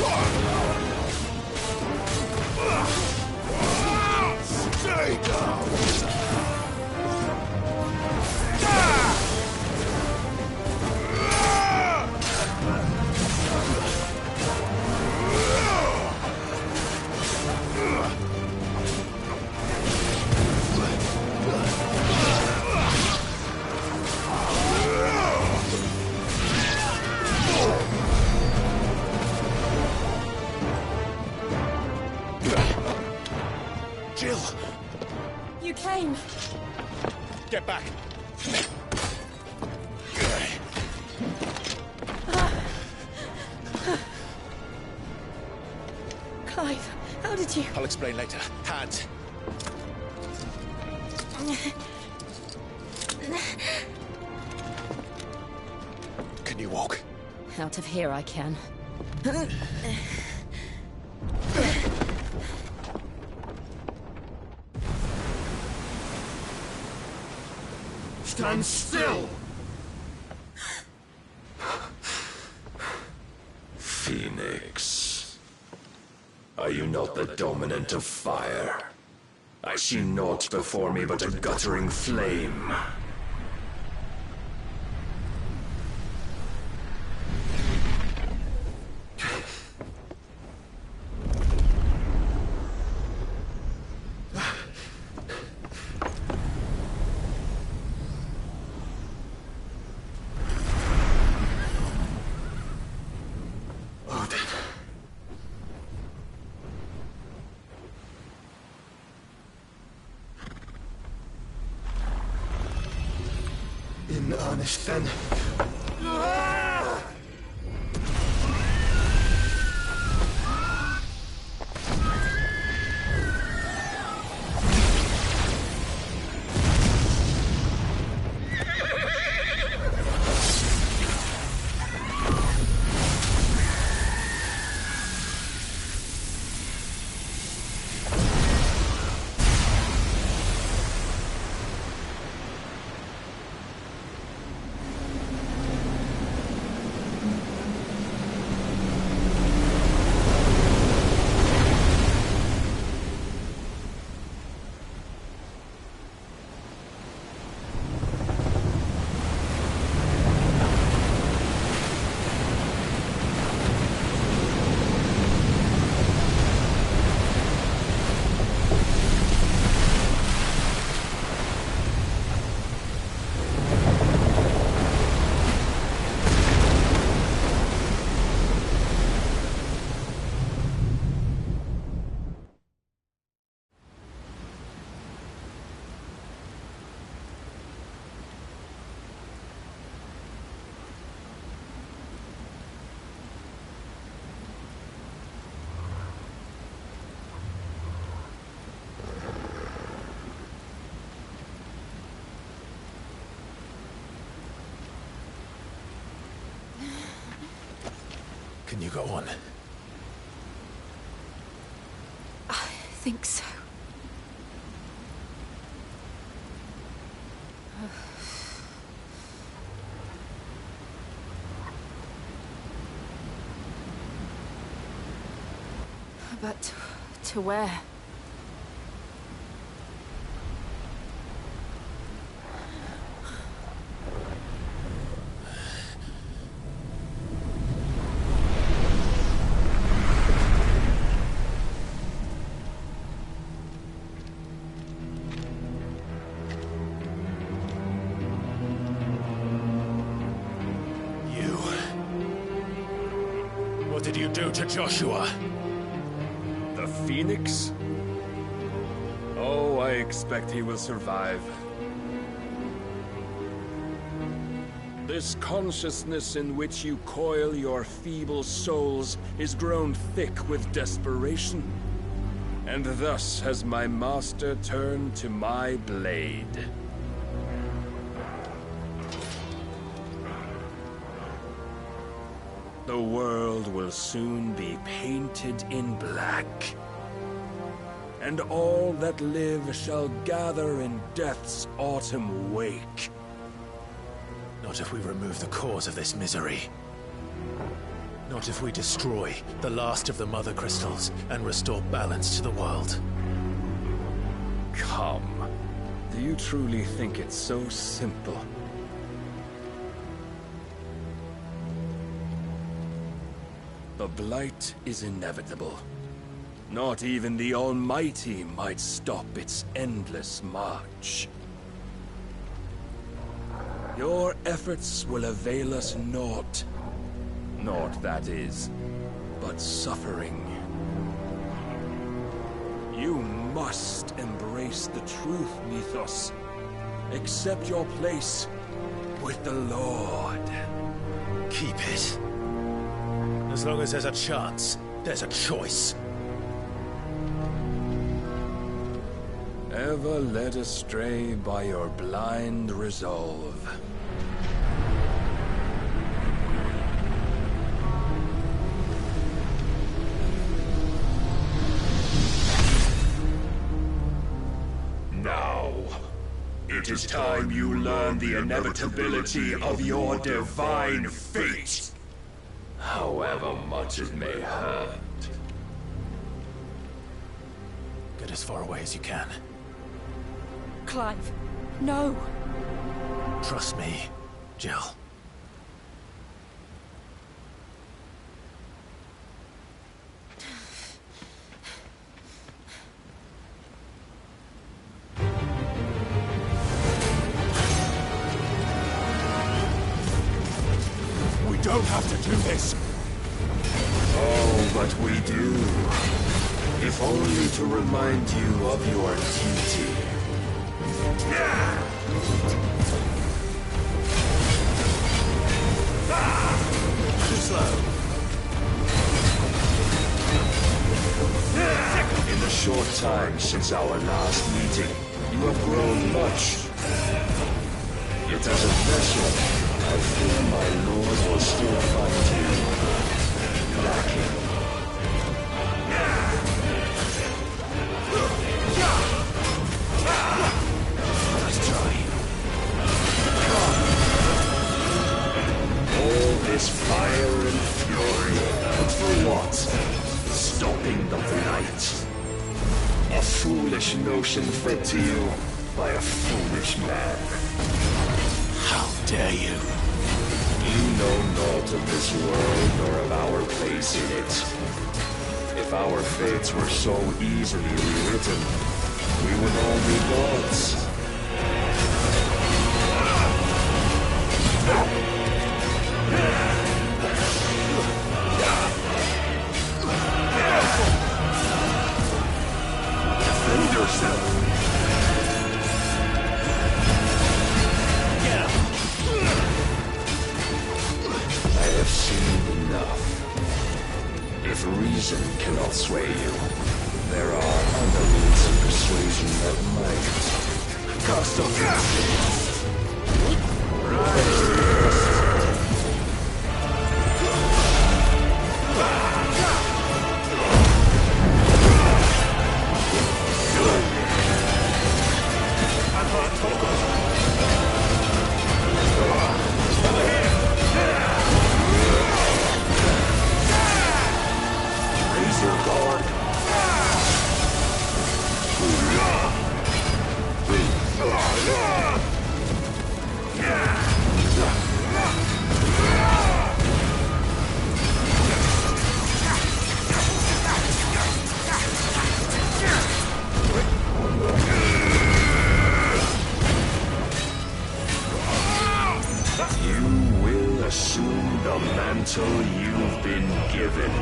Stay down! Jill! You came. Get back! Clive, how did you... I'll explain later. Hands. Can you walk? Out of here I can. Stand still! Phoenix. Are you not the dominant of fire? I see naught before me but a guttering flame. In earnest, then. Can you go on? I think so. But to where? What did you do to Joshua? The Phoenix? Oh, I expect he will survive. This consciousness in which you coil your feeble souls is grown thick with desperation. And thus has my master turned to my blade. The world will soon be painted in black. And all that live shall gather in death's autumn wake. Not if we remove the cause of this misery. Not if we destroy the last of the Mother Crystals and restore balance to the world. Come. Do you truly think it's so simple? The Blight is inevitable. Not even the Almighty might stop its endless march. Your efforts will avail us naught. Naught, that is, but suffering. You must embrace the truth, Mythos. Accept your place with the Lord. Keep it. As long as there's a chance, there's a choice. Ever led astray by your blind resolve. Now, it is time you learn the inevitability of your divine fate. However much it may hurt. Get as far away as you can. Clive, no. Trust me, Jill. We don't have to do this. Oh, but we do. If only to remind you of your duty. Too slow. In the short time since our last meeting, you have grown much. Yet as a vessel, I fear my lord will still find you lacking. Nice try. All this fire and fury, but for what? Stopping the Blight. A foolish notion fed to you by a foolish man. How dare you? You know naught of this world nor of our place in it. If our fates were so easily rewritten, we would all be gods. Defend yourself! I have seen enough. If reason cannot sway you, there are other means of persuasion that might. Cast off your faith. Raise your guard. You will assume the mantle you've been given.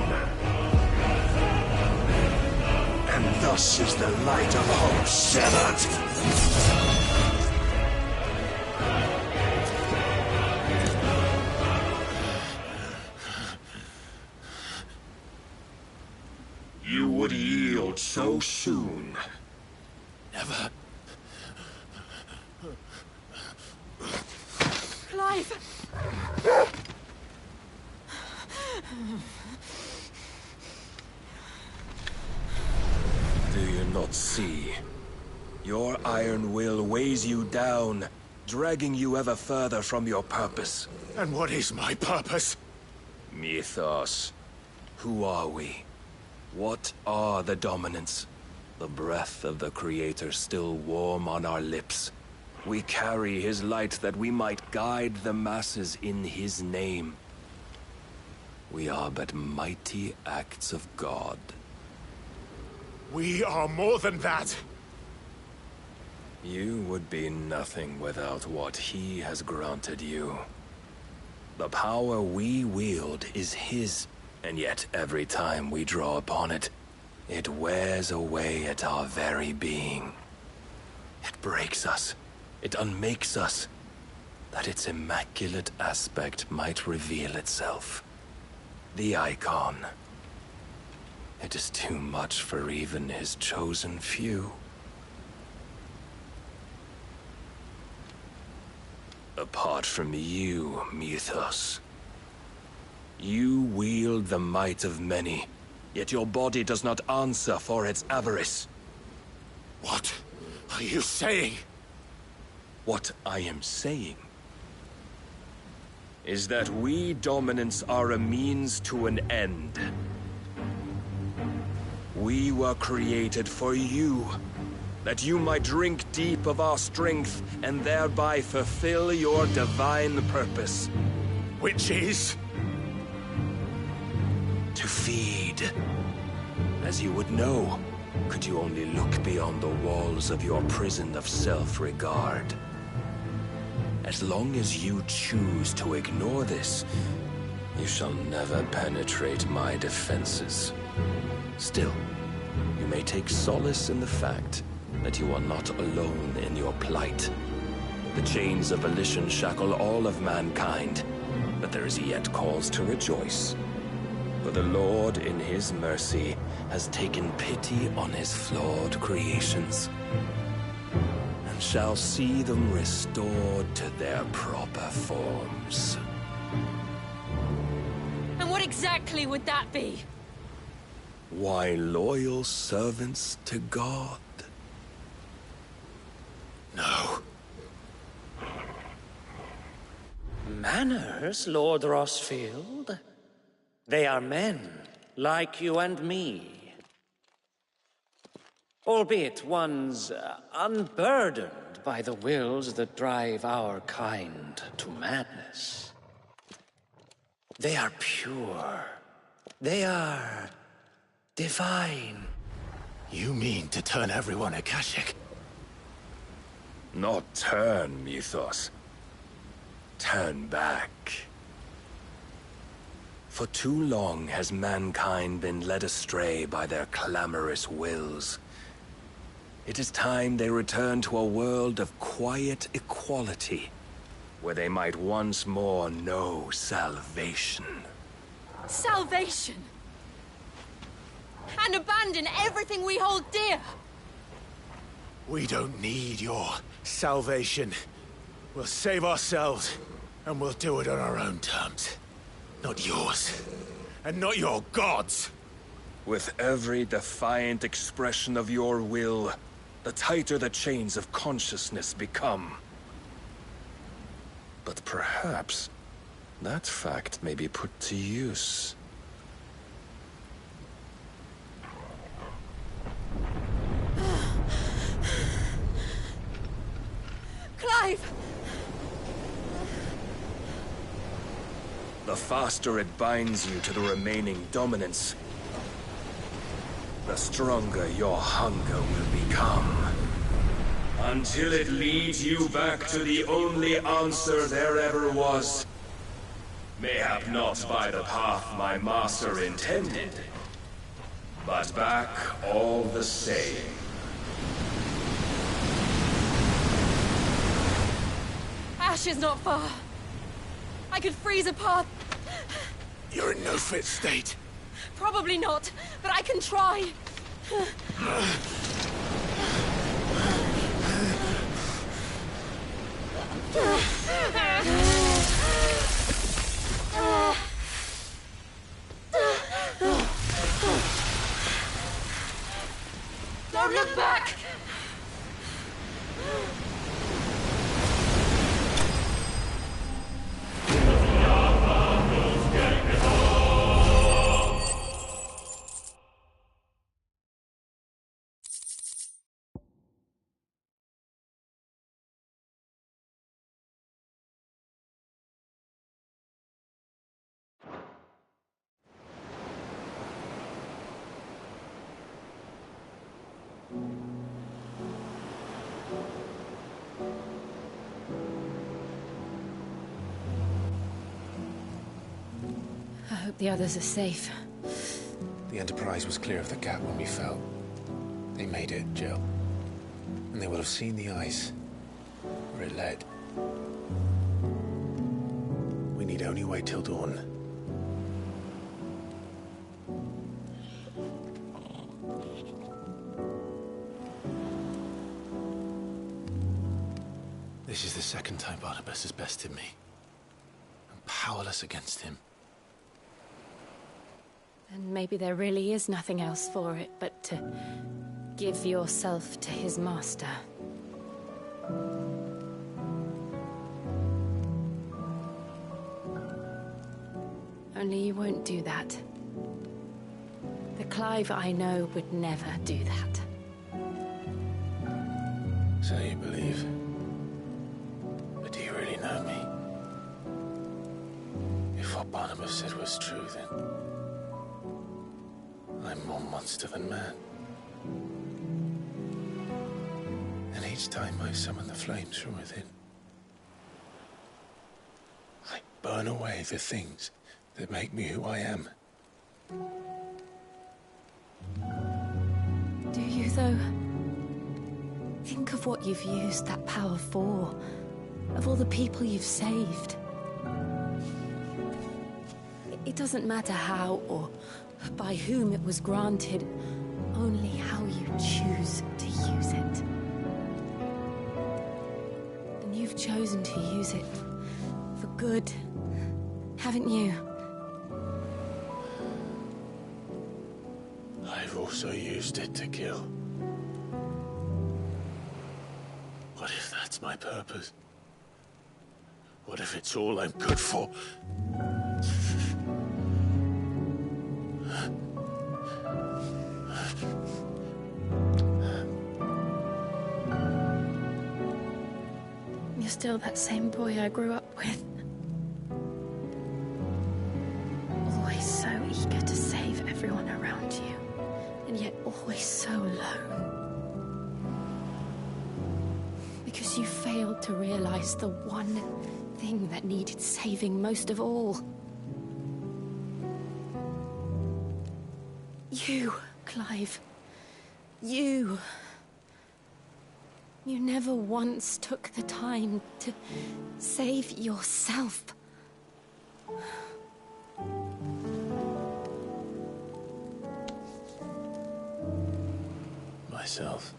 And thus is the light of hope severed. You would yield so soon. Never. Clive! Do you not see? Your iron will weighs you down, dragging you ever further from your purpose. And what is my purpose? Mythos. Who are we? What are the dominants? The breath of the Creator still warm on our lips. We carry his light that we might guide the masses in his name. We are but mighty acts of God. We are more than that. You would be nothing without what he has granted you. The power we wield is his, and yet every time we draw upon it, it wears away at our very being. It breaks us. It unmakes us, that its immaculate aspect might reveal itself. The icon. It is too much for even his chosen few. Apart from you, Mythos, you wield the might of many, yet your body does not answer for its avarice. What are you saying? What I am saying is that we dominants are a means to an end. We were created for you, that you might drink deep of our strength and thereby fulfill your divine purpose. Which is? To feed. As you would know, could you only look beyond the walls of your prison of self-regard. As long as you choose to ignore this, you shall never penetrate my defenses. Still, you may take solace in the fact that you are not alone in your plight. The chains of volition shackle all of mankind, but there is yet cause to rejoice. For the Lord, in his mercy, has taken pity on his flawed creations, and shall see them restored to their proper forms. And what exactly would that be? Why, loyal servants to God. No. Manners, Lord Rossfield? They are men, like you and me. Albeit ones unburdened by the wills that drive our kind to madness. They are pure. They are divine. You mean to turn everyone Akashic? Not turn, Mythos. Turn back. For too long has mankind been led astray by their clamorous wills. It is time they return to a world of quiet equality, where they might once more know salvation. Salvation? And abandon everything we hold dear? We don't need your salvation. We'll save ourselves, and we'll do it on our own terms. Not yours, and not your gods. With every defiant expression of your will, the tighter the chains of consciousness become. But perhaps that fact may be put to use. Clive! The faster it binds you to the remaining dominance, the stronger your hunger will become. Until it leads you back to the only answer there ever was. Mayhap not by the path my master intended, but back all the same. Ash is not far. I could freeze a path. You're in no fit state. Probably not, but I can try. Don't look back! Getting it all. hope the others are safe. The Enterprise was clear of the gap when we fell. They made it, Jill. And they will have seen the ice where it led. We need only wait till dawn. This is the second time Barnabas has bested me. I'm powerless against him. And maybe there really is nothing else for it but to give yourself to his master. Only you won't do that. The Clive I know would never do that. So you believe? But do you really know me? If what Barnabas said was true, then I'm more monster than man. And each time I summon the flames from within, I burn away the things that make me who I am. Do you, though? Think of what you've used that power for, of all the people you've saved. It doesn't matter how or by whom it was granted, only how you choose to use it. And you've chosen to use it for good, haven't you? I've also used it to kill. What if that's my purpose? What if it's all I'm good for? You're still that same boy I grew up with. Always so eager to save everyone around you, and yet always so alone. Because you failed to realize the one thing that needed saving most of all. You, Clive. You. You never once took the time to save yourself. Myself.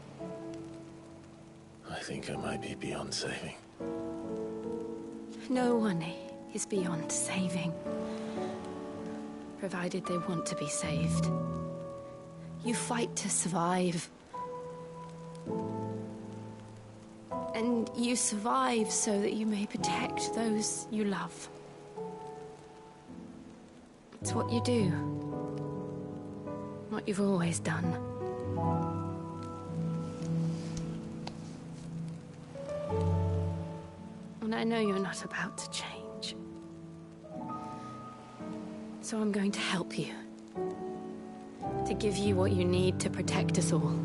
I think I might be beyond saving. No one is beyond saving, provided they want to be saved. You fight to survive. And you survive so that you may protect those you love. It's what you do. What you've always done. And I know you're not about to change. So I'm going to help you. To give you what you need to protect us all.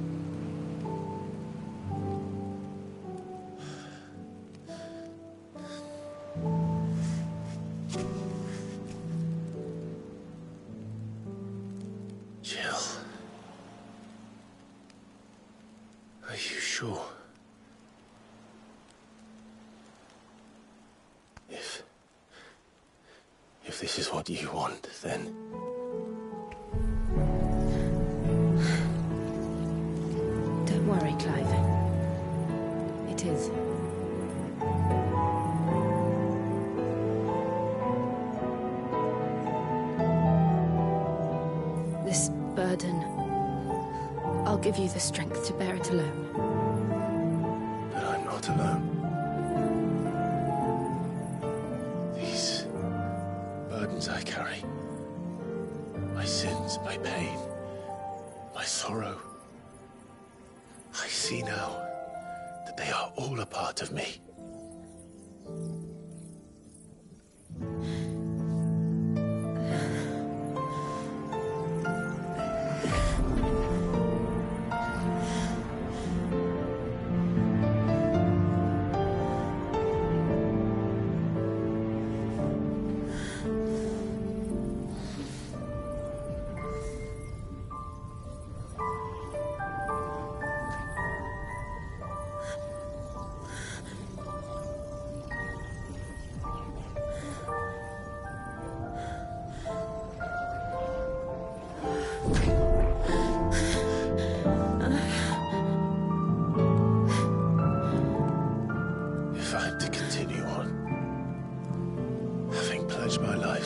Jill. Are you sure? If this is what you want, then... Don't worry, Clive. It is. This burden, I'll give you the strength to bear it alone. But I'm not alone. These burdens I carry, my sins, my pain, my sorrow, I see now that they are all a part of me.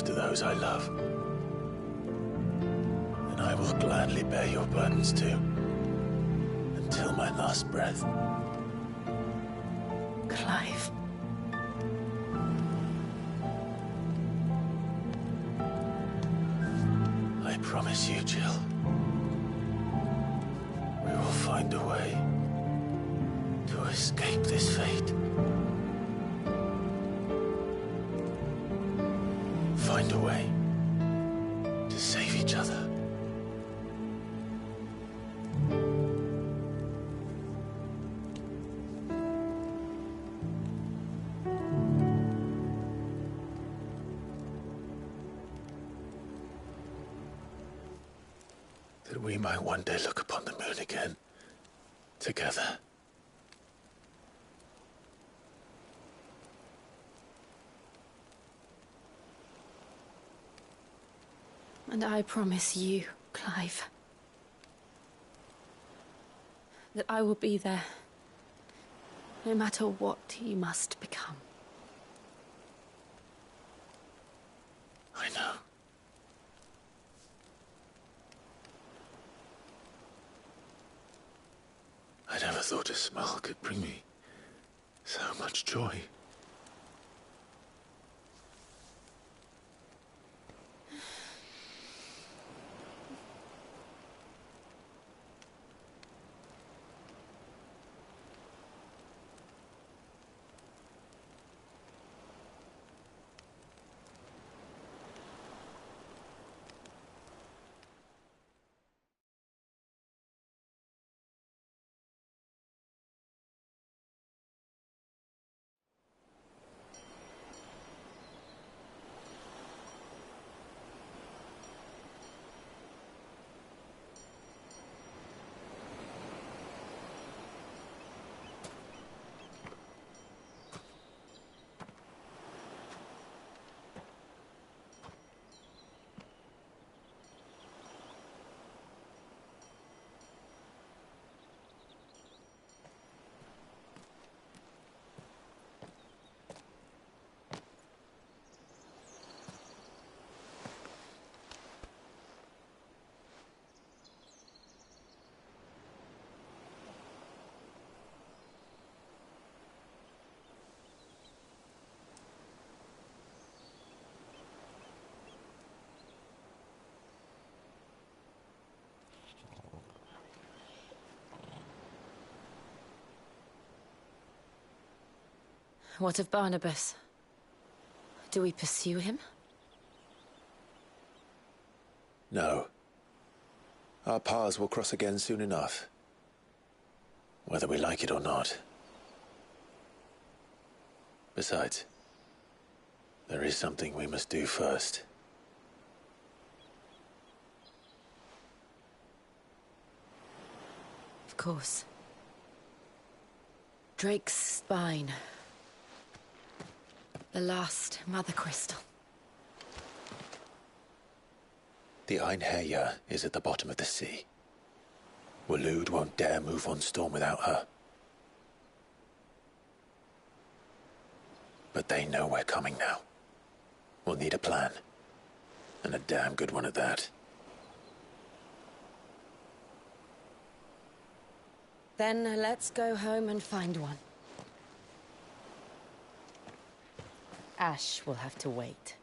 life to those I love. And I will gladly bear your burdens too, until my last breath. Clive. I promise you, Jill, we will find a way to escape this fate. Find a way to save each other. That we might one day look upon the moon again, together. And I promise you, Clive, that I will be there, no matter what you must become. I know. I never thought a smile could bring me so much joy. What of Barnabas? Do we pursue him? No. Our paths will cross again soon enough. Whether we like it or not. Besides, there is something we must do first. Of course. Drake's spine. The last Mother Crystal. The Einherjar is at the bottom of the sea. Waloed won't dare move on Storm without her. But they know we're coming now. We'll need a plan. And a damn good one at that. Then let's go home and find one. Ash will have to wait.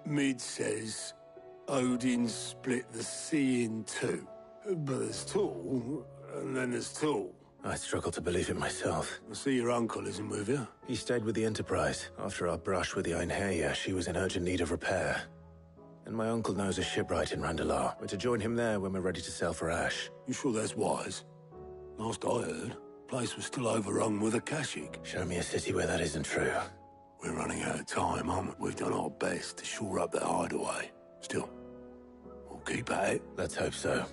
Mid says Odin split the sea in two. But there's tall, and then there's tall. I struggle to believe it myself. I see your uncle isn't with you. He stayed with the Enterprise. After our brush with the Einherjar, she was in urgent need of repair. And my uncle knows a shipwright in Randalar. We're to join him there when we're ready to sail for Ash. You sure that's wise? Last I heard, the place was still overrun with Akashic. Show me a city where that isn't true. We're running out of time, aren't we? We've done our best to shore up that hideaway. Still, we'll keep at it. Let's hope so.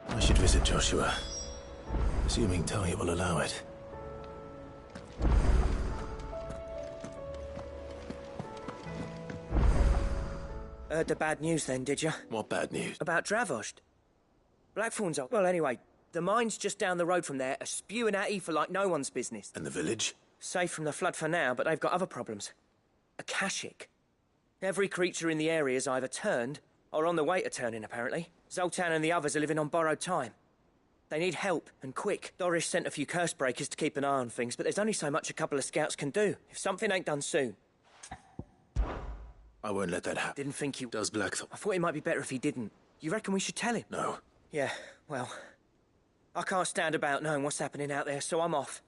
I should visit Joshua, assuming Talia will allow it. Heard the bad news then, did you? What bad news? About Dravost. Blackthorn's up. Well, anyway, the mine's just down the road from there are spewing out ether like no one's business. And the village? Safe from the flood for now, but they've got other problems. Akashic. Every creature in the area is either turned or on the way to turning, apparently. Zoltan and the others are living on borrowed time. They need help, and quick. Doris sent a few curse breakers to keep an eye on things, but there's only so much a couple of scouts can do. If something ain't done soon. I won't let that happen. Didn't think you... Does Blackthorn? I thought it might be better if he didn't. You reckon we should tell him? No. Yeah, well... I can't stand about knowing what's happening out there, so I'm off.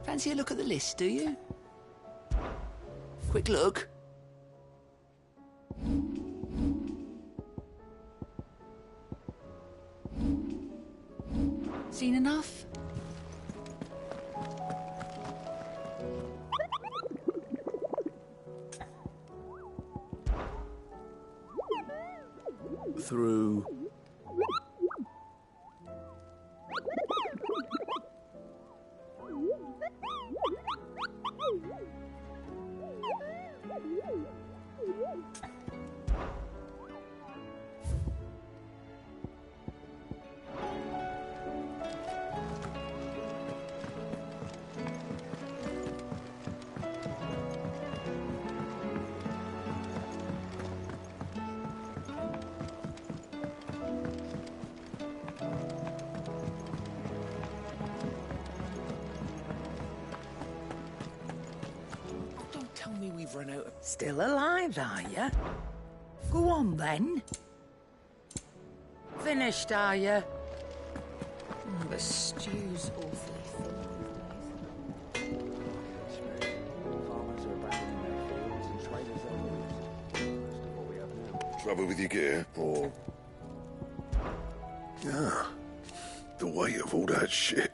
Fancy a look at the list, do you? Quick look. Seen enough? Through tell me we've run out of... Still alive, are you? Go on, then. Finished, are you? The stew's awfully thin. Farmers are abandoning their fields and traders their roads. Most of what we have now. Trouble with your gear, or... Yeah, the weight of all that shit.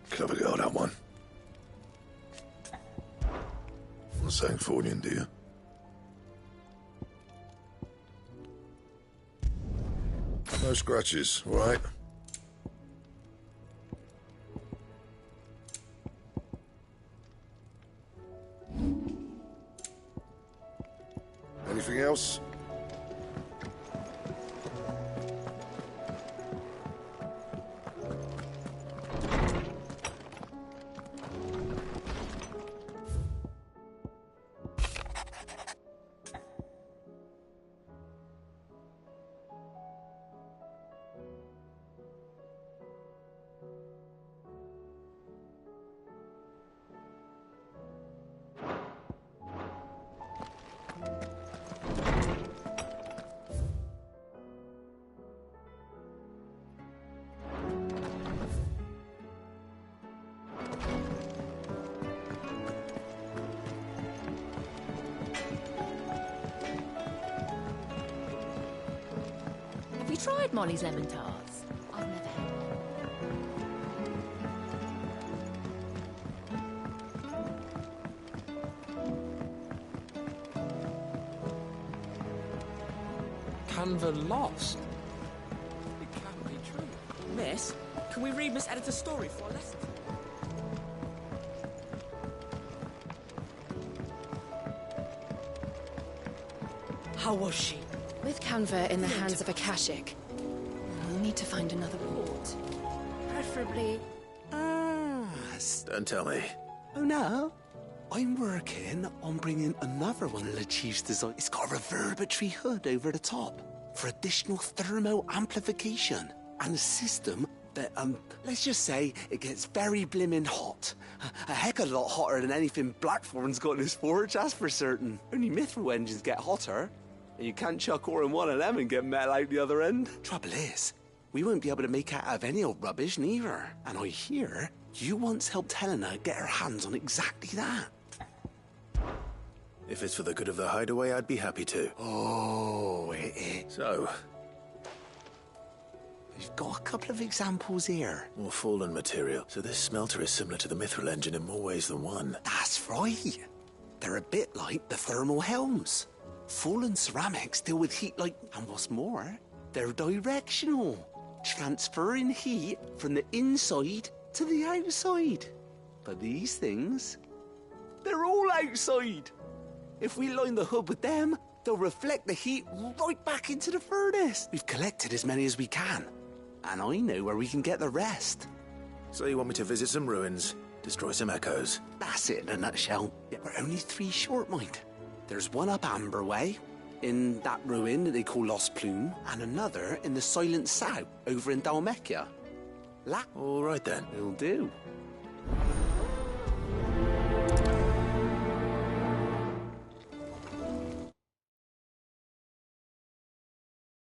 Clever girl, that one. Not saying Fordian, do you? No scratches, all right? Anything else? Have you tried Molly's lemon tarts? I've never had Canva lost? It can't be true. Miss, can we read Miss Editor's story for a lesson? How was she? With Canva in the hands of Akashic, we'll need to find another port. Preferably... Don't tell me. Oh, no. I'm working on bringing another one of the Chief's designs. It's got a reverberatory hood over the top for additional thermal amplification and a system that, let's just say it gets very blimmin' hot. A heck of a lot hotter than anything Blackthorn's got in his forge, that's for certain. Only mithril engines get hotter, and you can't chuck ore in one of them and get metal out the other end. Trouble is, we won't be able to make out of any old rubbish, neither. And I hear you once helped Helena get her hands on exactly that. If it's for the good of the hideaway, I'd be happy to. Oh, So, we've got a couple of examples here. more fallen material. So this smelter is similar to the mithril engine in more ways than one. That's right. They're a bit like the thermal helms. Fallen ceramics deal with heat like... And what's more, they're directional. Transferring heat from the inside to the outside. But these things, they're all outside. If we line the hood with them, they'll reflect the heat right back into the furnace. We've collected as many as we can, and I know where we can get the rest. So you want me to visit some ruins, destroy some echoes? That's it in a nutshell. Yet we're only 3 short, mind. There's one up Amber Way, in that ruin that they call Lost Plume, and another in the Silent South, over in Dalmecchia. All right then. It'll do.